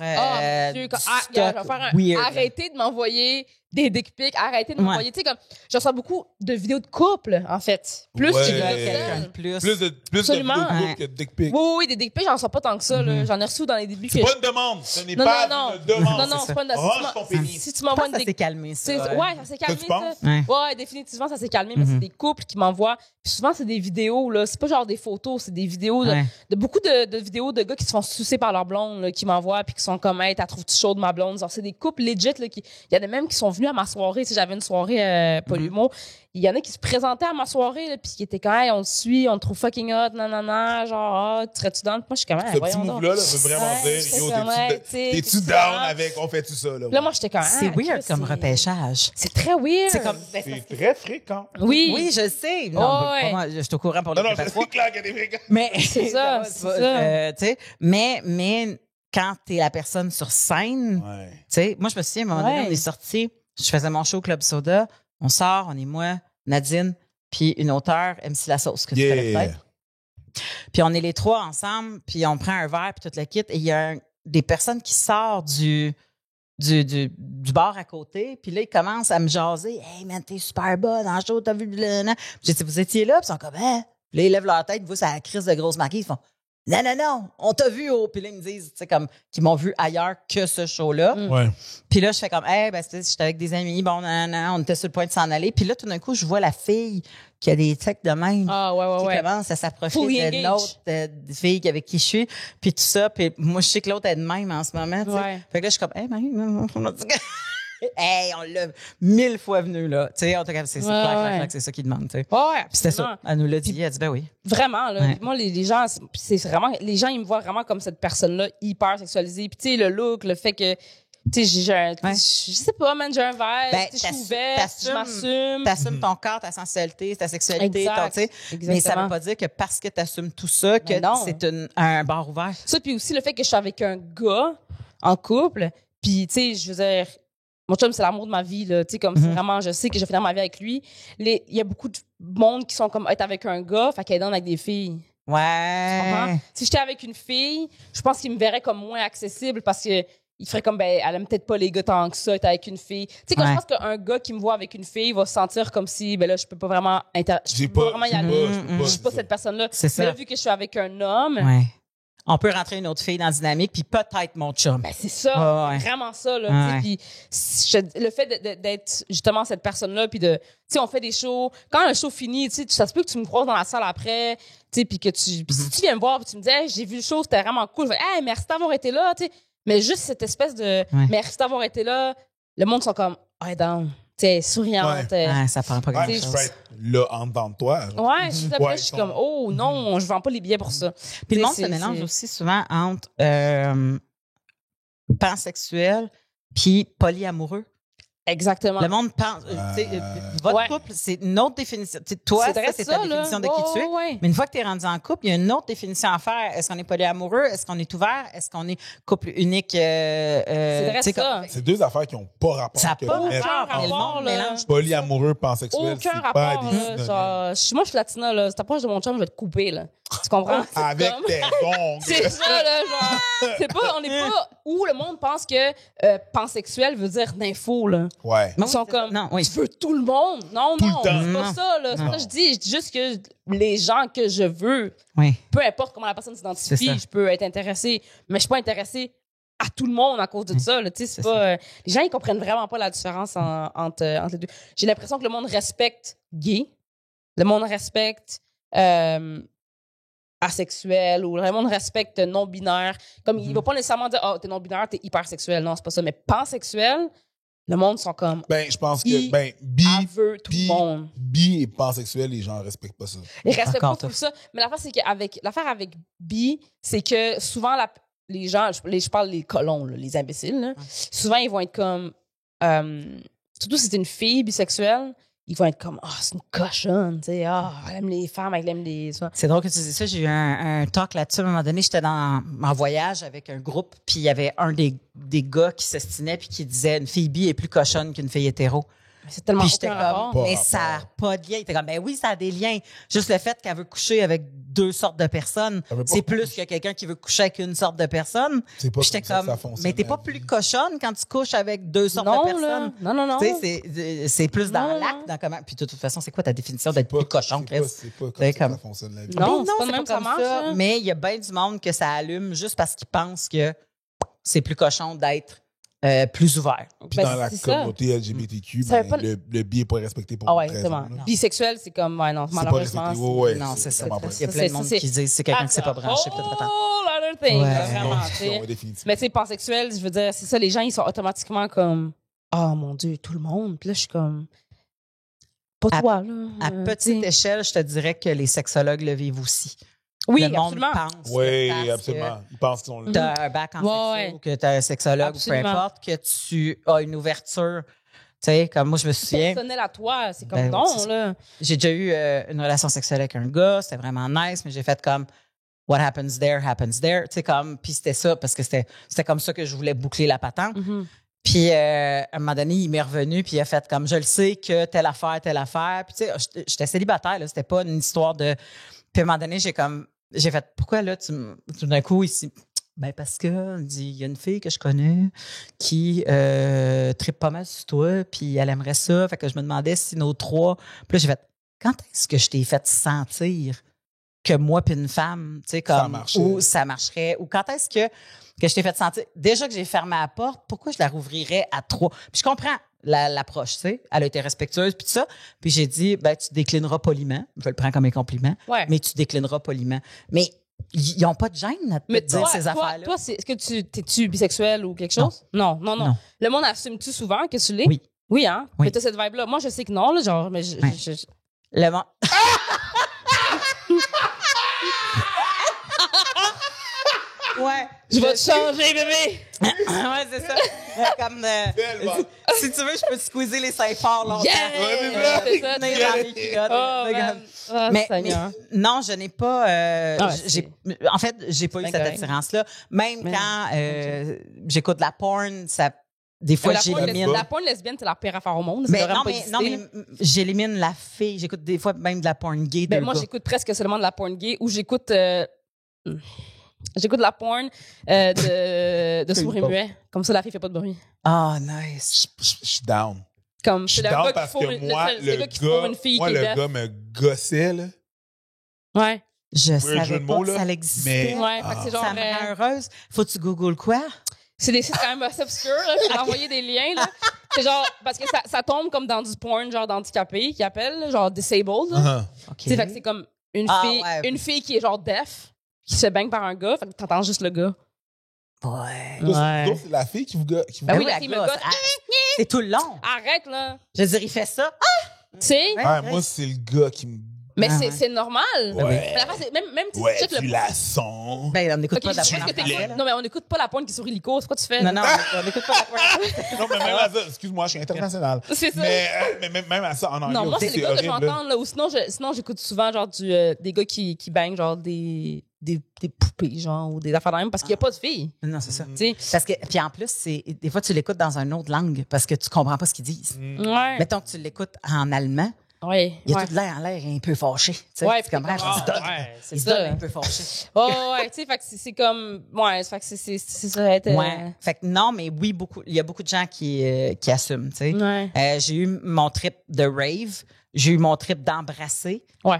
Arrêtez de m'envoyer des dick pics. Arrêtez de m'envoyer. Tu sais, comme, je reçois beaucoup de vidéos de couple, en fait. Plus que quelqu'un de plus de vidéos de couple que de dick pics. Oui, des dick pics, j'en reçois pas tant que ça. J'en ai reçu dans les débuts. C'est pas une demande. Ce n'est pas une demande. Non, c'est pas une demande. Si tu m'envoies une ça s'est calmé, ça. Ouais, ça s'est calmé. Ouais, définitivement, ça s'est calmé, mais c'est des couples qui m'envoient. Puis souvent, c'est des vidéos, là. C'est pas genre des photos, c'est des vidéos de beaucoup de vidéos de gars qui se font sucer par leur blonde, là, qui m'envoient, puis qui sont comme, hey, t'as trouvé-tu chaude, ma blonde? Genre, c'est des couples legit, là. Il y en a même qui sont venus venu à ma soirée, tu sais, j'avais une soirée Polyhumour. Il y en a qui se présentaient à ma soirée, là, puis qui étaient quand même, on te suit, on te trouve fucking hot, nanana, genre, serais-tu down? Moi, je suis quand même, Ce petit move-là, veut vraiment dire, yo, t'es-tu down avec, on fait tout ça, là? Là, moi, j'étais quand même. C'est weird comme repêchage. C'est très weird. C'est très fréquent. Oui. Oui, je sais. Non, Oh, pas ouais. moi, je suis au courant pour le Non, prépa 3. c'est clair qu'il y a des fréquents. Mais C'est ça, va, c'est tu vas, ça. tu sais, mais quand t'es la personne sur scène, Ouais. tu sais, moi, je me souviens, à un moment donné, on est sortis, je faisais mon show au Club Soda, on sort, on est moi, Nadine, puis une auteure, MC La Sauce, que tu connais peut-être. Puis on est les trois ensemble, puis on prend un verre, puis toute la kit, et il y a des personnes qui sortent du bar à côté, puis là, ils commencent à me jaser. « Hey, man, t'es super bonne, en show, t'as vu... » J'ai dit « Vous étiez là? » Puis ils sont comme « Hein? » Puis là, ils lèvent leur tête, ils voient sa crise de grosse maquille, ils font « Non, non, non, on t'a vu au... » Puis là, ils me disent, tu sais, comme, qu'ils m'ont vu ailleurs que ce show-là. Ouais. Puis là, je fais comme, hey, ben, j'étais avec des amis, bon, on était sur le point de s'en aller. Puis là, tout d'un coup, je vois la fille qui a des textes de même. Ah, ouais. Qui commence à s'approcher Fully de engaged. l'autre fille avec qui je suis. Puis tout ça. Puis moi, je sais que l'autre est de même en ce moment, tu sais. Ouais. Fait que là, je suis comme, hey, Marie, on a dit que... Hey, on l'a 1000 fois venu, là. Tu sais, en tout cas, c'est clair, c'est ça qu'ils demandent, tu sais. Ouais, Puis c'était ça. Elle nous l'a dit, elle a dit, ben oui. Vraiment, là. Ouais. Moi, les gens, c'est vraiment, les gens, ils me voient vraiment comme cette personne-là hyper sexualisée. Puis, tu sais, le look, le fait que, tu sais, j'ai un, Ouais. je sais pas, man, j'ai un verre, Ben, je suis ouverte, je m'assume. T'assumes ton corps, ta sensualité, ta sexualité, Exact. tu sais. Mais ça veut pas dire que parce que t'assumes tout ça, que Mais non. c'est un bar ouvert. Ça, puis aussi le fait que je suis avec un gars en couple, puis, tu sais, je veux dire, mon chum, c'est l'amour de ma vie, là. Tu sais, comme c'est vraiment, je sais que je vais finir ma vie avec lui. Il y a beaucoup de monde qui sont comme être avec un gars, fait qu'elle est dans avec des filles. Tu comprends? Ouais. Si j'étais avec une fille, je pense qu'il me verrait comme moins accessible parce que il ferait comme, ben, elle aime peut-être pas les gars tant que ça, être avec une fille. Tu sais, quand je pense qu'un gars qui me voit avec une fille va se sentir comme si, ben là, je peux pas vraiment je peux pas vraiment y aller. Je suis pas cette personne-là. C'est ça. Mais là, vu que je suis avec un homme, Ouais. On peut rentrer une autre fille dans la dynamique, puis peut-être mon chum. ben, c'est ça, Ouais. vraiment ça, là. Ouais. Tu sais, puis le fait d'être justement cette personne-là, puis de, tu sais, on fait des shows. Quand un show finit, tu sais, ça se peut que tu me croises dans la salle après, tu sais, puis que puis si tu viens me voir, puis tu me dis, hey, j'ai vu le show, c'était vraiment cool. Je vais, hey, merci d'avoir été là, tu sais. Mais juste cette espèce de, merci d'avoir été là, le monde sont comme, hey, down, tu sais, souriante. Ouais, ça prend pas Ouais, grand-chose. je peux être là en dedans de toi. genre. Ouais, juste après, Ouais, je suis comme, oh non, je vends pas les billets pour ça. Puis le monde Tu sais, se mélange c'est- aussi souvent entre pansexuel puis polyamoureux. Exactement. Le monde pense, tu sais, votre Ouais. couple, c'est une autre définition. Tu sais, toi, C'est ça, vrai, c'est ça, ta là. définition de qui tu es. Ouais. Mais une fois que tu es rendu en couple, il y a une autre définition à faire. Est-ce qu'on est polyamoureux? Est-ce qu'on est ouvert? Est-ce qu'on est couple unique? C'est vrai tu sais, ça. comme- C'est deux affaires qui n'ont pas rapport. Ça n'a que pas de mettre rapport, mais le rapport, monde là. mélange. polyamoureux, pansexuel, Aucun c'est pas rapport, des là. synonymes. Genre, moi, je suis latina, là. Si t'approches de mon chum, je vais te couper, là. Tu comprends? C'est Avec comme- tes ongles. C'est ça, là, genre. C'est pas, on n'est pas où le monde pense que pansexuel veut dire d'info, là. Ouais. Ils sont comme, Non, oui. tu veux tout le monde? Non, Tout le non, temps. c'est pas Non. ça, là. C'est Non. ça que je dis. Je dis juste que les gens que je veux, Oui. peu importe comment la personne C'est s'identifie, ça. je peux être intéressée, mais je suis pas intéressée à tout le monde à cause de ça, là. Tu sais, c'est C'est pas, les gens, ils comprennent vraiment pas la différence entre les deux. J'ai l'impression que le monde respecte gay, le monde respecte, asexuel, ou le monde respecte non-binaire. Comme, il va pas nécessairement dire, oh, t'es non-binaire, t'es hypersexuel. Non, c'est pas ça. Mais pansexuel, le monde sont comme, Ben, je pense que, Il- bi, elle veut tout le monde. bi et pansexuel, les gens respectent pas ça. Ils respectent pas Encore, tout ça. Mais l'affaire, c'est qu'avec, l'affaire avec bi, c'est que souvent, les gens, je parle des colons, là, les imbéciles, là, souvent, ils vont être comme, surtout si c'est une fille bisexuelle, ils vont être comme, ah, c'est une cochonne, tu sais, elle aime les femmes, elle aime les, ça. C'est drôle que tu dis ça. J'ai eu un talk là-dessus. À un moment donné, j'étais en voyage avec un groupe, puis il y avait un des gars qui s'estinait puis qui disait une fille bi est plus cochonne qu'une fille hétéro. Mais c'est tellement Puis j'étais aucun comme, rapport. Pas mais rapport. ça n'a pas de lien. Il était comme, ben oui, ça a des liens. Juste le fait qu'elle veut coucher avec deux sortes de personnes, Ça veut pas- c'est plus que quelqu'un qui veut coucher avec une sorte de personne. C'est pas Puis j'étais comme ça que comme, ça fonctionne, mais t'es la pas vie. plus cochonne quand tu couches avec deux sortes Non, de là. personnes. Non. Tu sais, c'est plus dans Non, l'acte, non. dans comment. Puis de toute façon, c'est quoi ta définition d'être Pas- plus cochon, c'est Chris? pas- C'est pas comme C'est ça que comme- ça fonctionne, la vie. Non, Mais c'est pas de même que ça comme marche, là. Mais il y a bien du monde que ça allume juste parce qu'ils pensent que c'est plus cochon d'être plus ouvert. Puis Ben, dans la c'est ça. communauté LGBTQ, Ça veut ben, pas- le bi est pas respecté pour Ah une ouais, raison, exactement. là. Bisexuel, c'est comme, ouais, non, C'est pas malheureusement. respecté. Ouais, Non, c'est ça. vraiment pas Il y a respecté. plein de monde qui disent c'est quelqu'un qui s'est pas branché, peut-être attends. Oh, l'other thing, Ouais. là, vraiment, Non, tu sais. définitivement. Mais tu sais, pansexuel, je veux dire, c'est ça, les gens, ils sont automatiquement comme, oh mon Dieu, tout le monde. Puis là, je suis comme, pas toi, là. À petite t'sais. échelle, je te dirais que les sexologues le vivent aussi. Oui, le monde absolument. pense. Oui, parce absolument. Ils pensent qu'ils sont Que là. tu as un bac en Ouais, sexo, ouais. que tu as un sexologue Absolument. ou peu importe, que tu as une ouverture. Tu sais, comme moi, je me souviens, Personnel à toi, c'est comme Ben, non, c'est ça. là. j'ai déjà eu une relation sexuelle avec un gars, c'était vraiment nice, mais j'ai fait comme what happens there, happens there. Tu sais, comme, puis c'était ça, parce que c'était comme ça que je voulais boucler la patente. Mhm. Puis, à un moment donné, il m'est revenu, puis il a fait comme, je le sais que telle affaire. Puis, tu sais, j'étais célibataire, là, c'était pas une histoire de... Puis, à un moment donné, j'ai fait, pourquoi, là, tout d'un coup, ici... Ben, parce que, il dit, il y a une fille que je connais qui trippe pas mal sur toi, puis elle aimerait ça. Fait que je me demandais si nos trois... Puis là, j'ai fait, quand est-ce que je t'ai fait sentir que moi puis une femme, tu sais, comme... marchait. Ou ça marcherait, ou quand est-ce que je t'ai fait sentir... Déjà que j'ai fermé la porte, pourquoi je la rouvrirais à trois? Puis je comprends l'approche, tu sais. Elle a été respectueuse, puis tout ça. Puis j'ai dit, ben, tu déclineras poliment. Je le prends comme un compliment. Ouais. Mais tu déclineras poliment. Mais ils n'ont pas de gêne à te Mais dire toi, ces toi, affaires-là. toi, est-ce que t'es-tu bisexuel ou quelque chose? Non. Non. Le monde assume-tu souvent que tu l'es? Oui. Oui, hein? Oui. Mais t'as cette vibe-là. Moi, je sais que non, là, genre, mais Ouais. Le monde... Ouais. je vais te changer, bébé! Ouais, c'est ça. Comme, Tellement. si tu veux, je peux te squeezer les seins forts longtemps. Yeah! Ouais, C'est ça, Tenir c'est dans ça. les culottes. Oh, Regarde. man. Ah, Mais Seigneur. non, je n'ai pas. En fait, j'ai pas eu bien cette correct. attirance-là. Même Mais- quand j'écoute de la porn, ça, des fois, La j'élimine. porn lesbienne, c'est la pire affaire au monde. Mais C'est vraiment non, pas mais, non, existé, mais là. j'élimine la fille. J'écoute des fois même de la porn gay. Ben, de moi, gars. j'écoute presque seulement de la porn gay ou j'écoute de la porn de sourds et muets. Comme ça, la fille fait pas de bruit. Ah, nice. Je suis down. Comme Je suis c'est le down gars parce qui fourre que moi, le gars qui fourre une fille moi, qui est le deaf. gars me gossait, là. Ouais. Je jeu savais de mots, pas que là, ça existait. mais- Ouais, fait que c'est genre. Ça me rend heureuse. Faut que tu googles quoi? C'est des sites quand même assez obscurs, là. Je vais envoyer des liens, là. C'est genre, parce que ça tombe comme dans du porn, genre d'handicapé, qui appelle, là, genre disabled, là. OK. Tu sais, fait que c'est comme une Ah, fille, ouais. une fille qui est genre deaf, qui se baigne par un gars, fait que t'entends juste le gars. Ouais. Donc, c'est la fille qui vous gosse. Ben oui, la la fille me gosse. gosse. Ah, c'est tout le long. Arrête, là. Je veux dire, il fait ça. Tu sais? Ouais. Ouais, moi, c'est le gars qui me... Mais Ah, c'est ouais. c'est normal. Ouais. Mais la face, c'est même si Ouais, tu check tu le. la sens. Ben, on n'écoute Ok, pas de la je sais porn que en français, t'écoutes. là. Non, mais on n'écoute pas la porn qui sourit l'ICO. C'est quoi tu fais? Non, on n'écoute pas la porn. Non, mais même à ça, excuse-moi, je suis international. C'est ça. Mais même à ça, en anglais Non, moi, aussi, c'est des gars que je vais horrible. entendre, là. Ou sinon, j'écoute souvent, genre, des gars qui bangent, genre, des poupées, genre, ou des affaires de même, parce qu'il n'y a pas de filles. Non, c'est ça. Tu sais? Parce que, puis en plus, des fois, tu l'écoutes dans une autre langue parce que tu comprends pas ce qu'ils disent. Ouais. Mettons que tu l'écoutes en allemand, Ouais. il y a ouais. tout l'air en l'air un peu fâché. Tu sais, Ouais, c'est comme, puis il se donne. ouais, c'est Il se donne ça. un peu fâché. Oh, ouais, tu sais, fait que c'est comme. Ouais, fait que c'est ça. Être, Ouais. Fait que non, mais oui, il y a beaucoup de gens qui assument, tu sais. Ouais. J'ai eu mon trip de rave, j'ai eu mon trip d'embrasser. Ouais.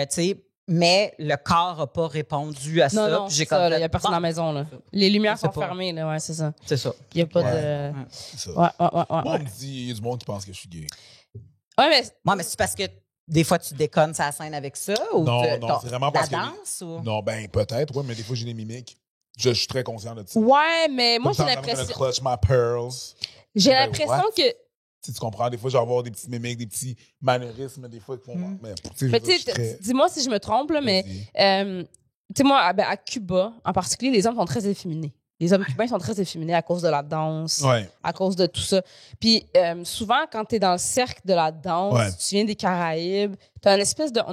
Tu sais, mais le corps n'a pas répondu à ça. Non, Puis c'est comme ça, fait, il n'y a personne bon, à la maison, là. Les lumières Je sais sont pas. fermées, là, ouais, c'est ça. C'est ça. Il n'y a pas Ouais. de. C'est ça. Ouais. Moi, on me dit, il y a du monde qui pense que je suis gay. Ouais, mais. Moi, mais c'est parce que des fois, tu déconnes sa scène avec ça? Ou Non, que- non, c'est vraiment parce que- La danse? Ou... Non, ben, peut-être, ouais, mais des fois, j'ai des mimiques. Je suis très conscient de ça. Ouais, mais moi, j'ai Tout le temps, I'm gonna l'impression. clutch my pearls. J'ai Ben, l'impression what? que. Tu sais, tu comprends, des fois, je vais avoir des petites mimiques, des petits mannérismes, des fois, qui font. Mais, tu sais, Mais je tu suis très- sais, dis-moi si je me trompe, là, mais. Vas-y. Tu sais, moi, à Cuba, en particulier, les hommes sont très efféminés. Les hommes cubains sont très efféminés à cause de la danse, Ouais. à cause de tout ça. Puis souvent, quand tu es dans le cercle de la danse, Ouais. tu viens des Caraïbes, on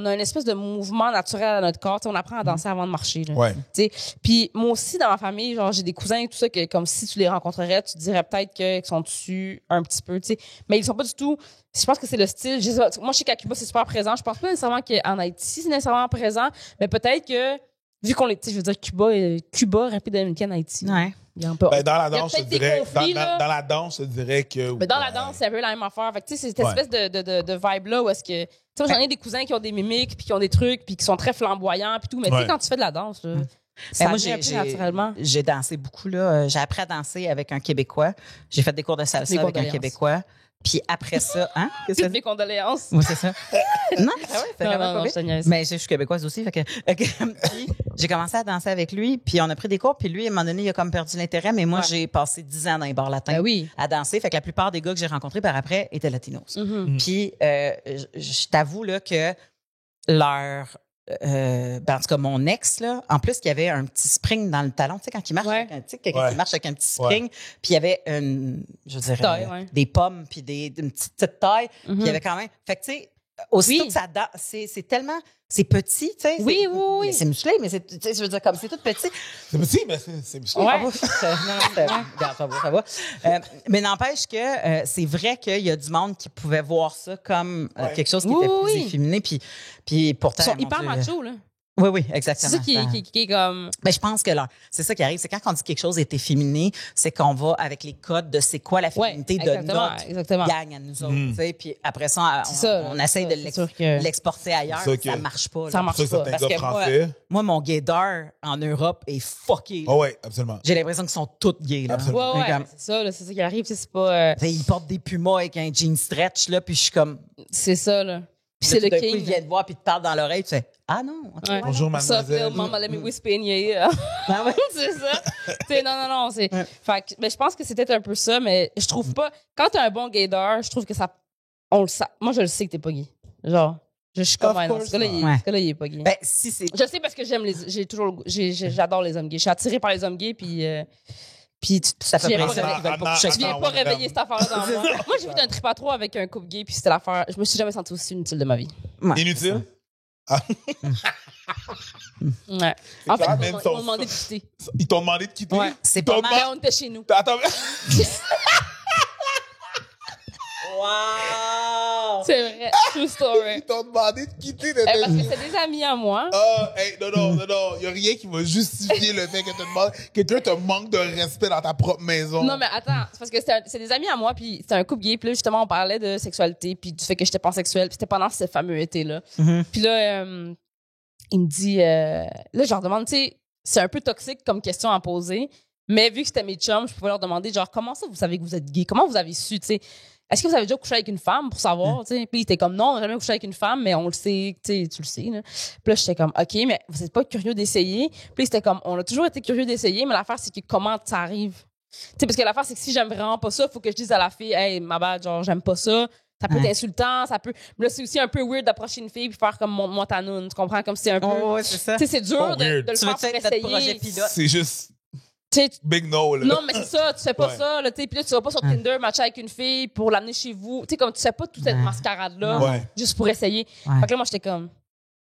a une espèce de mouvement naturel à notre corps. Tu sais, on apprend à danser avant de marcher. Là. Ouais. Tu sais. Puis moi aussi, dans ma famille, genre j'ai des cousins et tout ça, que comme si tu les rencontrerais, tu te dirais peut-être qu'ils sont dessus un petit peu. Tu sais. Mais ils sont pas du tout... Je pense que c'est le style. Je sais pas, moi, je sais qu'à Cuba, c'est super présent. Je pense pas nécessairement qu'en Haïti, c'est nécessairement présent, mais peut-être que... Vu qu'on est, tu sais, je veux dire, Cuba, République dominicaine, Haïti. Ouais. Il y a un peu. Ben, dans la Il y a danse, je te peut-être des dirais. conflits, là. Dans la danse, je te dirais que. Mais dans la ouais. danse, c'est un peu la même affaire. Fait que, tu sais, c'est cette Ouais. espèce de vibe-là où est-ce que. Tu sais, moi, j'en ai des cousins qui ont des mimiques, puis qui ont des trucs, puis qui sont très flamboyants, puis tout. Mais tu sais, Ouais. quand tu fais de la danse, là, Ben, moi, vient un peu naturellement. j'ai dansé beaucoup, là. J'ai appris à danser avec un Québécois. J'ai fait des cours de salsa avec un Québécois. Puis après ça, hein? Toutes mes condoléances. Oui, c'est ça. Non, c'est non, vraiment non, pas je te niaise. Mais je suis québécoise aussi. Fait que, puis j'ai commencé à danser avec lui, puis on a pris des cours, puis lui, à un moment donné, il a comme perdu l'intérêt, mais moi, j'ai passé 10 ans dans les bars latins Ben oui. à danser. Fait que la plupart des gars que j'ai rencontrés par après étaient latinos. Puis je t'avoue là que leur... ben, en tout cas, mon ex, là, en plus, il y avait un petit spring dans le talon. Tu sais, quand il marche, il marche avec un petit spring, puis il y avait des pommes, puis une petite taille, puis il y avait quand même... Fait que, tu sais, aussitôt que ça danse, c'est tellement... C'est petit, tu sais. Oui. Mais c'est musclé, mais c'est, tu sais, je veux dire, comme c'est tout petit. C'est petit, mais c'est musclé. Ouais. Regarde, ça va. Mais n'empêche que c'est vrai qu'il y a du monde qui pouvait voir ça comme quelque chose qui était plus efféminé, puis pourtant... Ils sont hyper machos, là. Oui, exactement. C'est ça qui est comme... Ben, je pense que là, c'est ça qui arrive. C'est quand on dit quelque chose est efféminé, c'est qu'on va avec les codes de c'est quoi la féminité de notre gang à nous autres. Tu sais, puis après ça, on essaye de l'exporter ailleurs. Ça marche pas. Ça marche pas. Parce que moi, mon gaydar en Europe est fucké. Oh oui, absolument. J'ai l'impression qu'ils sont toutes gays. Là. Ouais, c'est ça qui arrive. C'est pas... Ils portent des pumas avec un jean stretch, là, puis je suis comme... C'est ça, là. Puis c'est le king. Il vient te voir puis te parle dans l'oreille, tu fais ah non. Ouais. Bonjour mademoiselle. Maman, let me whisper in your ear. C'est ça. non, c'est. Fait que, mais je pense que c'était un peu ça, mais je trouve pas. Quand t'as un bon gaydar, je trouve que ça. On le sait. Moi, je le sais que t'es pas gay. Genre, je suis comme non, ce gars-là, il est pas gay. Ben si c'est. Je sais parce que j'adore les hommes gays. Je suis attirée par les hommes gays, puis ça fait plaisir je viens pas réveiller cette affaire-là dans moi. Moi, j'ai fait un trip à 3 avec un couple gay, puis c'était l'affaire. Je me suis jamais sentie aussi inutile de ma vie. Ouais. Inutile? Ouais. En fait, ils m'ont demandé de quitter. Ils t'ont demandé de quitter? Ouais. C'est pas mal. On était chez nous. Attends. Wow! C'est vrai. True story. Ils t'ont demandé de quitter. Parce que c'est des amis à moi. Non. Il n'y a rien qui va justifier le fait que quelqu'un te manque de respect dans ta propre maison. Non, mais attends. C'est parce que c'est des amis à moi, puis c'était un couple gay. Puis là, justement, on parlait de sexualité, puis du fait que j'étais pansexuelle. Puis c'était pendant ce fameux été-là. Puis là, il me dit... là, je leur demande, tu sais, c'est un peu toxique comme question à poser. Mais vu que c'était mes chums, je pouvais leur demander, genre, comment ça vous savez que vous êtes gay? Comment vous avez su, tu sais? Est-ce que vous avez déjà couché avec une femme pour savoir, tu sais? Puis il était comme, non, on n'a jamais couché avec une femme, mais on le sait, tu le sais, là. Puis là, j'étais comme, OK, mais vous n'êtes pas curieux d'essayer? Puis c'était comme, on a toujours été curieux d'essayer, mais l'affaire, c'est que comment ça arrive? Tu sais, parce que l'affaire, c'est que si j'aime vraiment pas ça, il faut que je dise à la fille, hey, ma bad, genre, j'aime pas ça. Ça peut être insultant, ça peut. Mais là, c'est aussi un peu weird d'approcher une fille puis faire comme moi ta noune. Tu comprends? Comme c'est un peu. Ouais, c'est ça. Tu sais, c'est dur de le faire pour essayer. C'est juste. Big no, là. Non, mais c'est ça, tu fais pas ça, là, tu sais. Puis là, tu vas pas sur Tinder matcher avec une fille pour l'amener chez vous. Tu sais, comme tu sais pas toute cette mascarade-là, juste pour essayer. Fait que là, moi, j'étais comme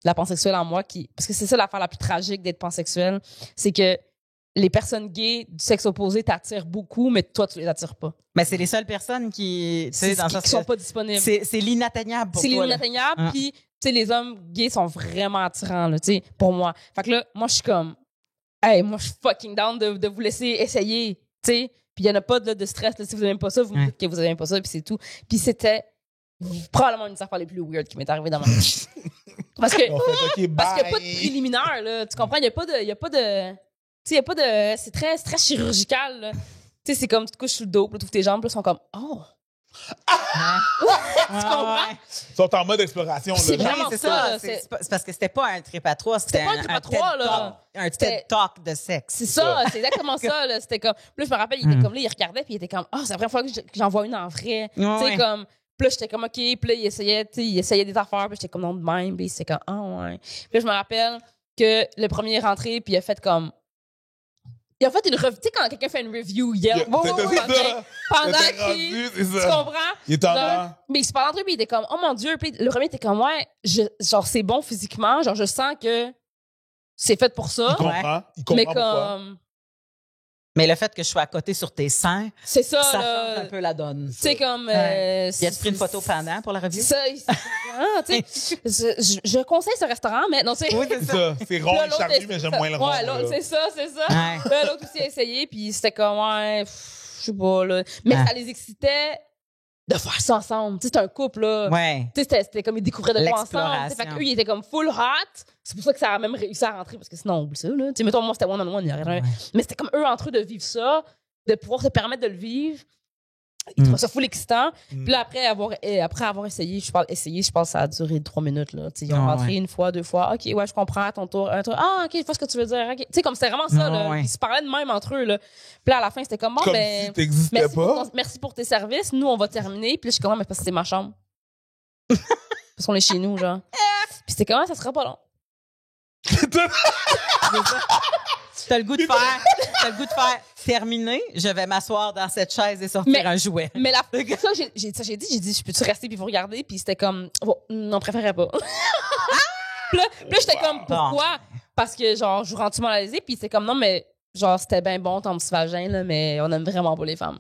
la pansexuelle en moi qui. Parce que c'est ça l'affaire la plus tragique d'être pansexuelle, c'est que les personnes gays du sexe opposé t'attirent beaucoup, mais toi, tu les attires pas. Mais c'est les seules personnes qui, tu sais, qui sont pas disponibles. C'est l'inatteignable pour toi. C'est l'inatteignable, puis tu sais, les hommes gays sont vraiment attirants, là, tu sais, pour moi. Fait que là, moi, je suis comme, hey, moi, je suis fucking down de vous laisser essayer, tu sais. Puis il y en a pas de stress, là, si vous aimez pas ça, vous me dites que vous aimez pas ça, puis c'est tout. Puis c'était probablement une des affaires les plus weird qui m'est arrivée dans ma vie. Parce que qu'il n'y a pas de préliminaire, là, tu comprends? Il y a pas de tu sais, il y a pas de... C'est très chirurgical, là. Tu sais, c'est comme tu te couches sous le dos, puis tu ouvres tes jambes, puis ils sont comme, oh! Tu comprends? Ils sont en mode exploration, là. C'est vraiment ça. C'est parce que c'était pas un trip à trois, c'était pas un trip à trois, là. Un TED Talk de sexe. C'est ça, c'est exactement ça, là. C'était comme... Puis là, je me rappelle, il était comme là, il regardait, puis il était comme, c'est la première fois que j'en vois une en vrai. Tu sais, comme... Puis là, j'étais comme, OK. Puis là, il essayait des affaires, puis j'étais comme, non, de même. Puis c'était comme, ouais. Puis là, je me rappelle que le premier est rentré, puis il a fait comme... Et en fait, une revue, tu sais, quand quelqu'un fait une review, pendant qu'il... Tu comprends? Il est en bas. Mais il se parle entre eux, puis il était comme, oh mon Dieu. Puis le premier était comme, ouais, genre, c'est bon physiquement. Genre, je sens que c'est fait pour ça. Il comprend mais pourquoi. Mais le fait que je sois à côté sur tes seins, c'est ça change un peu la donne. Tu sais, comme... Y a-tu pris une photo pendant pour la review? Tu sais, je conseille ce restaurant, mais non, tu sais... Oui, c'est ça. C'est rond et charnu, mais j'aime moins le rond. Ouais, c'est ça. Là, l'autre aussi a essayé, puis c'était comme, ouais, je sais pas, là. Mais ça les excitait de faire ça ensemble. Tu sais, c'était un couple, là. Ouais. Tu sais, c'était comme ils découvraient de quoi ensemble. Tu sais, fait L'exploration. qu'eux, ils étaient comme full hot. C'est pour ça que ça a même réussi à rentrer, parce que sinon, on oublie ça, là. Tu sais, mettons, moi, c'était one-on-one, il y a rien. Ouais. Mais c'était comme eux entre eux de vivre ça, de pouvoir se permettre de le vivre. Ils trouvaient ça full excitant. Puis là, après avoir essayé, je pense que ça a duré 3 minutes, là. Tu sais, ils ont rentré une fois, 2 fois. OK, ouais, je comprends, à ton tour. Ah, OK, je vois ce que tu veux dire. OK. Tu sais, comme c'était vraiment ça, là. Ouais. Ils se parlaient de même entre eux, là. Puis là, à la fin, c'était comme, bon, Comme ben. si t'existais pas. Merci pour tes services. Nous, on va terminer. Puis là, je suis comme, mais parce que c'est ma chambre. Parce qu'on est chez nous, genre. Puis c'était comment, ça sera pas long. T'as le goût de faire terminer, je vais m'asseoir dans cette chaise et sortir un jouet. Mais ça, j'ai dit, je peux-tu rester puis vous regarder? Puis c'était comme, oh, non, on préférait pas. Puis là, j'étais comme, pourquoi? Parce que, genre, je vous rends-tu mal à l'aise? Puis c'était comme, non, mais, genre, c'était bien bon ton petit vagin, là, mais on aime vraiment pas les femmes.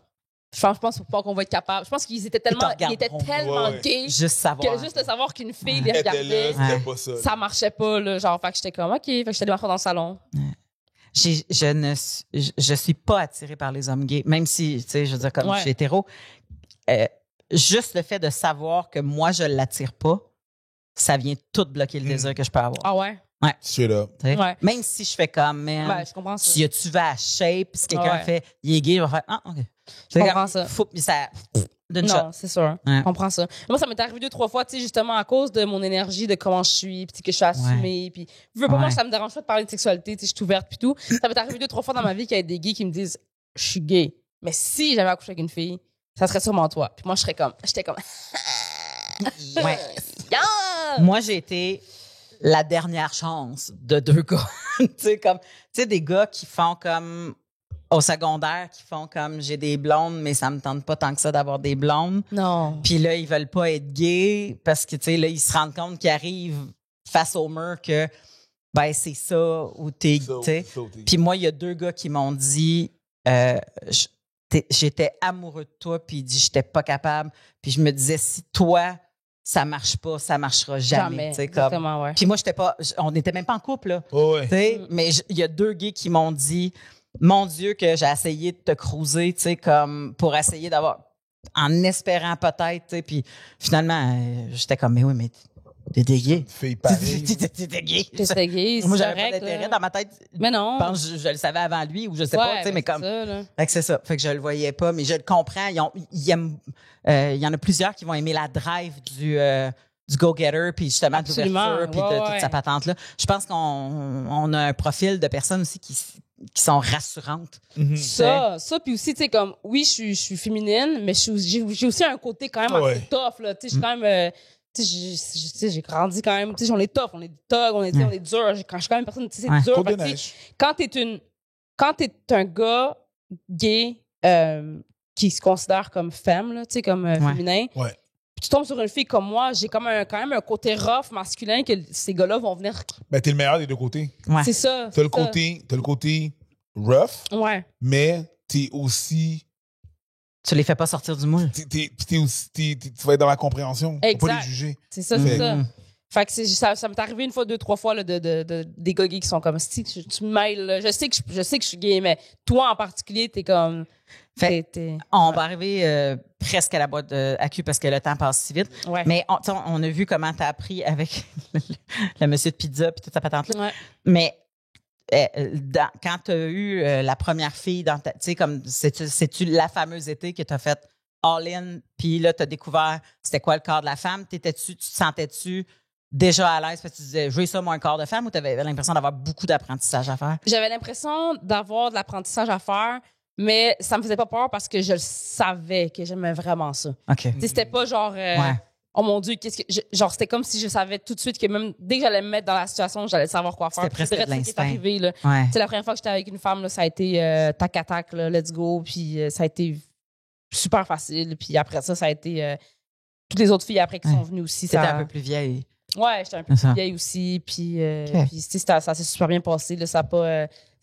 Je pense pas qu'on va être capable. Je pense qu'ils étaient tellement Ouais. gays. Juste savoir. Que juste de savoir qu'une fille les Elle était regardait, là, c'était pas ça. ça marchait pas, là. Genre, fait que j'étais comme, OK. Fait que j'étais allée m'asseoir dans le salon. Je suis pas attirée par les hommes gays, même si, tu sais, je veux dire, comme je suis hétéro. Juste le fait de savoir que moi, je l'attire pas, ça vient tout bloquer le désir que je peux avoir. Ah ouais? Straight up. Ouais. Même si je fais comme, man, Ben, je comprends ça. si tu vas à shape, si quelqu'un Ouais. fait, il est gay, je vais faire, ah, OK. Je comprends ça. Puis ça, d'une shot. Non, c'est sûr. Ouais. Je comprends ça. Moi, ça m'est arrivé 2-3 fois, tu sais, justement, à cause de mon énergie, de comment je suis, puis que je suis assumée, puis veux pas, moi, ça me dérange pas de parler de sexualité, tu sais, je suis ouverte, puis tout. Ça m'est arrivé 2-3 fois dans ma vie qu'il y ait des gays qui me disent, je suis gay. Mais si j'avais accouché avec une fille, ça serait sûrement toi. Puis moi, j'étais comme, Ouais. yeah! Moi, j'ai été la dernière chance de 2 gars. Tu sais, des gars qui font comme au secondaire, qui font comme j'ai des blondes, mais ça me tente pas tant que ça d'avoir des blondes. Non. Puis là, ils veulent pas être gays parce que, tu sais, là, ils se rendent compte qu'ils arrivent face au mur que, ben, c'est ça ou t'es, tu sais. Puis moi, il y a 2 gars qui m'ont dit, j'étais amoureux de toi, puis il dit, j'étais pas capable. Puis je me disais, si toi, ça marche pas, ça marchera jamais. Tu sais, Exactement, ouais. Puis moi, on n'était même pas en couple, là. Oh, ouais. Tu sais, mais il y a 2 gays qui m'ont dit, mon Dieu, que j'ai essayé de te cruiser, tu sais, comme pour essayer d'avoir, en espérant peut-être, tu sais, puis finalement, j'étais comme, mais oui, mais t'es gay. Fille pareille. T'es gay. T'étais gay, Moi, c'est j'avais pas correct, d'intérêt là. dans ma tête. Mais non. Je pense que je le savais avant lui ou je sais pas, tu sais, mais comme. Ça, là. Fait que c'est ça. Fait que je le voyais pas, mais je le comprends. Ils aiment, il y en a plusieurs qui vont aimer la drive du go-getter, puis justement de Absolument. l'ouverture, puis de toute sa patente-là. Je pense qu'on a un profil de personnes aussi qui sont rassurantes. Ça, puis aussi, tu sais, comme, oui, je suis féminine, mais j'ai aussi un côté quand même assez tough, là. Tu sais, je suis quand même, tu sais, j'ai grandi quand même, tu sais, on est tough, on est dog, on est dur. Quand je suis quand même une personne, tu sais, c'est dur. Fait que, tu sais, quand t'es un gars gay, qui se considère comme femme, là, tu sais, comme féminin. Ouais. Puis tu tombes sur une fille comme moi, j'ai quand même un côté rough masculin que ces gars-là vont venir. Ben, t'es le meilleur des 2 côtés. Ouais. C'est ça. T'as le côté rough, Ouais. mais t'es aussi. Tu les fais pas sortir du moule. Tu vas être dans la compréhension. Faut pas Exact. les juger. C'est ça, c'est ça. Fait que ça m'est arrivé 1 fois, 2, 3 fois là, des gars gays qui sont comme, si tu me mêles, là. Je sais que je suis gay, mais toi en particulier, t'es comme. On va arriver presque à la boîte de AQ parce que le temps passe si vite. Ouais. Mais on a vu comment t'as appris avec le monsieur de pizza puis toute sa patente-là. Ouais. Mais quand t'as eu la première fille dans ta, tu sais, comme c'est-tu la fameuse été que t'as fait all-in, puis là t'as découvert c'était quoi le corps de la femme, tu te sentais-tu déjà à l'aise parce que tu disais jouer ça moi un corps de femme ou t'avais l'impression d'avoir beaucoup d'apprentissage à faire? J'avais l'impression d'avoir de l'apprentissage à faire, mais ça me faisait pas peur parce que je le savais que j'aimais vraiment ça. OK. Tu sais, c'était pas genre, oh mon Dieu, genre, c'était comme si je savais tout de suite que même dès que j'allais me mettre dans la situation, j'allais savoir quoi faire. C'était presque Puis de c'est ce qui est l'instinct. arrivé, là. Ouais. Tu sais, la première fois que j'étais avec une femme, là, ça a été tac à tac, là, let's go. Puis ça a été super facile. Puis après ça, ça a été toutes les autres filles après qui sont venues aussi. C'était un peu plus vieille. Ouais, j'étais un peu plus vieille aussi. Puis, puis tu sais, ça s'est super bien passé. Là, ça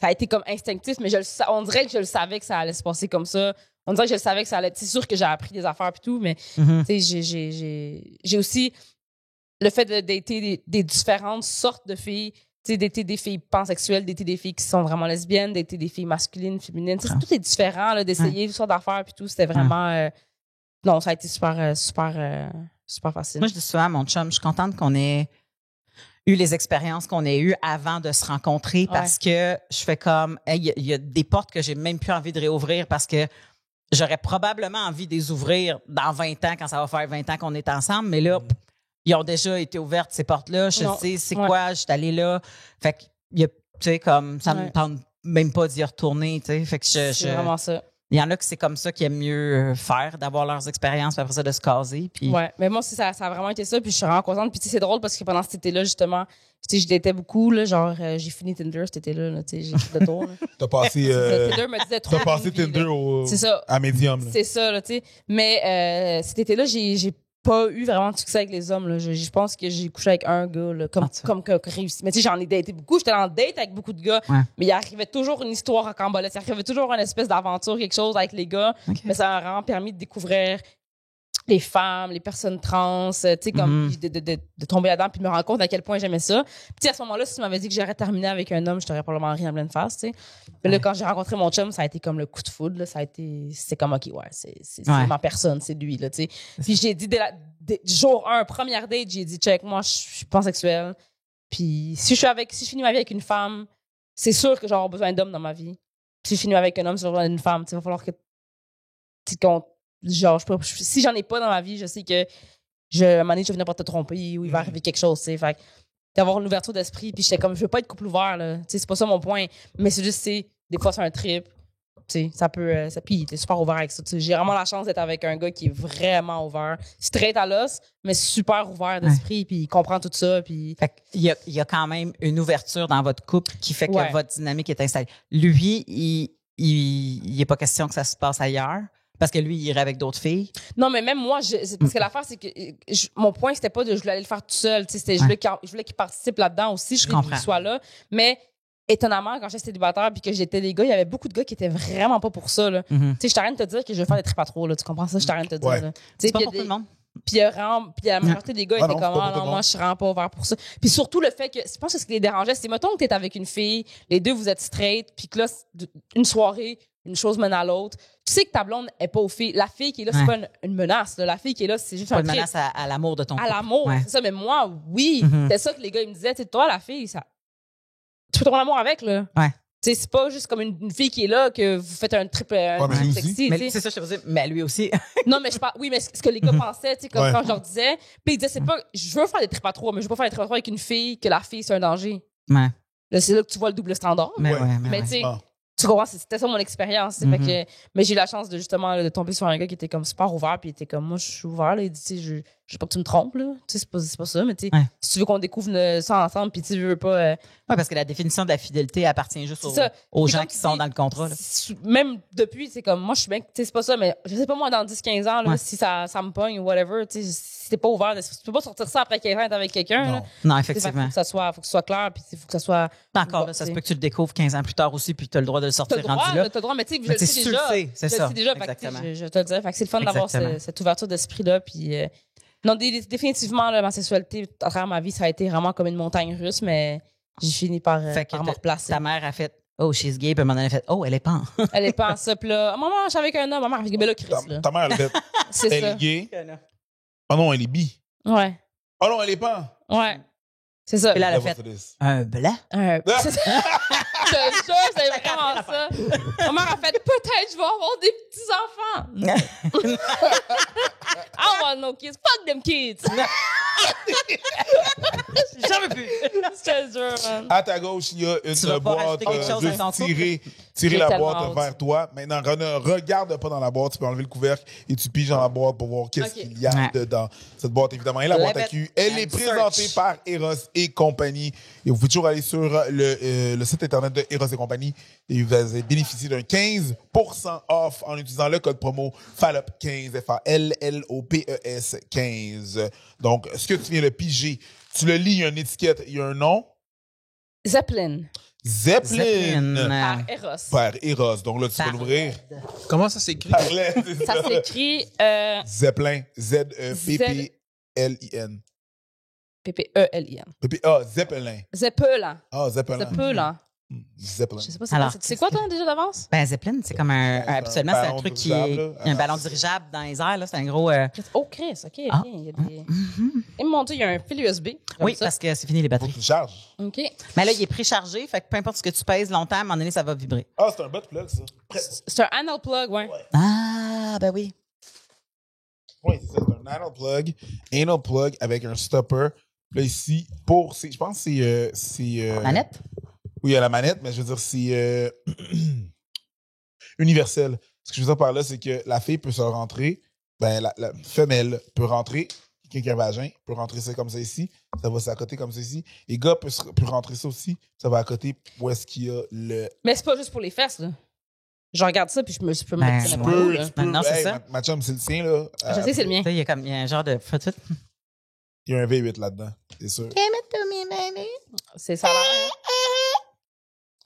a été comme instinctif, mais on dirait que je le savais que ça allait se passer comme ça. On dirait que je le savais que ça allait. C'est sûr que j'ai appris des affaires et tout, mais tu sais, j'ai aussi le fait de dater des différentes sortes de filles. Tu sais, dater des filles pansexuelles, dater des filles qui sont vraiment lesbiennes, dater des filles masculines, féminines. Tu sais, tout est différent, là, d'essayer toutes sortes d'affaires puis tout. C'était vraiment. non, ça a été super facile. Moi, je dis souvent à mon chum, je suis contente qu'on ait eu les expériences qu'on ait eues avant de se rencontrer parce que je fais comme, il y a des portes que j'ai même plus envie de réouvrir parce que j'aurais probablement envie de les ouvrir dans 20 ans quand ça va faire 20 ans qu'on est ensemble, mais là, ils ont déjà été ouvertes, ces portes-là. Je sais c'est quoi, je suis allée là. Fait que, tu sais, comme, ça me tente même pas d'y retourner, tu sais. Fait que c'est vraiment ça. Il y en a que c'est comme ça qu'ils aiment mieux faire, d'avoir leurs expériences, puis après ça, de se caser. Puis... Ouais, mais moi aussi, ça a vraiment été ça, puis je suis vraiment contente. Puis tu sais, c'est drôle parce que pendant cet été-là, justement, tu sais, je datais beaucoup, là, genre, j'ai fini Tinder cet été-là, tu sais, j'ai fait le tour. T'as passé... Tinder me disait trop. T'as passé Tinder à Medium. C'est ça, là, tu sais. Mais cet été-là, j'ai pas eu vraiment de succès avec les hommes, là. Je pense que j'ai couché avec un gars, là, comme réussi. Mais tu sais, j'en ai daté beaucoup. J'étais en date avec beaucoup de gars. Ouais. Mais il arrivait toujours une histoire à cambolette. Il arrivait toujours une espèce d'aventure, quelque chose avec les gars. Okay. Mais ça m'a vraiment permis de découvrir les femmes, les personnes trans, tu sais, comme de tomber là-dedans puis de me rendre compte à quel point j'aimais ça. Puis à ce moment-là, si tu m'avais dit que j'aurais terminé avec un homme, je t'aurais probablement ri en pleine face, tu sais. Mais là, quand j'ai rencontré mon chum, ça a été comme le coup de foudre, là. C'est comme, OK, ouais, c'est ma personne, c'est lui, là, tu sais. Puis j'ai dit, jour 1, première date, j'ai dit, check, moi, je suis pansexuelle. Puis si je finis ma vie avec une femme, c'est sûr que j'aurai besoin d'hommes dans ma vie. Puis si je finis avec un homme, c'est besoin d'une femme, tu sais, il va falloir que genre, si j'en ai pas dans ma vie, je sais que à un moment donné, je vais venir pas te tromper ou il va arriver quelque chose, tu sais. Fait d'avoir une ouverture d'esprit, puis j'étais comme, je veux pas être couple ouvert, là. Tu sais, c'est pas ça mon point. Mais c'est juste, des fois, c'est un trip. Tu sais, ça peut, puis t'es super ouvert avec ça. T'sais. J'ai vraiment la chance d'être avec un gars qui est vraiment ouvert. Straight à l'os, mais super ouvert d'esprit, puis il comprend tout ça, puis... Fait qu'il y a quand même une ouverture dans votre couple qui fait que votre dynamique est installée. Lui, il est pas question que ça se passe ailleurs. Parce que lui, il irait avec d'autres filles. Non, mais même moi, parce que l'affaire, c'est que mon point, c'était pas de je voulais aller le faire tout seul. Je voulais qu'il participe là-dedans aussi. Je voulais qu'il soit là. Mais étonnamment, quand j'étais célibataire puis que j'étais des gars, il y avait beaucoup de gars qui étaient vraiment pas pour ça. Tu sais, je t'arrête de te dire que je veux faire des trips à trop. Là, tu comprends ça? Je t'arrête de te dire. C'est pas pour tout le monde. Puis la majorité des gars étaient comme, non, moi, je suis vraiment pas ouvert pour ça. Puis surtout, le fait que, je pense que ce qui les dérangeait, c'est, mettons que t'es avec une fille, les deux, vous êtes straight, puis que là, une soirée, une chose mène à l'autre. Tu sais que ta blonde est pas aux filles. La fille qui est là, c'est pas une menace. Là. La fille qui est là, c'est juste pas une menace à l'amour de ton couple. À l'amour, c'est ça. Mais moi, oui. C'est ça que les gars, ils me disaient. Tu sais, toi, la fille, ça... tu fais ton amour avec, là. Ouais. Tu sais, c'est pas juste comme une fille qui est là que vous faites un trip sexy. Mais c'est ça, je te disais. Mais lui aussi. Non, mais oui, mais ce que les gars pensaient, tu sais, comme quand je leur disais. Puis ils disaient, c'est pas, je veux faire des trips à trois, mais je veux pas faire des trips à trois avec une fille que la fille, c'est un danger. Ouais. Là, c'est là que tu vois le double standard. Mais tu sais, tu comprends, c'était ça mon expérience. Fait que, mais j'ai eu la chance de justement de tomber sur un gars qui était comme super ouvert, puis il était comme, moi, je suis ouvert, là. Il dit, tu sais, je veux pas que tu me trompes, là. Tu sais, c'est pas ça, mais tu sais, si tu veux qu'on découvre ça ensemble, puis tu veux pas. Ouais, parce que la définition de la fidélité appartient juste aux gens qui sont dans le contrat, là. Même depuis, c'est comme, moi, je suis bien, tu sais, c'est pas ça, mais je sais pas, moi, dans 10-15 ans, là, si ça me pogne ou whatever, tu sais, si t'es pas ouvert, tu peux pas sortir ça après 15 ans avec quelqu'un, non, effectivement. Faut que ce soit clair, puis il faut que ça soit. Encore, là, ça se peut que tu le découvres 15 ans plus tard aussi, puis tu as le droit de le sortir rendu là. T'as le droit, mais tu sais, je le sais déjà. C'est ça. Exactement. Je te le dis. Fait que c'est le fun d'avoir cette ouverture d'esprit-là, puis non, définitivement, là, ma sexualité, à travers ma vie, ça a été vraiment comme une montagne russe, mais j'ai fini par me replacer. Ta mère a fait « Oh, she's gay », puis à un moment donné, elle a fait « Oh, elle est pan ». Elle est pan, ça, puis là, maman, je suis avec un homme, maman, elle fait « Ben là, Chris, là ». Ta mère, elle a fait « Elle est gay ». Oh non, elle est bi. Ouais. Oh non, elle est pan. Ouais. C'est ça. Et là, elle a fait un blanc. C'est ça. Je te jure, c'est vraiment ça. Ma mère a fait peut-être je vais avoir des petits-enfants. I want no kids. Fuck them kids. J'en veux plus. Je te jure, man. À ta gauche, il y a une boîte. Juste tirer la boîte vers toi. Maintenant, ne regarde pas dans la boîte. Tu peux enlever le couvercle et tu piges dans la boîte pour voir qu'est-ce qu'il y a dedans. Cette boîte, évidemment, est la boîte à cul. Elle est présentée par Eros et compagnie. Et vous pouvez toujours aller sur le site internet de Eros et compagnie et vous allez bénéficier d'un 15% off en utilisant le code promo FALLOP15, FALLOPES 15. Donc, ce que tu viens de piger, tu le lis, il y a une étiquette, il y a un nom. Zeppelin. Par Eros. Par Eros. Donc là, tu peux l'ouvrir. Comment ça s'écrit? Ça s'écrit... Zeppelin. Z-E-P-P-L-I-N. P-P-E-L-I-N. Zeppelin. Zeppelin. Ah, Zeppelin. Zeppelin. Zeppelin. Je sais pas, Alors, c'est quoi, toi, déjà d'avance? Ben, Zeppelin, c'est comme habituellement, c'est un ballon truc qui dirigeable, est. là. Il y a un ballon dirigeable dans les airs, là. C'est un gros. Oh, Chris, OK. Ah. Il y a des... Et mon Dieu, il y a un fil USB. comme Oui, ça. parce que c'est fini les Faut que batteries. tu le charges. OK. Mais là, il est préchargé, fait que peu importe ce que tu pèses longtemps, à un moment donné, ça va vibrer. Ah, c'est un butt plug, ça. C'est un anal plug, ouais. Ah, ben oui. Oui, c'est ça. C'est un anal plug avec un stopper. Là, ici, je pense que c'est Manette? Oui, il y a la manette, mais je veux dire, c'est universel. Ce que je veux dire par là, c'est que la fille peut se rentrer, ben, la femelle peut rentrer, quelqu'un qui a un vagin peut rentrer ça comme ça ici, ça va à côté comme ça ici. Et gars peut rentrer ça aussi, ça va à côté où est-ce qu'il y a le... Mais c'est pas juste pour les fesses, là. Je regarde ça, puis je peux me Ben, mettre ça tu n'importe où, peux, là. tu peux. Non, c'est hey, ça. Ma chum, c'est le sien, là. Je sais que c'est le mien. Tu sais, il y a un genre de. Il y a un V8 là-dedans, c'est sûr. C'est ça.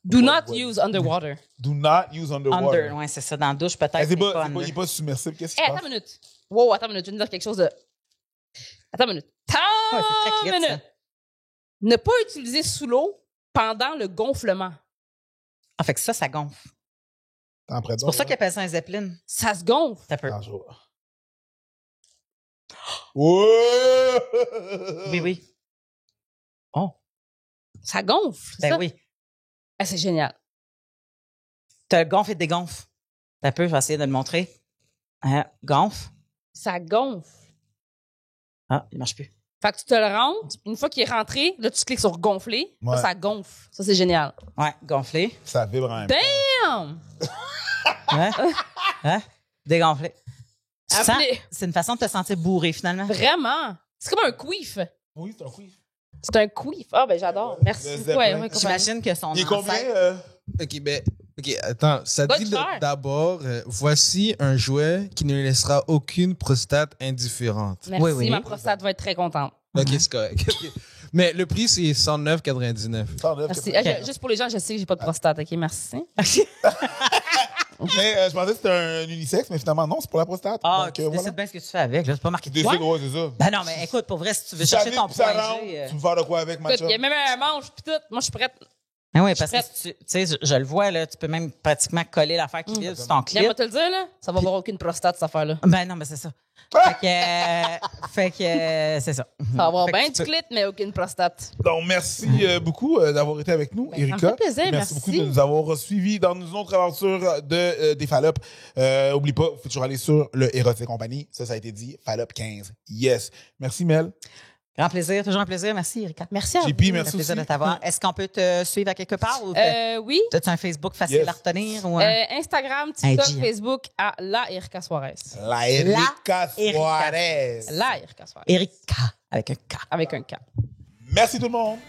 Do not Ouais. use underwater. Do not use underwater. Under, ouais, c'est ça. Dans la douche, peut-être. Hey, mais pas il under. n'est pas submersible. Qu'est-ce qui Hey, se attends passe? une minute. Wow, attends une minute. Je viens de dire quelque chose de... Attends une minute. Ouais, c'est très clit, ça. Ne pas utiliser sous l'eau pendant le gonflement. Ah, fait que ça gonfle. T'en prêtes C'est pour ça qu'ils appellent ça un Zeppelin. Ça se gonfle. Ça peut. Ouais! Oui, oui. Oh, Ça gonfle. c'est ben ça? oui. Ah, c'est génial. T'as gonfle et dégonfle. Ça peut, je vais essayer de le montrer. Gonfle. Ça gonfle. Ah, il marche plus. Fait que tu te le rentres. Une fois qu'il est rentré, là, tu cliques sur gonfler. Là, Ouais. ça gonfle. Ça, c'est génial. Ouais, gonfler. Ça vibre en même temps. Damn! Hein? Dégonfler. Tu sens- Appelez- C'est une façon de te sentir bourré, finalement. Vraiment. C'est comme un queef. Oui, c'est un quiz. C'est un queef. Ah, ben j'adore. Merci. Le beaucoup. Zeppelin. Ouais, J'imagine que son Il est combien? ancêtre- OK, ben, OK, attends. Ça Va dit te faire. d'abord, voici un jouet qui ne laissera aucune prostate indifférente. Merci, Oui, oui. ma prostate va être très contente. OK, c'est correct. OK. Mais le prix, c'est 109,99. 109, Merci. 99. Juste pour les gens, je sais que j'ai pas de prostate. OK, merci. Mais je pensais que c'était un unisexe, mais finalement, non, c'est pour la prostate. Ah, Donc, tu voilà. décides bien ce que tu fais avec. Là, c'est pas marqué Tu de décides, ouais, c'est ça. Ben non, mais écoute, pour vrai, si tu veux Ça chercher ton vite, puis ça point rentre, G... tu veux faire de quoi avec, ma Écoute, chum? il y a même un manche puis tout. Moi, je suis prête. Ben oui, parce que prête. tu sais, je le vois, là, tu peux même pratiquement coller l'affaire qui vient sur ton Viens clip. me te le dire, là. Ça va avoir aucune prostate, cette affaire-là. Ben non, mais c'est ça. Fait que c'est ça. Ça va avoir Fait que bien tu du peux- clit, mais aucune prostate. Donc, merci beaucoup d'avoir été avec nous, Ben, ça me Erika. fait plaisir, merci. beaucoup de nous avoir suivis dans nos autres aventures des Fallop. Oublie pas, il faut toujours aller sur le Erotic Company. Ça a été dit. Fallop 15. Yes. Merci, Mel. Grand plaisir, toujours un plaisir. Merci, Erika. Merci à vous. JP, Ça merci fait plaisir aussi. de t'avoir. Est-ce qu'on peut te suivre à quelque part ou Oui. t'as-tu un Facebook facile Yes. à retenir? Ou Instagram, TikTok, IG. Facebook, à la Erika Suarez. La Erika Erika. Suarez. La Erika Suarez. Erika, avec un K. Avec un K. Merci tout le monde.